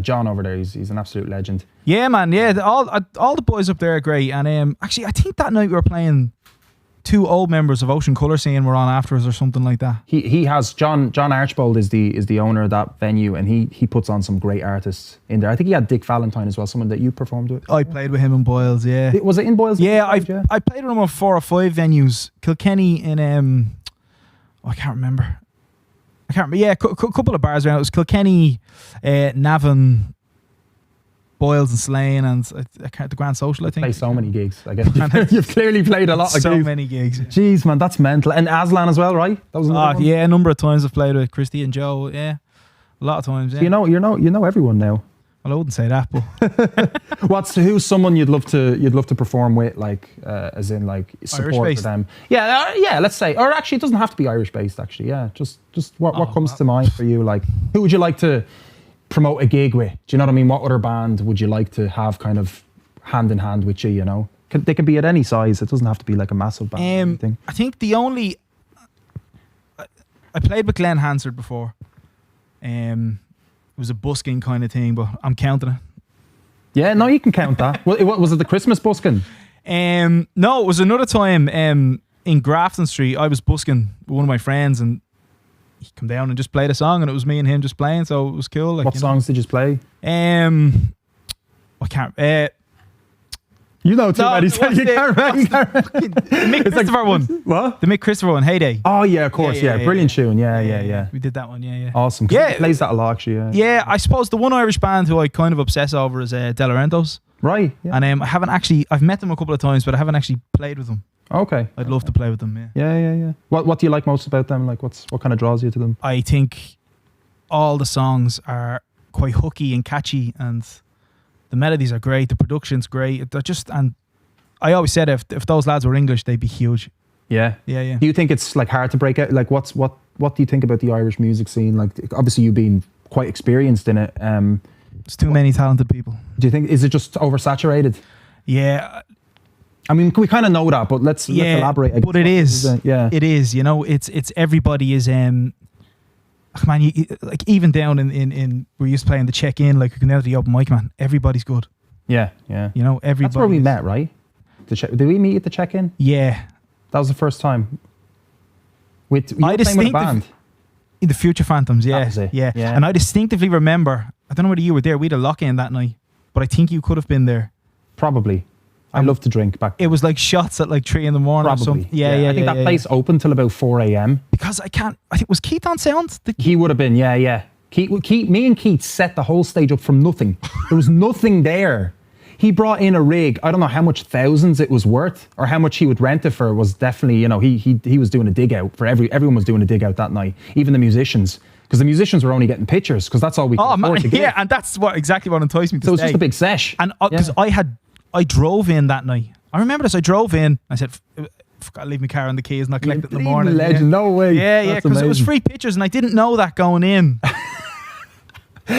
John over there. He's an absolute legend. Yeah, man. Yeah, all the boys up there are great. And actually, I think that night we were playing 2 old members of Ocean Colour Scene were on after us or something like that. He has John Archbold is the owner of that venue, and he puts on some great artists in there. I think he had Dick Valentine as well, someone that you performed with. I played with him in Boyles. Yeah. Was it in Boyles? Yeah, I played with him on 4 or 5 venues. Kilkenny in I can't remember. Yeah, a couple of bars around. It was Kilkenny, Navan, Boyles and Slane, and the Grand Social, I think. Play so many gigs. I guess you've clearly played a lot of gigs. So many gigs. Jeez, man, that's mental. And Aslan as well, right? That was another one? Yeah, a number of times I've played with Christy and Joe. Yeah, a lot of times. Yeah. So you know everyone now. Well, I wouldn't say that, but who's someone you'd love to perform with, like as in like support Irish-based? For them? Yeah. Let's say, or actually, it doesn't have to be Irish based. Actually, yeah. Just what comes to mind for you? Like, who would you like to promote a gig with? Do you know what I mean? What other band would you like to have kind of hand in hand with you? You know, they can be at any size. It doesn't have to be like a massive band. Or anything. I think I played with Glenn Hansard before. It was a busking kind of thing, but I'm counting it. Yeah, no, you can count that. Was it the Christmas busking? No, it was another time in Grafton Street. I was busking with one of my friends, and he come down and just played a song, and it was me and him just playing, so it was cool. Like, what songs did you play? I can't. You know too many. The Mick Christopher one. What? The Mick Christopher one, Heyday. Oh yeah, of course. Yeah, brilliant tune. Yeah. We did that one. Yeah. Awesome. Yeah, he plays that a lot actually. Yeah, I suppose the one Irish band who I kind of obsess over is De Laurentiis. Right. Yeah. And I've met them a couple of times, but I haven't actually played with them. Okay. I'd love to play with them. Yeah. What do you like most about them? Like, what kind of draws you to them? I think all the songs are quite hooky and catchy, and the melodies are great. The production's great. They're just, and I always said if those lads were English, they'd be huge. Yeah. Do you think it's like hard to break out? Like, what do you think about the Irish music scene? Like, obviously you've been quite experienced in it. There's too many talented people. Do you think, is it just oversaturated? Yeah. I mean, we kind of know that, but let's elaborate. But it is. It is. You know, it's everybody is. Man, like even down in we used to play in the check-in, like we can down to the open mic, man. Everybody's good. Yeah. You know, everybody. That's where we met, right? Did we meet at the check-in? Yeah. That was the first time. With a band. In the Future Phantoms, yeah. That was it. Yeah. And I distinctively remember, I don't know whether you were there, we had a lock-in that night, but I think you could have been there. Probably. I love to drink back then. It was like shots at like 3 a.m. Probably. Or something. Yeah. I think that place opened till about 4 a.m. Because I think, was Keith on sound? He would have been, yeah. Me and Keith set the whole stage up from nothing. There was nothing there. He brought in a rig. I don't know how much thousands it was worth or how much he would rent it for. Was definitely, you know, he was doing a dig out for everyone was doing a dig out that night, even the musicians, because the musicians were only getting pictures because that's all we could afford to get. Yeah, and that's exactly what enticed me to So it was stay. just a big sesh. And because I drove in that night. I remember this. I drove in. I said, "Forgot to leave my car on the keys, and I collected it in the morning." Legend, no way. Yeah, because it was free pictures, and I didn't know that going in.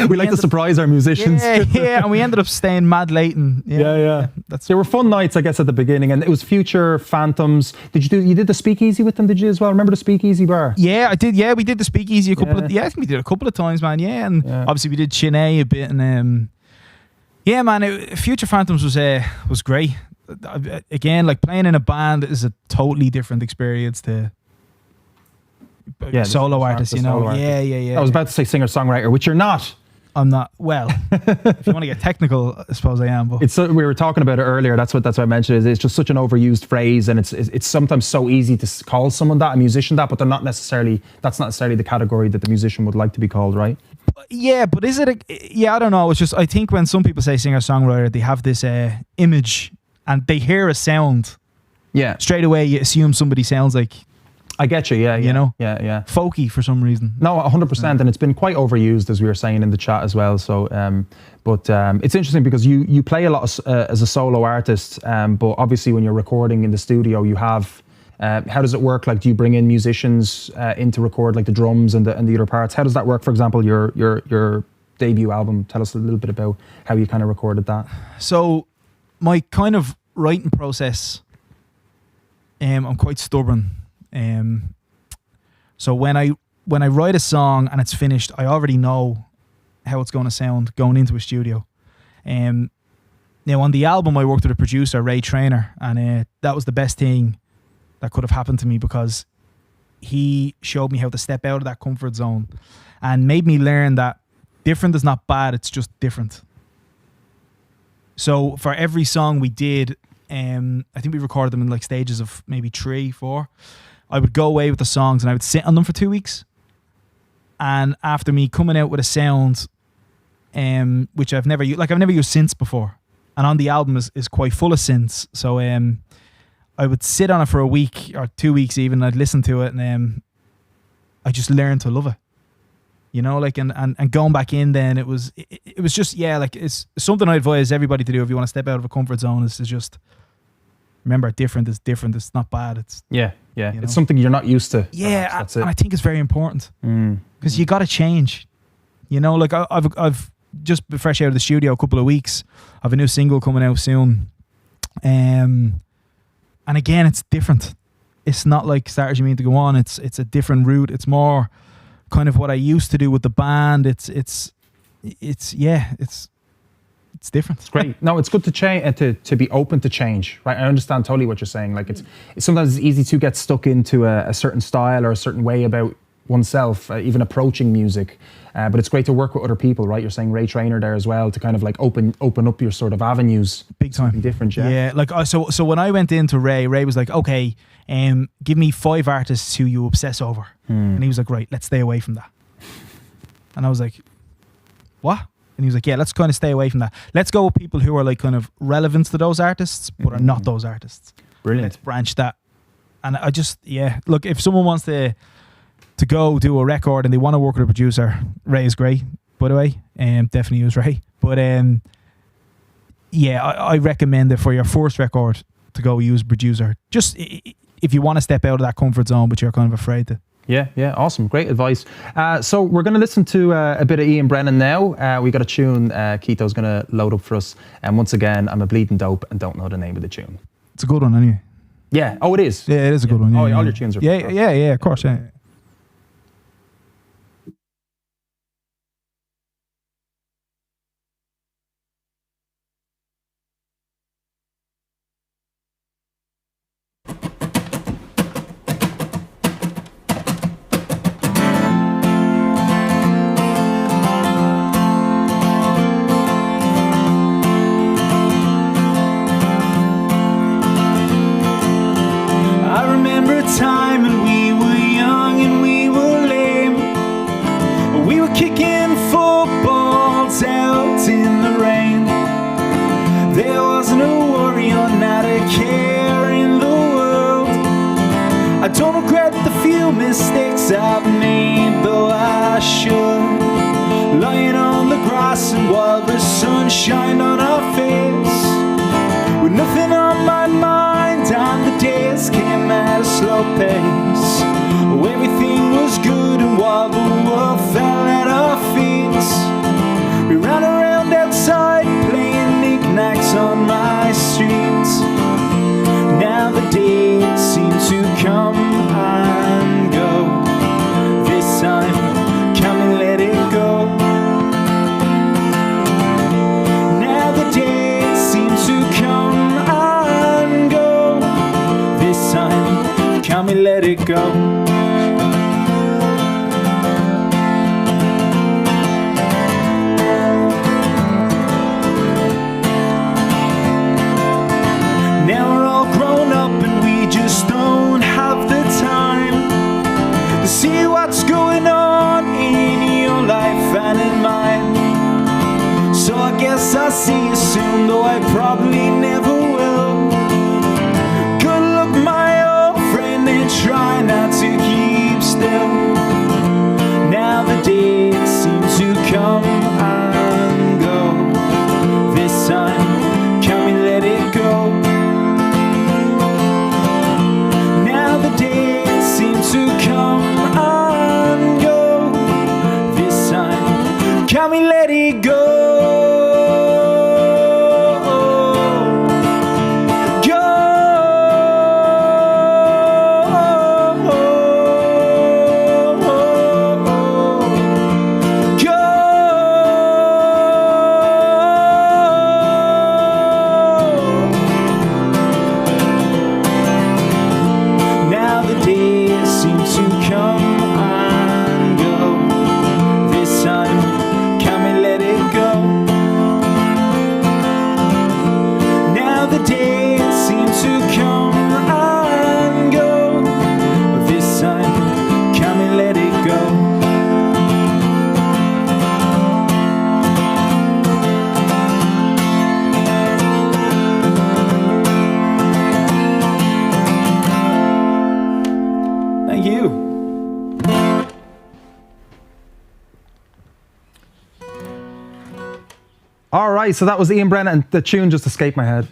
we like to surprise our musicians. Yeah, and we ended up staying mad late, and They were fun nights, I guess, at the beginning, and it was Future, Phantoms. You did the Speakeasy with them? Did you as well? Remember the Speakeasy bar? Yeah, I did. Yeah, we did the Speakeasy a couple of. Yeah, I think we did a couple of times, man. Yeah, and obviously we did Chennai a bit, and yeah, man. Future Phantoms was great. Again, like playing in a band is a totally different experience to solo artists, you know. Yeah. I was about to say singer-songwriter, which you're not. I'm not. Well, if you want to get technical, I suppose I am. But we were talking about it earlier. That's what I mentioned. It's just such an overused phrase, and it's sometimes so easy to call someone that, a musician that, but they're not necessarily. That's not necessarily the category that the musician would like to be called, right? Yeah, but is it? I don't know. It's just I think when some people say singer-songwriter, they have this image, and they hear a sound. Yeah. Straight away, you assume somebody sounds like. I get you, yeah. You know? Yeah. Folky for some reason. No, 100%, and it's been quite overused, as we were saying in the chat as well. So, but it's interesting because you play a lot as a solo artist, but obviously when you're recording in the studio, you have. How does it work? Like, do you bring in musicians in to record, like the drums and the other parts? How does that work? For example, your debut album. Tell us a little bit about how you kind of recorded that. So, my kind of writing process. I'm quite stubborn. So when I write a song and it's finished, I already know how it's going to sound going into a studio. Now on the album, I worked with a producer, Ray Traynor, and that was the best thing that could have happened to me because he showed me how to step out of that comfort zone and made me learn that different is not bad, it's just different. So for every song we did, I think we recorded them in like stages of maybe 3, 4. I would go away with the songs and I would sit on them for 2 weeks. And after me coming out with a sound, which I've never used synths before. And on the album is quite full of synths. So I would sit on it for a week or 2 weeks even. I'd listen to it and I just learned to love it. You know, like, and going back in then it was just, like it's something I advise everybody to do if you want to step out of a comfort zone is to just remember different is different. It's not bad. It's yeah. It's something you're not used to. Yeah, that's it. And I think it's very important because you got to change. You know, like I've just been fresh out of the studio a couple of weeks. I have a new single coming out soon, and again, it's different. It's not like Starters You Mean to Go On. It's a different route. It's more kind of what I used to do with the band. It's different. It's great. No, it's good to change, to be open to change, right? I understand totally what you're saying. Like it's sometimes it's easy to get stuck into a certain style or a certain way about oneself, even approaching music. But it's great to work with other people, right? You're saying Ray Traynor there as well to kind of like open up your sort of avenues. Big time. Something different, yeah. Yeah, like so when I went into Ray was like, okay, give me 5 artists who you obsess over. And he was like, right, let's stay away from that. And I was like, what? And he was like, yeah, let's kind of stay away from that. Let's go with people who are like kind of relevant to those artists, but are not those artists. Brilliant. Let's branch that. And I just, look, if someone wants to go do a record and they want to work with a producer, Ray is great, by the way. Definitely use Ray. But I recommend it for your first record to go use a producer. Just if you want to step out of that comfort zone, but you're kind of afraid to. Yeah, awesome. Great advice. So we're going to listen to a bit of Iann Brennan now. We got a tune Keito's going to load up for us. And once again, I'm a bleeding dope and don't know the name of the tune. It's a good one anyway. Yeah. Oh, it is? Yeah, it is a good one. Yeah, all your tunes are Yeah, of course, yeah. Time when we were young and we were lame. We were kicking footballs out in the rain. There wasn't a worry or not a care in the world. I don't regret the few mistakes I've made, though I I should. Lying on the grass and while the sun shined on our face, with nothing on my mind and the days came at a slow pace. Oh, everything was good and while the world fell at our feet, we ran around outside playing knick-knacks on my street. Now the days seem to come and go. This time, can we let it go? Now the days seem to come and go. This time, can we let it go? Just don't have the time to see what's going on in your life and in mine. So I guess I'll see you soon, though I probably never will. Good luck, my old friend, and try not to keep still. Now the days seem to come and go. This time, can we let it go? The days seem to come and go. This time, can we let it go? All right, so that was Iann Brennan, and the tune just escaped my head.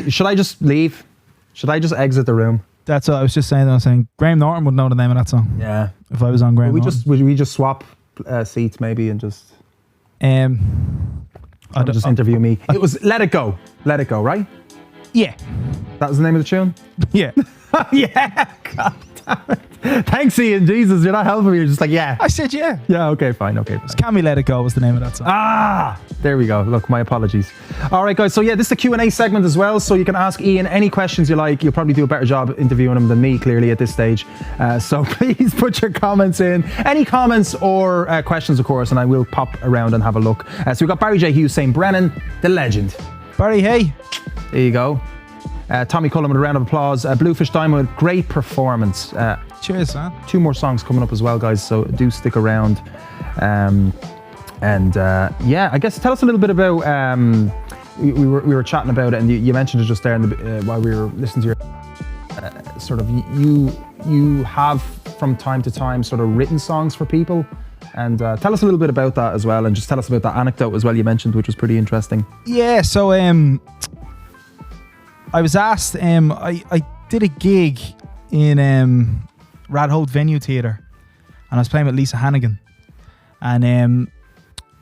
Should I just leave? Should I just exit the room? That's what I was just saying. I was saying Graham Norton would know the name of that song. Yeah. If I was on Graham Norton. Would we just swap seats maybe and just... just interview me. It was Let It Go. Let It Go, right? Yeah. That was the name of the tune? Yeah. Yeah. God damn it. Thanks, Ian. Jesus, you're not helping me. You're just like, yeah. I said yeah. Yeah, okay, fine. Okay. Can We Let It Go was the name of that song. Ah, there we go. Look, my apologies. All right, guys. So yeah, this is the Q&A segment as well. So you can ask Ian any questions you like. You'll probably do a better job interviewing him than me, clearly, at this stage. So please put your comments in. Any comments or questions, of course, and I will pop around and have a look. So we've got Barry J. Hughes saying, Brennan, the legend. Barry, hey. There you go. Tommy Cullen with a round of applause. Bluefish Diamond with great performance. Cheers, man. 2 more songs coming up as well, guys, so do stick around. Yeah, I guess tell us a little bit about, we were chatting about it, and you mentioned it just there while we were listening to your, sort of, you have from time to time sort of written songs for people. And tell us a little bit about that as well, and just tell us about that anecdote as well you mentioned, which was pretty interesting. Yeah, so I was asked, I did a gig in Radholt Venue Theatre, and I was playing with Lisa Hannigan, and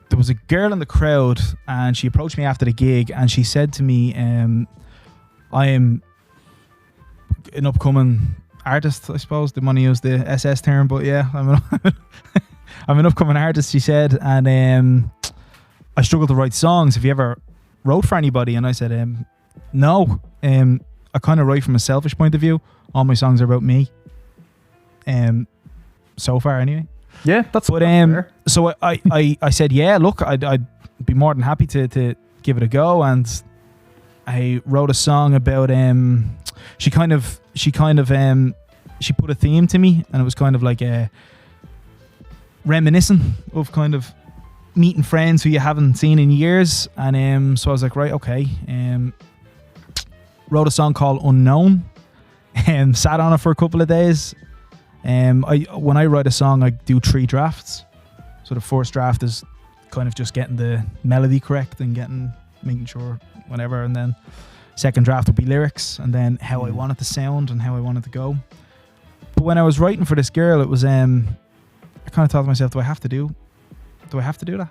there was a girl in the crowd, and she approached me after the gig, and she said to me, I am an upcoming artist, I suppose. Didn't want to use the SS term, but yeah, I'm an upcoming artist, she said, and I struggle to write songs. Have you ever wrote for anybody? And I said, no. I kind of write from a selfish point of view. All my songs are about me. So far, anyway. Yeah, that's fair. So I said, yeah, look, I'd be more than happy to give it a go. And I wrote a song about she put a theme to me, and it was kind of like reminiscent of kind of meeting friends who you haven't seen in years. And so I was like, right, okay. Wrote a song called Unknown, and sat on it for a couple of days, When I write a song, I do 3 drafts. So the first draft is kind of just getting the melody correct and making sure whatever, and then second draft would be lyrics, and then how I want it to sound and how I want it to go. But when I was writing for this girl, it was I kind of thought to myself, do I have to do that?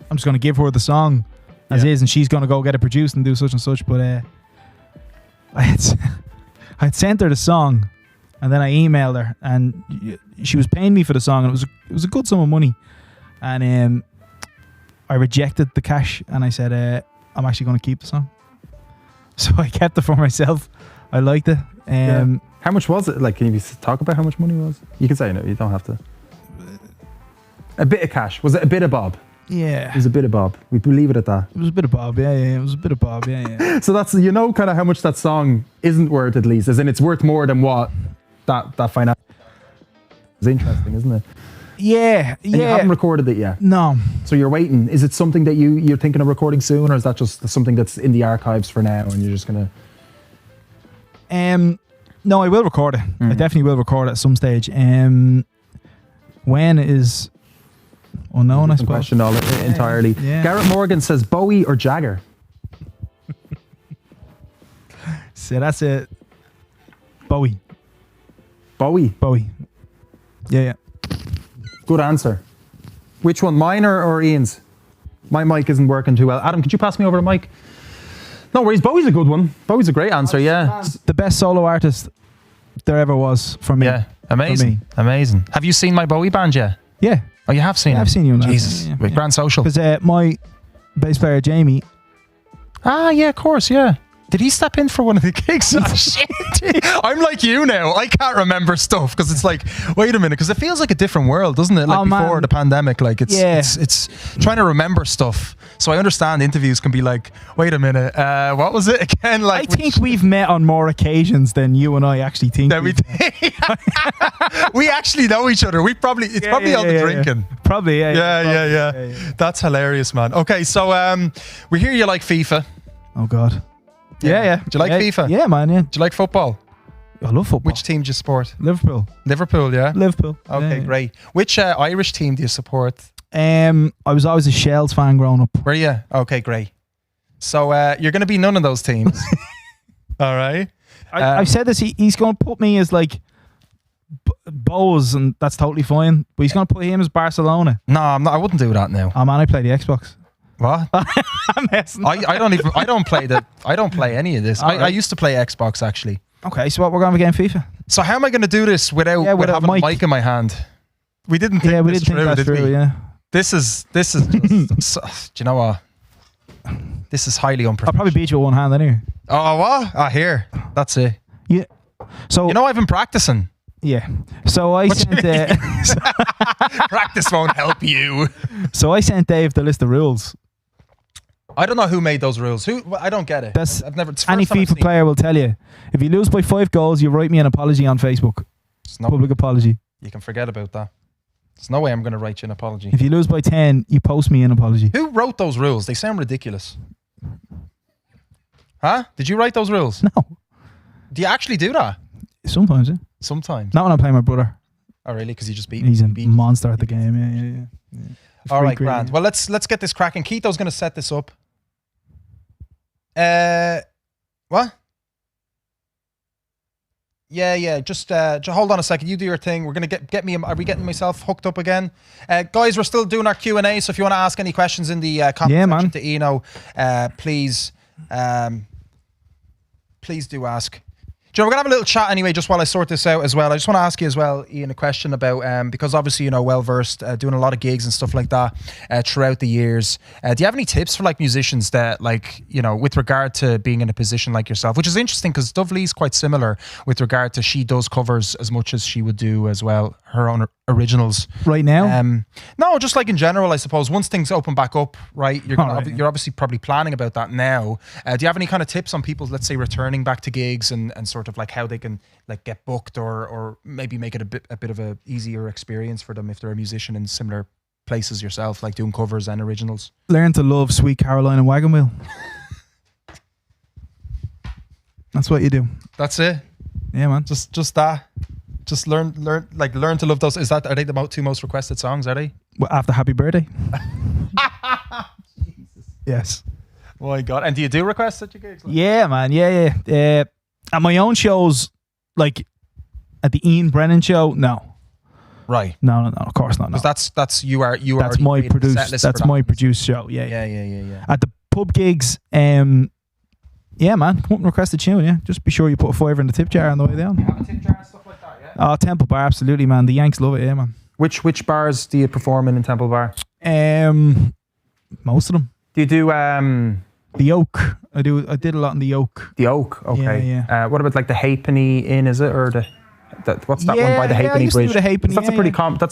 I'm just going to give her the song as is, and she's going to go get it produced and do such and such. But I had sent her the song, and then I emailed her, and she was paying me for the song, and it was a good sum of money, and I rejected the cash, and I said I'm actually going to keep the song. So I kept it for myself. I liked it. How much was it? Like, can you talk about how much money it was? You can say no, you don't have to. A bit of cash. Was it a bit of bob? Yeah. It was a bit of bob. We leave it at that. It was a bit of bob, yeah. It was a bit of bob, yeah. So that's, kind of how much that song isn't worth, at least, as in it's worth more than what that finance is. Interesting, isn't it? Yeah, and you haven't recorded it yet? No. So you're waiting. Is it something that you're thinking of recording soon, or is that just something that's in the archives for now and you're just going to... No, I will record it. I definitely will record it at some stage. When is unknown, I suppose. Question entirely. Yeah. Garrett Morgan says Bowie or Jagger? So that's it. Bowie. Bowie? Yeah. Good answer. Which one, mine or Ian's? My mic isn't working too well. Adam, could you pass me over the mic? No worries, Bowie's a good one. Bowie's a great answer, yeah. The best solo artist there ever was for me. Yeah, amazing. Amazing. Have you seen my Bowie band yet? Yeah. Oh, you have seen it? I've seen you on that. Jesus. Yeah. With Grand Social. Because my bass player, Jamie. Ah, yeah, of course, yeah. Did he step in for one of the gigs? Oh, shit. I'm like you now. I can't remember stuff because it's like, wait a minute, because it feels like a different world, doesn't it? Like before the pandemic, like it's trying to remember stuff. So I understand interviews can be like, wait a minute, what was it again? Like, I think we've met on more occasions than you and I actually think. We actually know each other. It's probably all the drinking. Probably, yeah. That's hilarious, man. Okay, so we hear you like FIFA. Oh God. Yeah. Do you like FIFA? Yeah, man, yeah. Do you like football? I love football. Which team do you support? Liverpool, yeah? Liverpool. Okay, great. Which Irish team do you support? I was always a Shells fan growing up. Were you? Okay, great. So you're going to be none of those teams. All right. I've said this, he's going to put me as like Bose, and that's totally fine. But he's going to put him as Barcelona. No, I'm not, I wouldn't do that now. Oh man, I play the Xbox. What? I don't play any of this. I used to play Xbox actually. Okay, so what, we're going to game FIFA. So how am I going to do this without having a mic in my hand? We didn't think this through, did we? Yeah. This is just, do you know what? This is highly unprofessional. I'll probably beat you with one hand anyway. Oh, what? Here. That's it. Yeah. So I've been practicing. Yeah. So I sent practice won't help you. So I sent Dave the list of rules. I don't know who made those rules. I don't get it. I've never. Any FIFA player will tell you. If you lose by 5 goals, you write me an apology on Facebook. Public apology. You can forget about that. There's no way I'm going to write you an apology. If you lose by 10, you post me an apology. Who wrote those rules? They sound ridiculous. Huh? Did you write those rules? No. Do you actually do that? Sometimes, yeah. Sometimes. Not when I'm playing my brother. Oh, really? Because you just beat. He's a monster at the game. Yeah. All right, grand. Well, let's get this cracking. Keito's going to set this up. What? Yeah. Just hold on a second. You do your thing. We're gonna get me. Are we getting myself hooked up again? Guys, we're still doing our Q&A. So if you want to ask any questions in the comment section to Eno, please do ask. Joe, we're going to have a little chat anyway, just while I sort this out as well. I just want to ask you as well, Ian, a question about, because obviously, well-versed, doing a lot of gigs and stuff like that throughout the years. Do you have any tips for musicians that with regard to being in a position like yourself, which is interesting because Dubh Lee's quite similar with regard to she does covers as much as she would do as well, her own originals. Right now? No, just in general, I suppose. Once things open back up, right, you're obviously probably planning about that now. Do you have any kind of tips on people, let's say, returning back to gigs and sort of how they can get booked or maybe make it a bit of a easier experience for them if they're a musician in similar places yourself, like doing covers and originals? Learn to love Sweet Caroline and Wagon Wheel. That's what you do. That's it? Yeah, man. Just that. Just learn to love those. Are they the two most requested songs? Are they? Well, after Happy Birthday. Yes. Oh my God! And do you do requests at your gigs? Yeah, man. Yeah. At my own shows, like at the Iann Brennan show, no. Right. No. Of course not. No. Because that's you are. That's my produced. That's my produced show. Yeah. At the pub gigs, yeah, man, come up and request a tune. Yeah, just be sure you put a $5 in the tip jar on the way down. You have a tip jar and stuff like that, yeah. Oh, Temple Bar, absolutely, man. The Yanks love it, yeah, man. Which bars do you perform in Temple Bar? Most of them. Do you do the Oak? I did a lot in the Oak. The Oak, okay. Yeah. What about like the Halfpenny Inn? Is it or what's that one by the Halfpenny Bridge? The Halfpenny, that's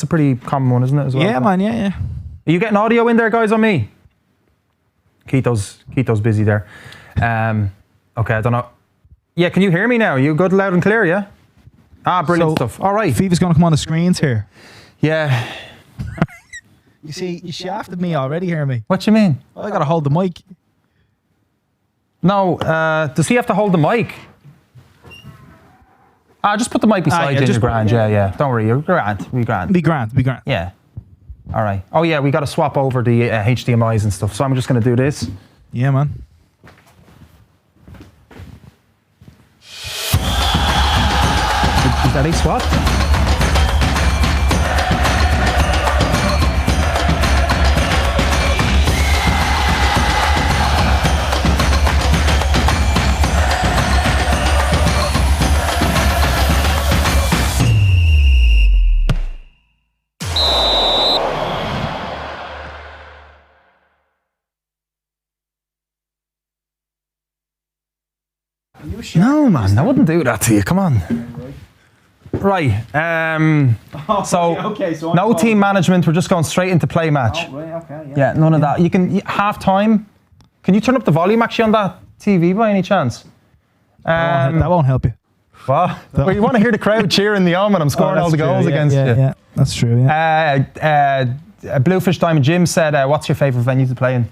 a pretty common one, isn't it? As well. Yeah, man. Yeah. Are you getting audio in there, guys, on me? Keito's busy there. Okay, I don't know. Yeah, can you hear me now? You good, loud and clear? Yeah. Brilliant stuff. All right. FIFA's going to come on the screens here. Yeah. You see, you shafted me already, hear me. What you mean? I got to hold the mic. No, does he have to hold the mic? Just put the mic beside you in your grand. Yeah. Don't worry, you're grand. Be grand. Yeah. All right. Oh yeah, we got to swap over the HDMIs and stuff. So I'm just going to do this. Yeah, man. Is that a swap? No, man, I wouldn't do that to you. Come on. Right. So no team management. We're just going straight into play match. Oh, right, okay, yeah, none of that. You can half time. Can you turn up the volume actually on that TV by any chance? That won't help you. What? Well, you want to hear the crowd cheering the on when I'm scoring all the goals against you. Yeah, that's true. Yeah. Bluefish Diamond Jim said, "What's your favourite venue to play in?"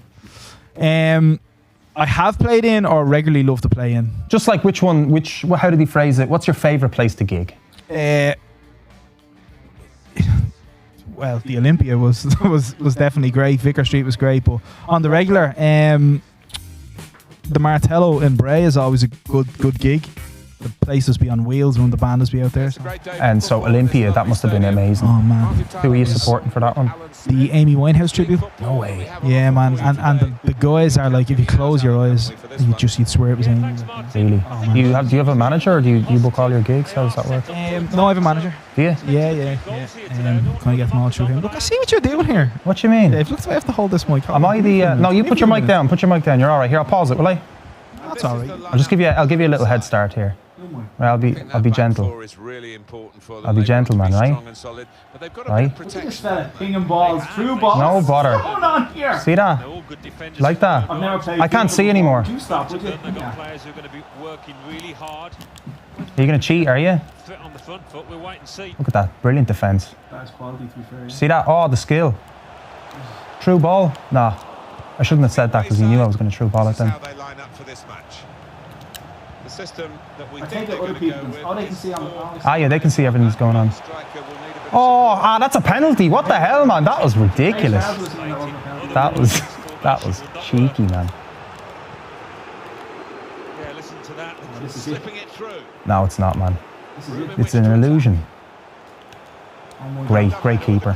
I have played in or regularly love to play in. Just like which one? How did he phrase it? What's your favourite place to gig? Well, the Olympia was definitely great. Vicar Street was great, but on the regular, the Martello in Bray is always a good gig. The place was be on wheels when the band was be out there. So. And so Olympia, that must have been amazing. Oh man, who were you supporting for that one? The Amy Winehouse tribute. No way. Yeah, man, and the guys are like, if you close your eyes, you'd swear it was Amy. Really? Oh, do you have a manager, or do you book all your gigs? How does that work? No, I have a manager. Do you? Yeah. Kind of get them all through him. Look, I see what you're doing here. What you mean? Dave, look, I have to hold this mic. Am I the? No, you put your mic down. Put your mic down. You're all right. Here, I'll pause it. Will I? That's all right. I'll give you a little head start here. I'll be gentle. I'll be gentle, man, right? Right? Look at this fella pinging balls, through balls. No bother. What's going on here? See that? Like that? I've never played. I can't see anymore. Do stop, would you? Players who are going to be working really hard. Are you going to cheat, are you? Threat on the front foot. We'll wait and see. Look at that. Brilliant defence. That's quality, to be fair. See that? Oh, the skill. True ball? Nah. I shouldn't have said that because he knew I was going to true ball it then. System that we think other people they can see on the yeah, they can see everything that's going on. That's a penalty. What the hell, man? That was ridiculous. That was cheeky, man. Yeah, listen to that. Slipping it through. No, it's not, man. It's an illusion. Great keeper.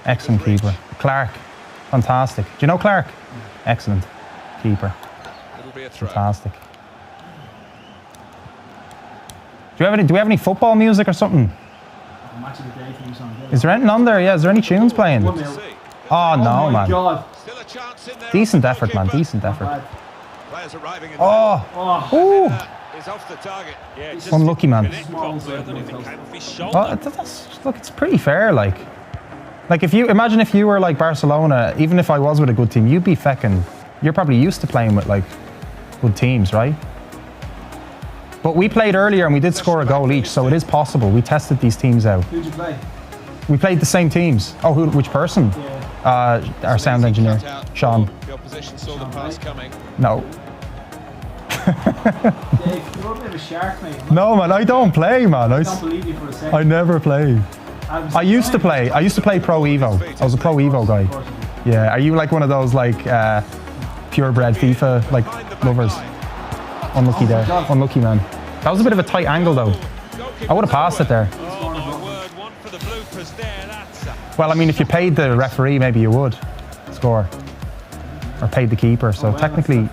Excellent keeper. Clark, fantastic. Do you know Clark? Excellent keeper. Fantastic. Do we have any football music or something? Is there anything on there? Yeah, is there any tunes playing? Oh no, man. Decent effort, man. Decent effort. Unlucky, man. Look, it's pretty fair, like if you imagine if you were like Barcelona, even if I was with a good team, you're probably used to playing with like good teams, right? But we played earlier and we did score a goal each, so it is possible. We tested these teams out. Who'd you play? We played the same teams. Oh, which person? Yeah. Our sound engineer, Sean. The opposition saw the pass coming. No. You're a bit of a shark, mate. No, man, I don't play, man. I don't believe you for a second. I never play. I used to play Pro Evo. I was a Pro Evo guy. Yeah, are you like one of those like purebred FIFA like lovers? Unlucky there. Unlucky, man. That was a bit of a tight angle though. I would have passed it there. Well, I mean, if you paid the referee, maybe you would score. Or paid the keeper. So technically,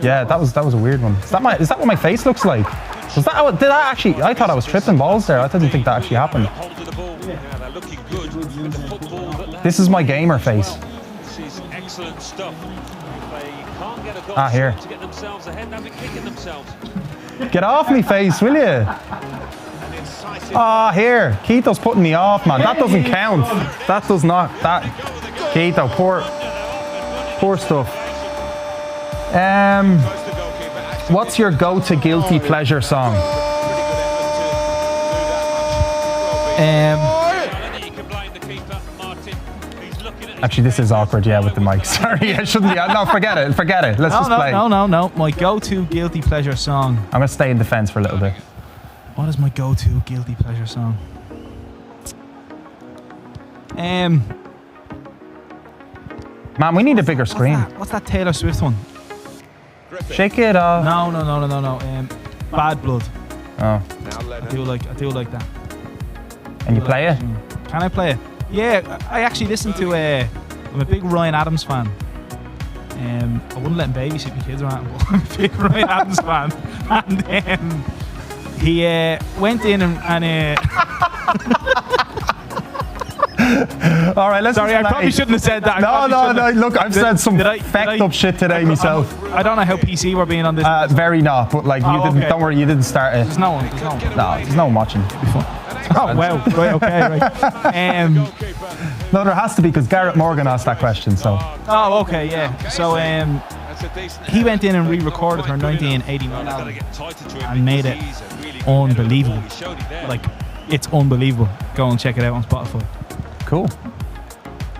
yeah, that was a weird one. Is that what my face looks like? Was that how, did that actually? I thought I was tripping balls there. I didn't think that actually happened. This is my gamer face. This is excellent stuff. They can't get a goal here. to get themselves ahead. They'll be kicking themselves. Get off me face, will you? Here. Keito's putting me off, man. That doesn't count. That does not. That. Keito, poor stuff. What's your go-to guilty pleasure song? Actually, this is awkward, yeah, with the mic. Sorry, I shouldn't be. No, forget it. Let's just play. No. My go-to guilty pleasure song. I'm gonna stay in defense for a little bit. What is my go-to guilty pleasure song? Man, we need a bigger screen. What's that Taylor Swift one? Shake it off. No. Bad Blood. Oh. I do like that. And you play it? Can I play it? Yeah, I actually listen to. I'm a big Ryan Adams fan. I wouldn't let him babysit my kids around, but I'm a big Ryan Adams fan. And he went in and all right, let's. Sorry, I probably shouldn't have said that. No. Look, I've said some fecked up shit today myself. I don't know how PC we're being on this. Very not, but like you didn't. Okay. Don't worry, you didn't start it. There's no one. No, there's no one watching. Oh well, right, okay, right. No, there has to be because Garrett Morgan asked that question. So. Oh, okay, yeah. So he went in and re-recorded her 1989 album and made it unbelievable. Like, it's unbelievable. Go and check it out on Spotify. Cool.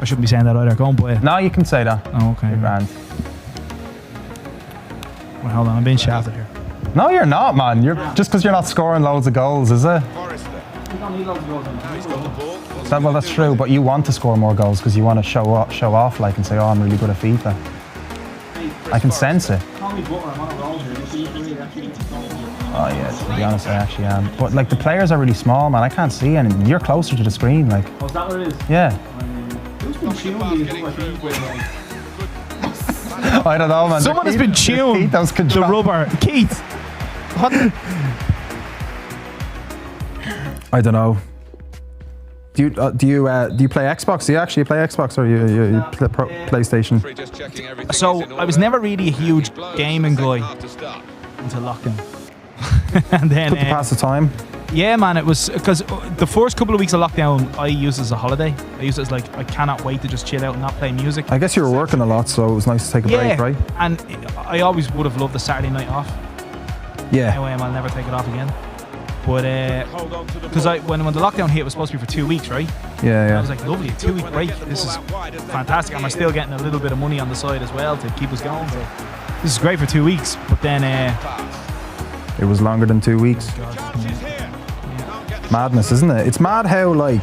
I shouldn't be saying that either. Go and play it. No, you can say that. Oh, okay. You're grand. Well, hold on, I'm being shouted here. No, you're not, man. You're just because you're not scoring loads of goals, is it? Well, that's true, but you want to score more goals because you want to show off, like, and say, "Oh, I'm really good at FIFA." I can sense it. Oh yeah, to be honest, I actually am. But like the players are really small, man. I can't see anything. You're closer to the screen, like. Oh, is that what it is? Yeah. Who's been chewing I don't know, man. Someone has been chewing the rubber. Keith. What? I don't know. Do you play Xbox? Do you actually play Xbox or you play PlayStation? So I was never really a huge gaming guy until lockdown. And then to pass the time. Yeah, man, it was because the first couple of weeks of lockdown I used it as a holiday. I used it as like I cannot wait to just chill out and not play music. I guess you were working a lot, so it was nice to take a break, right? And I always would have loved the Saturday night off. Yeah. Anyway, I'll never take it off again. But because when the lockdown hit, it was supposed to be for 2 weeks, right? Yeah. I was like, lovely, a 2-week break. This is fantastic, and we're still getting a little bit of money on the side as well to keep us going. So this is great for 2 weeks. But then it was longer than 2 weeks. Madness, isn't it? It's mad how like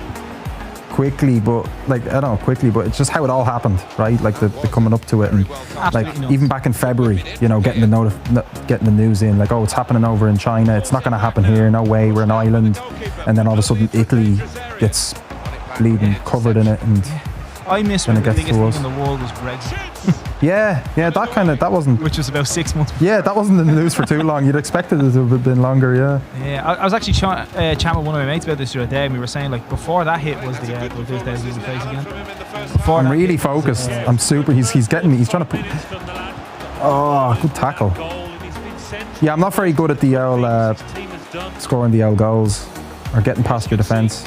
quickly, but like I don't know quickly, but it's just how it all happened, right? Like the coming up to it, and like even back in February, you know, getting the news in, like, oh, it's happening over in China. It's not going to happen here. No way. We're an island, and then all of a sudden Italy gets bleeding covered in it, and I miss when the biggest thing in the world was Brexit. Yeah, that wasn't. Which was about 6 months. Yeah, that wasn't in the news for too long. You'd expected it to have been longer, yeah. Yeah, I was actually chatting with one of my mates about this the other day, and we were saying like before that hit was the face again. Before I'm really focused. I'm super. He's trying to put. Oh, good tackle. Yeah, I'm not very good at the L scoring the L goals or getting past your defence.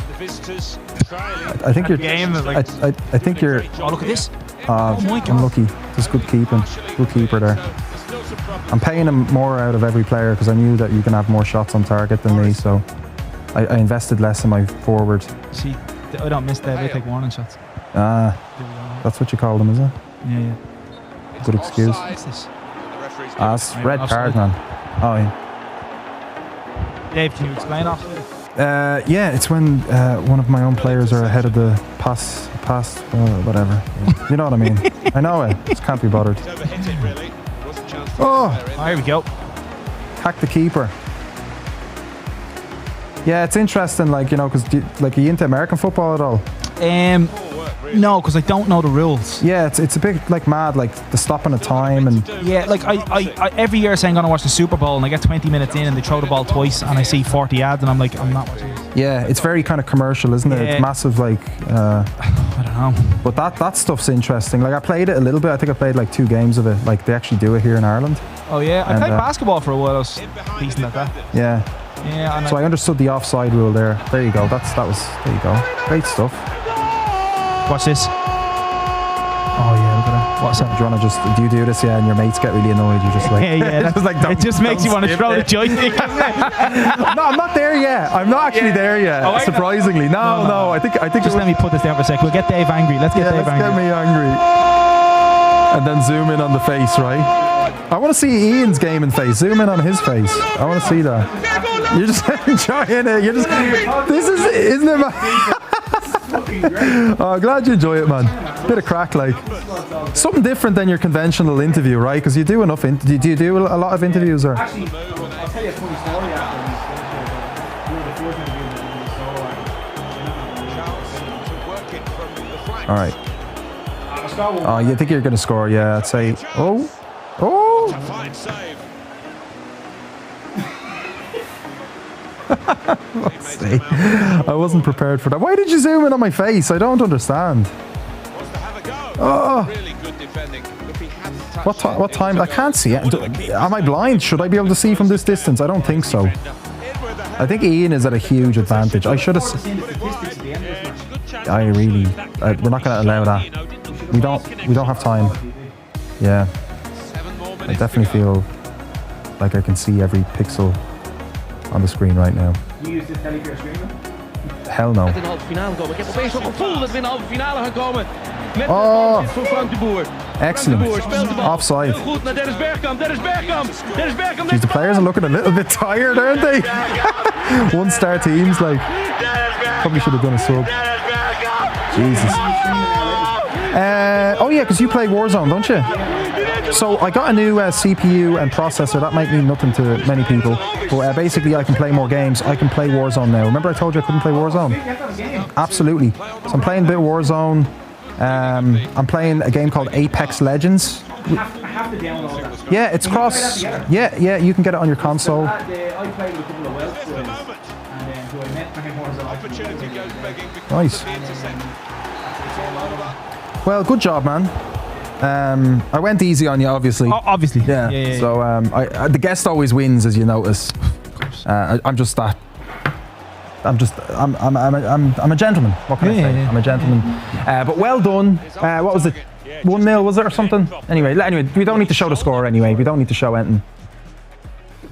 I think you're. I think you're. Oh, look at this. Oh my God. Unlucky. Just good keeping. Good keeper there. I'm paying him more out of every player because I knew that you can have more shots on target than me, so I invested less in my forward. See, I don't miss that. They take warning shots. That's what you call them, is it? Yeah. Good excuse. What's this? That's red card, man. Oh, yeah. Dave, can you explain offside? Yeah, it's when one of my own players are ahead of the pass, whatever. You know what I mean? I know it. Just can't be bothered. Oh, here we go. Hack the keeper. Yeah, it's interesting, like, you know, because like, are you into American football at all? No, because I don't know the rules. Yeah, it's a bit like mad, like the stopping of time and. Yeah, like I every year I say I'm gonna watch the Super Bowl and I get 20 minutes in and they throw the ball twice and I see 40 ads and I'm like, I'm not watching this. Yeah, it's very kind of commercial, isn't it? Yeah. It's massive, like. I don't know. But that stuff's interesting. Like I played it a little bit. I think I played like 2 games of it. Like they actually do it here in Ireland. Oh yeah, I played basketball for a while. I was decent at that. Yeah. Yeah. So I understood the offside rule there. There you go. There you go. Great stuff. Watch this. Oh yeah, look at that. What's that? Do you want to do you do this? Yeah, and your mates get really annoyed. You're just like, yeah. just like, it just makes you want to throw the joystick. No, I'm not there yet. I'm not actually there yet. Oh, surprisingly, no. I think. Just let me put this down for a sec. We'll get Dave angry. Let's get Dave angry. Get me angry. And then zoom in on the face, right? I want to see Ian's gaming face. Zoom in on his face. I want to see that. You're just enjoying it. Isn't it, man? Oh, I'm glad you enjoy it, man. Bit of crack, like something different than your conventional interview, right? Because you do enough. Do you do a lot of interviews, or? Actually, I'll tell you a funny story after this. All right. Oh, you think you're going to score? Yeah, I'd say. Oh. I wasn't prepared for that. Why did you zoom in on my face? I don't understand. Oh. What time? I can't see it. Am I blind? Should I be able to see from this distance? I don't think so. I think Ian is at a huge advantage. I should have. We're not going to allow that. We don't have time. Yeah. I definitely feel like I can see every pixel on the screen right now. You use this telly for your streaming? Hell no. Oh, excellent. Offside. Jeez, the players are looking a little bit tired, aren't they? 1-star teams, like, probably should have done a sub. Jesus. Oh yeah, because you play Warzone, don't you? So I got a new CPU and processor. That might mean nothing to many people, but basically I can play more games. I can play Warzone now. Remember I told you I couldn't play Warzone? Absolutely. So I'm playing a bit of Warzone. I'm playing a game called Apex Legends. I have to download that. Yeah, it's cross. Yeah, you can get it on your console. I played with a couple of Welsh boys, and who I met playing Warzone. Nice. Well, good job, man. I went easy on you, obviously. Obviously. Yeah. So the guest always wins, as you notice. I'm just that. I'm a gentleman. What can I say? I'm a gentleman. But well done. What was it? 1-0 was it or something? Anyway, we don't need to show the score anyway. We don't need to show anything.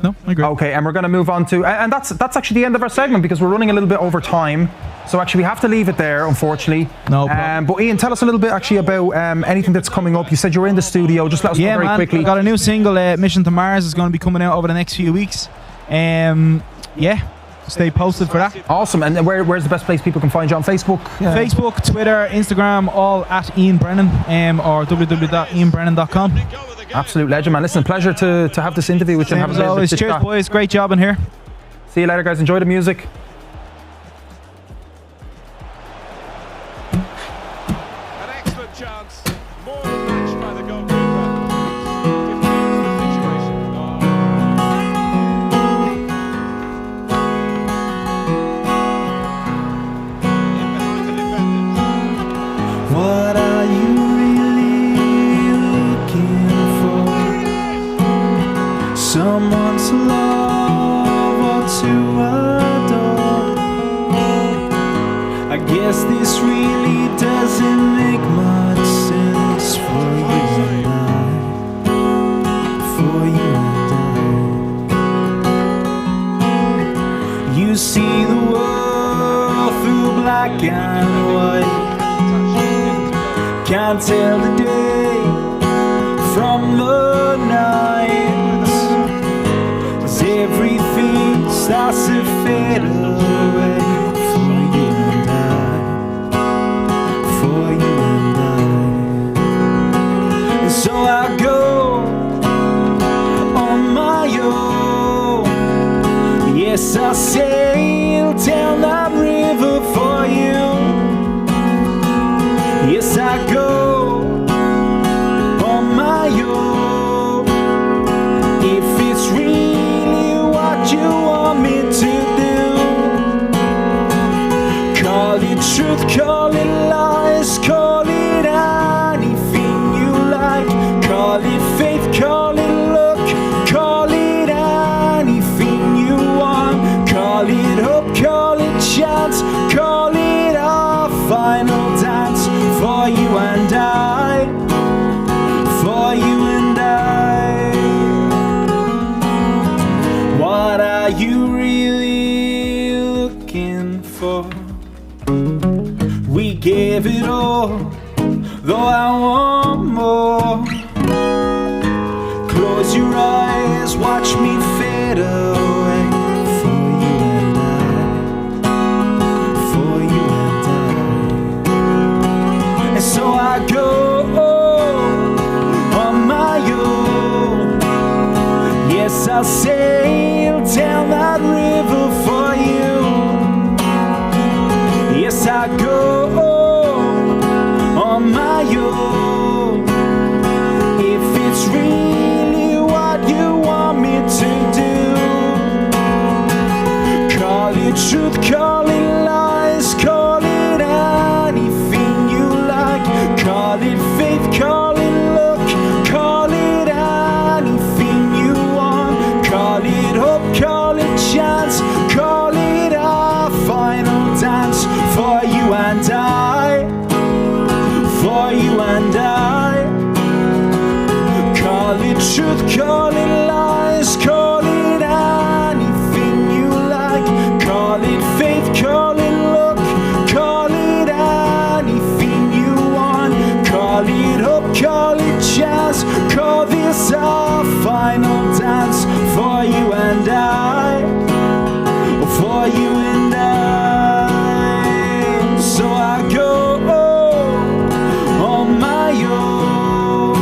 No, I agree. Okay, and we're going to move on to, and that's actually the end of our segment because we're running a little bit over time. So actually, we have to leave it there, unfortunately. No problem. But Ian, tell us a little bit actually about anything that's coming up. You said you were in the studio. Just let us know very quickly. I got a new single, Mission to Mars, is going to be coming out over the next few weeks. Stay posted for that. Awesome. And where's the best place people can find you on Facebook? Facebook, Twitter, Instagram, all at Iann Brennan, or www.iannbrennan.com. Absolute legend, man. Listen, pleasure to have this interview with you. As always, cheers, boys. Great job in here. See you later, guys. Enjoy the music. An excellent chance. More than matched by the goalkeeper. If that's the situation. In behind the defenders. What are you really looking for? Someone to love or to adore? I guess this really doesn't make much sense for you and I. For you and I. You see the world through black and white. Can't tell the day from the night. everything starts to fade away for you and I, for you and I. And so I go on my own. Yes, I sail down that river for you. Yes, I go on my own. If it's really what you want me to do, call it truth, call it lies, call it anything you like. Call it faith, call it luck, call it anything you want. Call it hope, call it chance, call it our final dance for you and I, for you and I. What are you really looking for? We gave it all, though I want more. Close your eyes, watch me fade away for you and I, for you and I. And so I go on my own. Yes, I'll sail down that river for you. Yes, I go on my own. If it's really what you want me to do, call it truth, call it lies, call it anything you like. Call it faith, call it luck, call it anything you want. Call it hope, call it chance, call it our final dance for you and I, for you and I. Call it truth, call it lies, call it anything you like. Call it faith, call it luck, call it anything you want. Call it hope, call it chance, call this our final dance for you and I, for you and I. So I go on my own.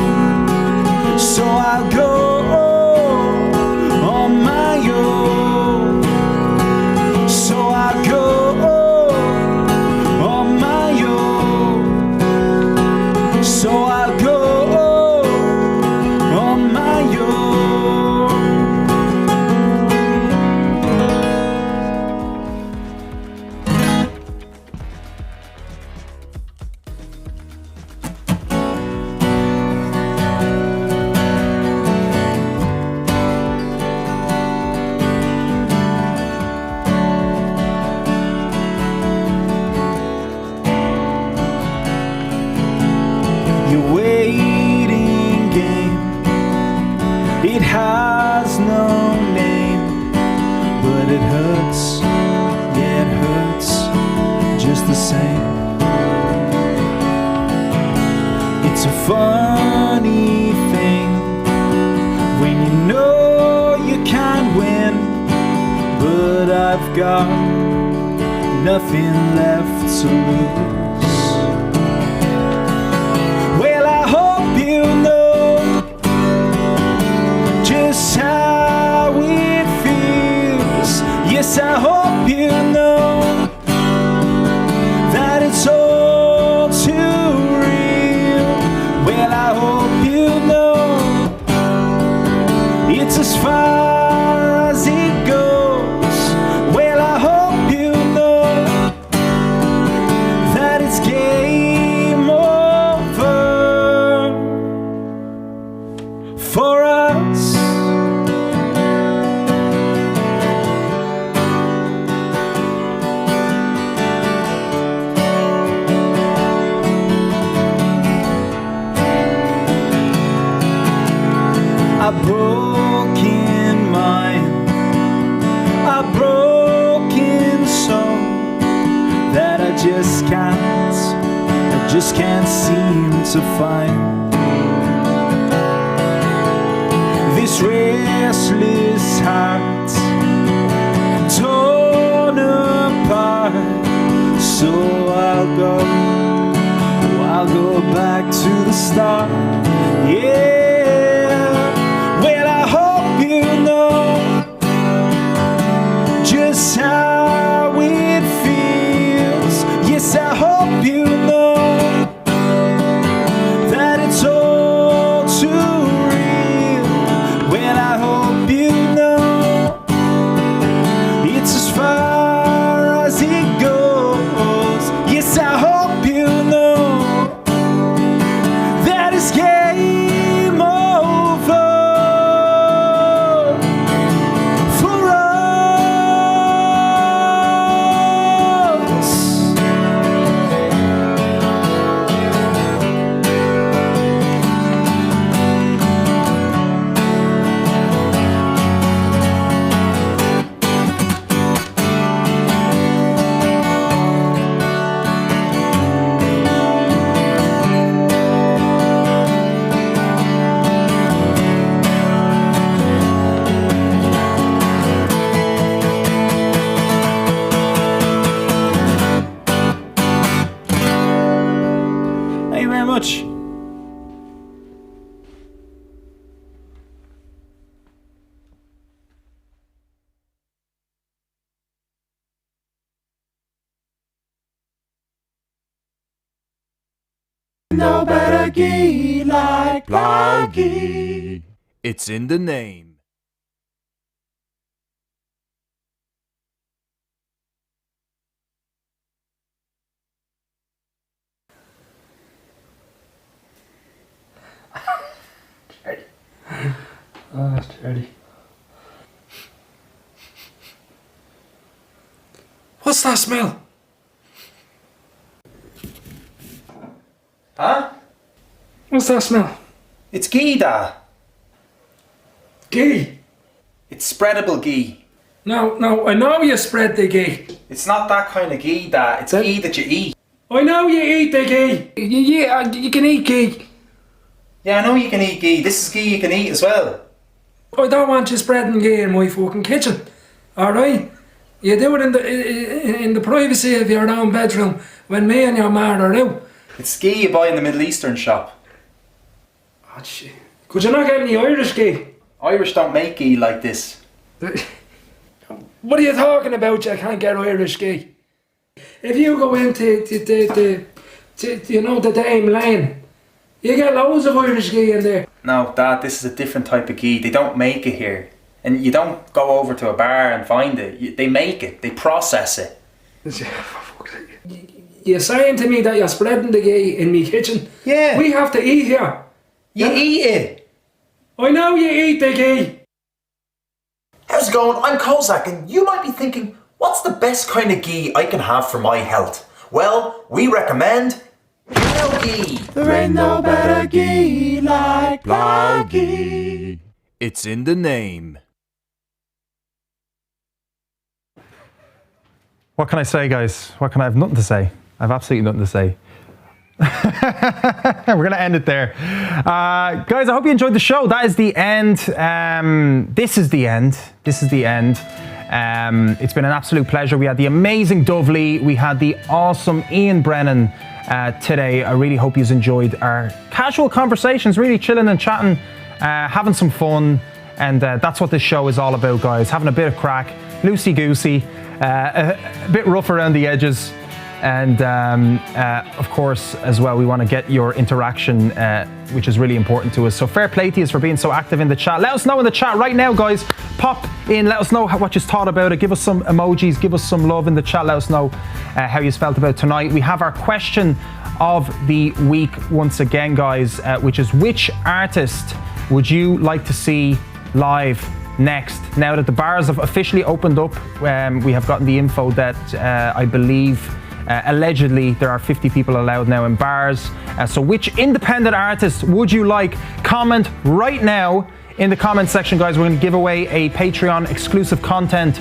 So I go on my own. So I go on my own. So I go on my own. Your waiting game, it has no name, but it hurts, yeah, it hurts just the same. It's a funny thing when you know you can't win, but I've got nothing left to lose. Well, I hope you know just how it feels. Yes, I hope you know that it's all too real. Well, I hope you know it's as far as it goes. Well, I hope you know that it's game over for us. A broken mind, a broken soul that I just can't seem to find. This restless hearts torn apart. So I'll go back to the start. Yeah, well, I hope you know just how it feels. Yes, I hope you know that it's all too real. Well, I hope you know it's as far as it goes. Yes, I hope you know that it's game over for us. Thank you very much. No better gee like Bloggy. It's in the name. Oh, that's dirty. What's that smell? Huh? What's that smell? It's ghee, da. Ghee? It's spreadable ghee. No, I know you spread the ghee. It's not that kind of ghee, da. It's ghee that you eat. I know you eat the ghee. You can eat ghee. Yeah, I know you can eat ghee. This is ghee you can eat as well. I don't want you spreading ghee in my fucking kitchen. Alright? You do it in the privacy of your own bedroom when me and your man are out. It's ghee you buy in the Middle Eastern shop. Oh, shit. Could you not get any Irish ghee? Irish don't make ghee like this. What are you talking about? You can't get Irish ghee. If you go into the Dame Lane, you get loads of Irish ghee in there. No, Dad, this is a different type of ghee. They don't make it here. And you don't go over to a bar and find it. They make it. They process it. You're saying to me that you're spreading the ghee in me kitchen? Yeah. We have to eat here. You eat it. I know you eat the ghee. How's it going? I'm Kozak, and you might be thinking, what's the best kind of ghee I can have for my health? Well, we recommend cow ghee. There ain't no better ghee like Bloggy. It's in the name. What can I say, guys? What can I have? Nothing to say. I have absolutely nothing to say. We're going to end it there. Guys, I hope you enjoyed the show. That is the end. This is the end. This is the end. It's been an absolute pleasure. We had the amazing Dubh Lee. We had the awesome Iann Brennan today. I really hope you've enjoyed our casual conversations, really chilling and chatting, having some fun. And that's what this show is all about, guys. Having a bit of crack, loosey-goosey, a bit rough around the edges. And of course, as well, we want to get your interaction, which is really important to us. So fair play to you for being so active in the chat. Let us know in the chat right now, guys. Pop in, let us know what you thought about it. Give us some emojis, give us some love in the chat. Let us know how you felt about tonight. We have our question of the week once again, guys, which is, which artist would you like to see live next? Now that the bars have officially opened up, we have gotten the info that I believe allegedly there are 50 people allowed now in bars. So which independent artist would you like? Comment right now in the comment section, guys, we're going to give away a Patreon exclusive content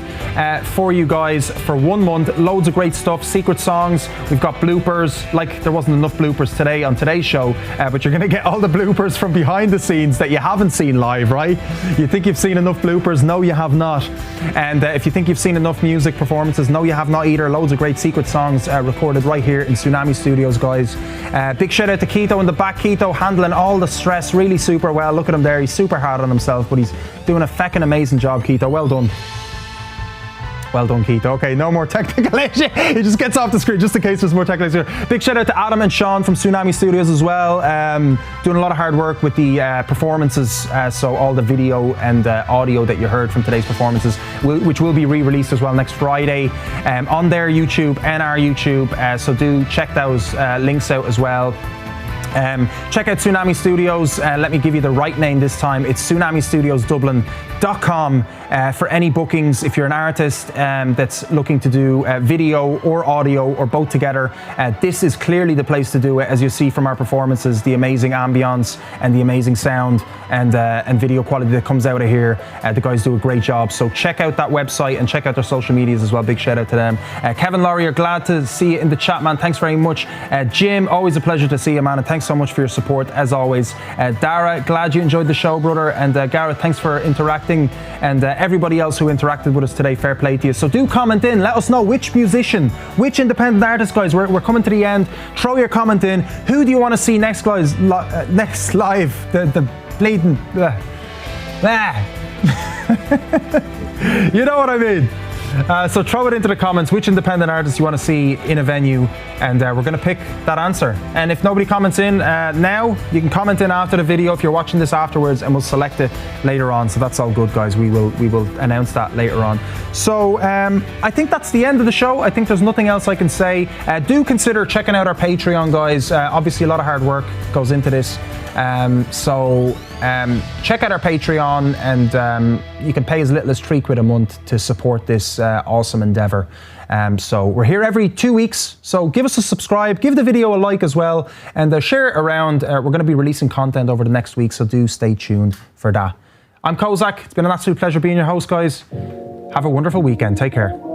for you guys for 1 month. Loads of great stuff, secret songs. We've got bloopers. Like, there wasn't enough bloopers today on today's show, but you're going to get all the bloopers from behind the scenes that you haven't seen live, right? You think you've seen enough bloopers? No, you have not. And if you think you've seen enough music performances, no, you have not either. Loads of great secret songs recorded right here in Tsunami Studios, guys. Big shout out to Keto in the back. Keto handling all the stress really super well. Look at him there. He's super hard on himself, but he's doing a feckin' amazing job, Keto. Well done. Well done, Keith. Okay, no more technical issue. He just gets off the screen just in case there's more technical issue. Big shout out to Adam and Sean from Tsunami Studios as well. Doing a lot of hard work with the performances. So all the video and audio that you heard from today's performances, which will be re-released as well next Friday on their YouTube and our YouTube. So do check those links out as well. Check out Tsunami Studios. Let me give you the right name this time. It's tsunamistudiosdublin.com for any bookings. If you're an artist that's looking to do video or audio or both together, this is clearly the place to do it. As you see from our performances, the amazing ambience and the amazing sound and video quality that comes out of here. The guys do a great job. So check out that website and check out their social medias as well. Big shout out to them. Kevin Laurier, glad to see you in the chat, man. Thanks very much. Jim, always a pleasure to see you, man. And thanks so much for your support as always. Dara, glad you enjoyed the show, brother. And Gareth, thanks for interacting. And everybody else who interacted with us today, fair play to you. So do comment in. Let us know which musician, which independent artist, guys. We're coming to the end. Throw your comment in. Who do you want to see next, guys? Next live? The bleeding. You know what I mean. So throw it into the comments which independent artist you want to see in a venue, and we're going to pick that answer. And if nobody comments in now, you can comment in after the video if you're watching this afterwards, and we'll select it later on. So that's all good, guys. We will announce that later on. So I think that's the end of the show. I think there's nothing else I can say. Do consider checking out our Patreon, guys. Obviously a lot of hard work goes into this. Check out our Patreon, and you can pay as little as £3 a month to support this awesome endeavor. So we're here every 2 weeks, so give us a subscribe, give the video a like as well, and share it around. We're going to be releasing content over the next week, so do stay tuned for that. I'm Kozak. It's been an absolute pleasure being your host, guys. Have a wonderful weekend. Take care.